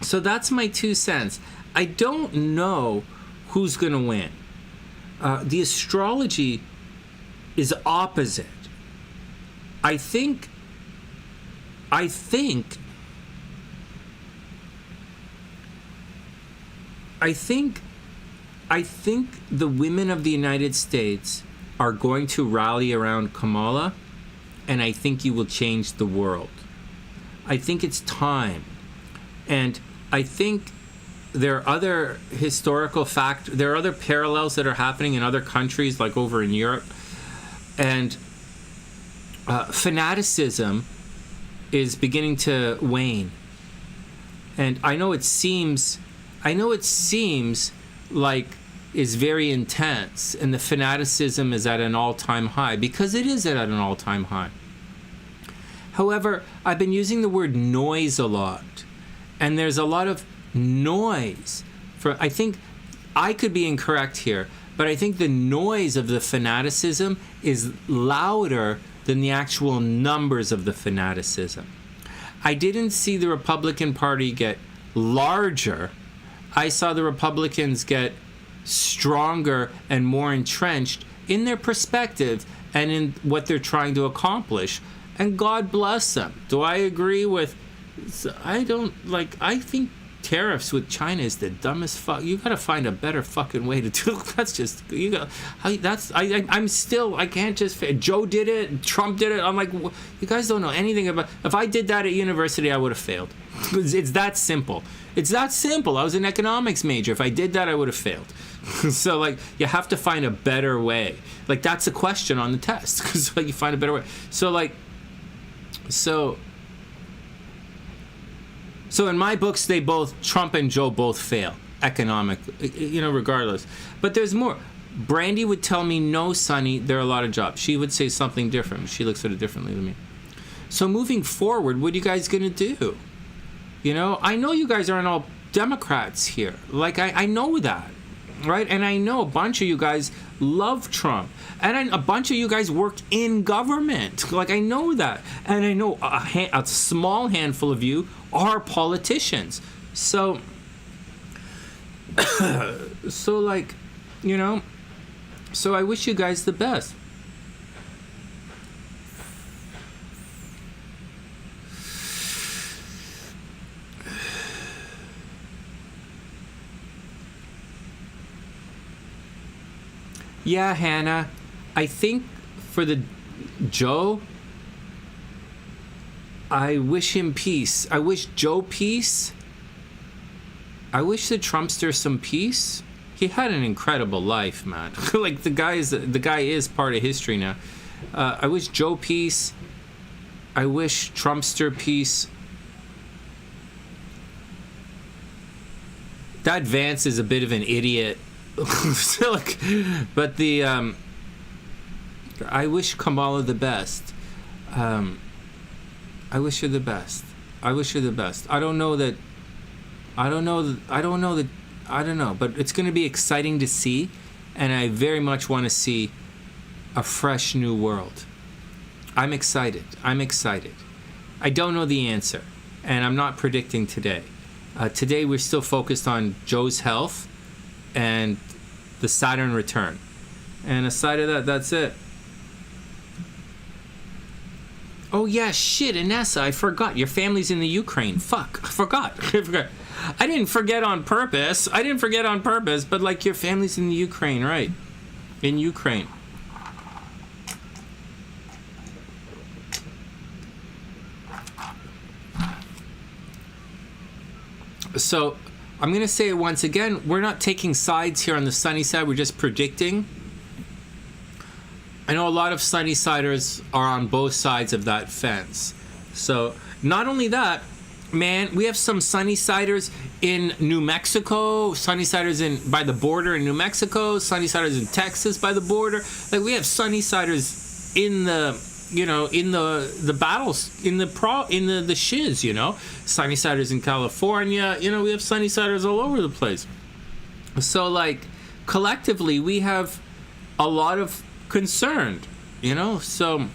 So that's my 2 cents. I don't know who's gonna win. The astrology is opposite. I think the women of the United States are going to rally around Kamala, and I think you will change the world. I think it's time. And I think there are other there are other parallels that are happening in other countries, like over in Europe. And fanaticism is beginning to wane. And I know it seems I know it seems like is very intense and the fanaticism is at an all-time high, because it is at an all-time high. However, I've been using the word noise a lot, and there's a lot of noise. I think I could be incorrect here, but I think the noise of the fanaticism is louder than the actual numbers of the fanaticism. I didn't see the Republican Party get larger. I saw the Republicans get stronger and more entrenched in their perspective and in what they're trying to accomplish. And God bless them. Do I agree with... I think tariffs with China is the dumbest fuck. You gotta find a better fucking way to do it. That's just... I'm still... I can't just... Joe did it. Trump did it. I'm like, you guys don't know anything about... If I did that at university, I would have failed. It's that simple. It's that simple. I was an economics major. If I did that, I would have failed. So, like, you have to find a better way. Like, that's a question on the test. Because, like, you find a better way. So, like... So in my books, Trump and Joe both fail economically, regardless. But there's more. Brandy would tell me, no, Sonny, there are a lot of jobs. She would say something different. She looks at it differently than me. So moving forward, what are you guys going to do? I know you guys aren't all Democrats here. Like, I know that, right? And I know a bunch of you guys love Trump. And a bunch of you guys work in government. Like, I know that. And I know a small handful of you are politicians. So, so I wish you guys the best. Yeah, Hannah, I think for the Joe, I wish him peace. I wish Joe peace. I wish the Trumpster some peace. He had an incredible life, man. Like, the guy is part of history now. I wish Joe peace. I wish Trumpster peace. That Vance is a bit of an idiot. But I wish Kamala the best. I wish her the best. I wish her the best. I don't know, but it's going to be exciting to see, and I very much want to see a fresh new world. I'm excited. I don't know the answer, and I'm not predicting today. Today we're still focused on Joe's health and the Saturn return. And aside of that, that's it. Oh yeah, shit, Inessa, I forgot. Your family's in the Ukraine. Fuck, I forgot. I didn't forget on purpose, but like, your family's in the Ukraine, right? In Ukraine. So, I'm going to say it once again, we're not taking sides here on the sunny side, we're just predicting. I know a lot of Sunny-siders are on both sides of that fence. So, not only that, man, we have some Sunny-siders in New Mexico, Sunny-siders by the border in New Mexico, Sunny-siders in Texas by the border. Like, we have Sunny-siders in the, in the battles, in the shiz, Sunny-siders in California, we have Sunny-siders all over the place. So, like, collectively, we have a lot of concerned, so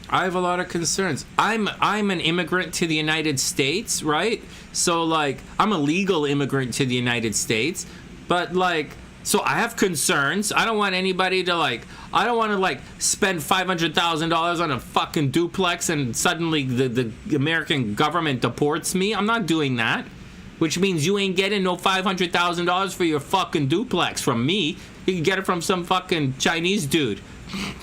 I have a lot of concerns. I'm an immigrant to the United States, right? So, like, I'm a legal immigrant to the United States, but, like, so I have concerns. I don't want anybody to, like, I don't want to, like, spend $500,000 on a fucking duplex and suddenly the American government deports me. I'm not doing that. Which means you ain't getting no $500,000 for your fucking duplex from me. You can get it from some fucking Chinese dude.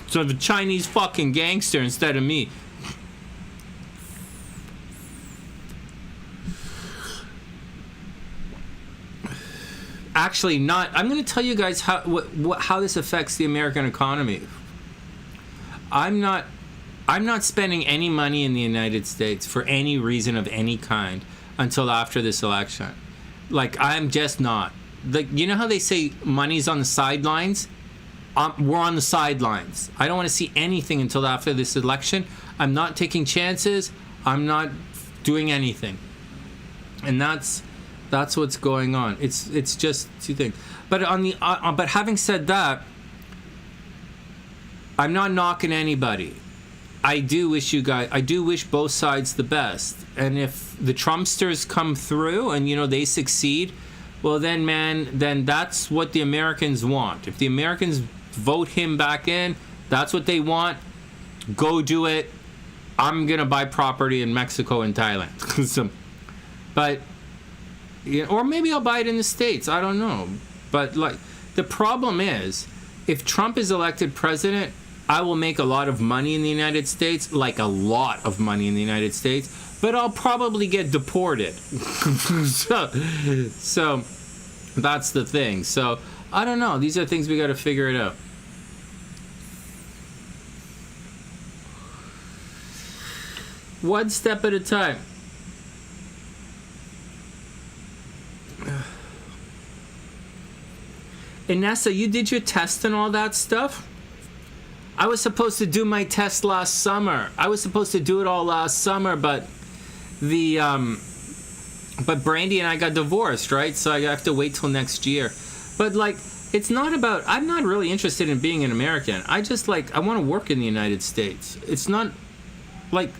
So the Chinese fucking gangster instead of me. Actually, not. I'm going to tell you guys how this affects the American economy. I'm not spending any money in the United States for any reason of any kind until after this election. Like, I'm just not. Like, you know how they say money's on the sidelines? We're on the sidelines. I don't want to see anything until after this election. I'm not taking chances. I'm not doing anything. And that's what's going on. It's just two things. But but having said that, I'm not knocking anybody. I do wish both sides the best. And if the Trumpsters come through and, they succeed, well, then that's what the Americans want. If the Americans vote him back in, that's what they want. Go do it. I'm going to buy property in Mexico and Thailand. But, or maybe I'll buy it in the States. I don't know. But, like, the problem is, if Trump is elected president, I will make a lot of money in the United States, like a lot of money in the United States, but I'll probably get deported. So that's the thing. So I don't know. These are things we got to figure it out. One step at a time. Inessa, you did your test and all that stuff? I was supposed to do my test last summer. I was supposed to do it all last summer, but but Brandy and I got divorced, right? So I have to wait till next year. But, like, it's not about, I'm not really interested in being an American. I just, like, I want to work in the United States. It's not, like,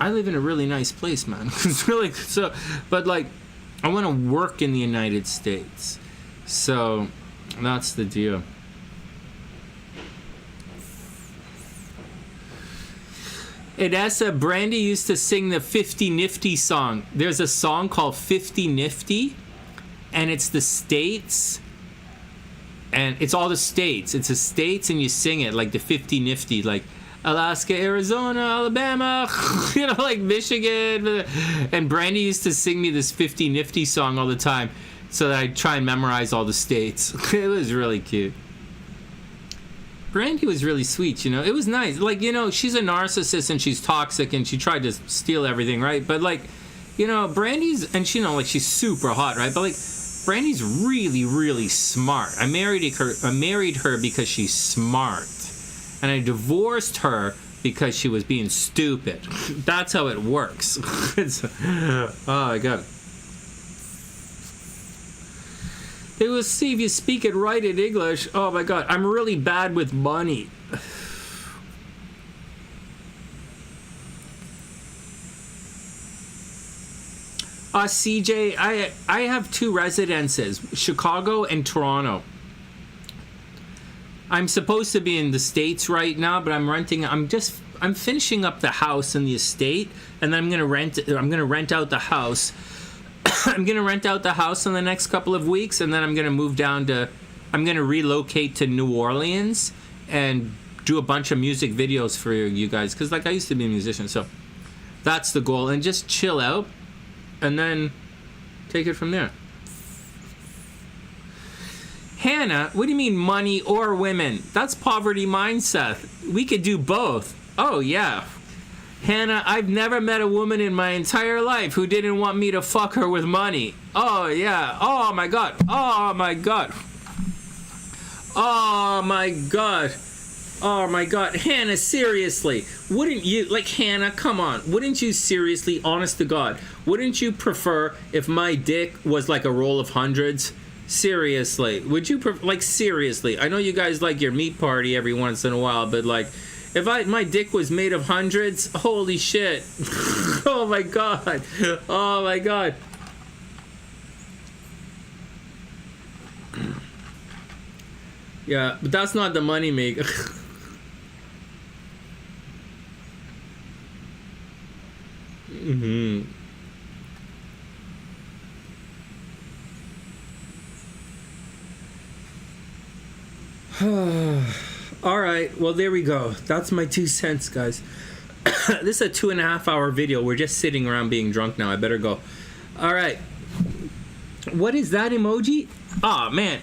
I live in a really nice place, man. It's really, so, but, like, I want to work in the United States. So that's the deal. Inessa, Brandy used to sing the 50 Nifty song. There's a song called 50 Nifty, and it's the states, and it's all the states. It's the states, and you sing it like the 50 Nifty, like Alaska, Arizona, Alabama, like Michigan. And Brandy used to sing me this 50 Nifty song all the time so that I'd try and memorize all the states. It was really cute. Brandy was really sweet, It was nice. Like, she's a narcissist and she's toxic and she tried to steal everything, right? But, like, Brandy's, and she's super hot, right? But, like, Brandy's really, really smart. I married her because she's smart. And I divorced her because she was being stupid. That's how it works. Oh, my God. They will see if you speak it right in English. Oh, my God. I'm really bad with money. CJ, I have two residences, Chicago and Toronto. I'm supposed to be in the States right now, but I'm finishing up the house in the estate, and then I'm gonna rent out the house. I'm gonna rent out the house in the next couple of weeks, and then I'm gonna relocate to New Orleans and do a bunch of music videos for you guys, because, like, I used to be a musician, so that's the goal, and just chill out and then take it from there. Hannah, what do you mean money or women? That's poverty mindset. We could do both. Oh, yeah. Hannah, I've never met a woman in my entire life who didn't want me to fuck her with money. Oh, yeah. Oh, my God. Oh, my God. Oh, my God. Oh, my God. Hannah, seriously. Wouldn't you, like, Hannah, come on. Wouldn't you seriously, honest to God, wouldn't you prefer if my dick was like a roll of hundreds? Seriously. Would you, like, seriously. I know you guys like your meat party every once in a while, but, like, if my dick was made of hundreds, holy shit. Oh, my God. Oh, my God. Yeah, but that's not the money maker. Mm-hmm. All right, well, there we go. That's my 2 cents, guys. This is a 2.5 hour video. We're just sitting around being drunk now. I better go. All right. What is that emoji? Oh, man.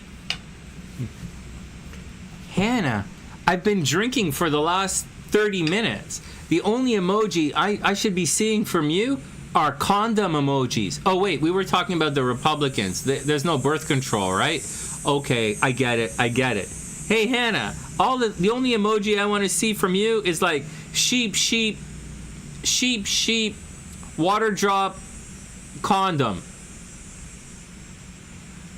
Hannah, I've been drinking for the last 30 minutes. The only emoji I should be seeing from you are condom emojis. Oh wait, we were talking about the Republicans. There's no birth control, right? Okay, I get it. Hey Hannah, the only emoji I want to see from you is like sheep, water drop, condom.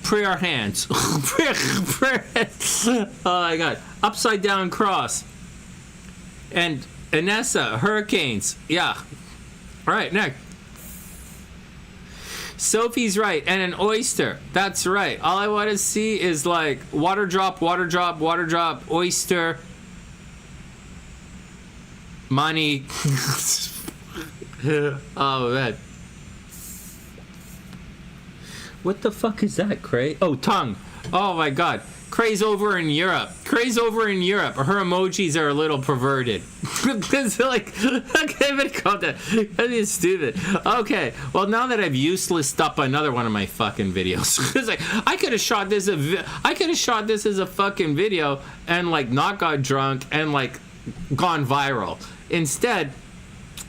Prayer hands. prayer hands. Oh my god. Upside down cross. And Anessa, hurricanes. Yeah. Alright, next. Sophie's right. And an oyster. That's right. All I want to see is like water drop, oyster, money. Oh man. What the fuck is that, Cray? Oh, tongue. Oh my god. Cray's over in Europe. Her emojis are a little perverted. It's like, okay, but calm down. That is stupid. Okay, well now that I've uselessed up another one of my fucking videos, it's like I could have shot this as a fucking video and like not got drunk and like gone viral. Instead,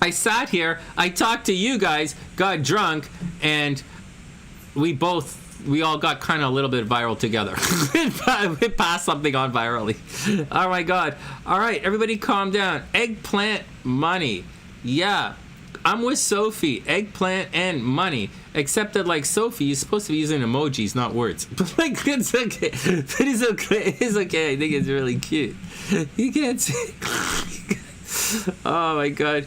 I sat here, I talked to you guys, got drunk, and we all got kind of a little bit viral together. We passed something on virally. Oh my god. All right, everybody calm down. Eggplant money. Yeah, I'm with Sophie. Eggplant and money. Except that, like, Sophie, you're supposed to be using emojis, not words. But, like, it's okay. It's okay. It's okay. I think it's really cute. You can't see. Oh my god.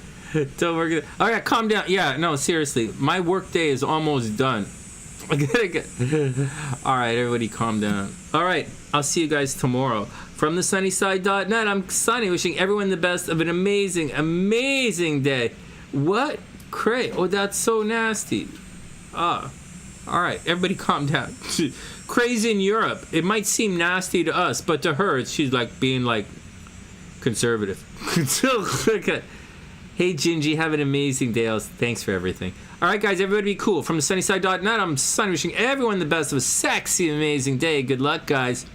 Don't work it. All right, calm down. Yeah, no, seriously. My work day is almost done. Alright, everybody calm down. Alright, I'll see you guys tomorrow. From TheSunnySide.net, I'm Sonny, wishing everyone the best of an amazing, amazing day. What? Cray. Oh, that's so nasty. Alright, everybody calm down. Cray's in Europe. It might seem nasty to us, but to her, she's like being like conservative. Hey, Gingy, have an amazing day. Thanks for everything. All right, guys, everybody be cool. From TheSunnySide.net, I'm Sonny, wishing everyone the best of a sexy, amazing day. Good luck, guys.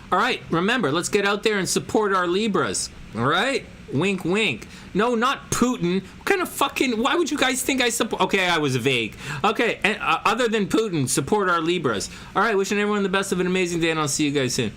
All right, remember, let's get out there and support our Libras. All right? Wink, wink. No, not Putin. What kind of fucking... Why would you guys think I support... Okay, I was vague. Okay, and, other than Putin, support our Libras. All right, wishing everyone the best of an amazing day, and I'll see you guys soon.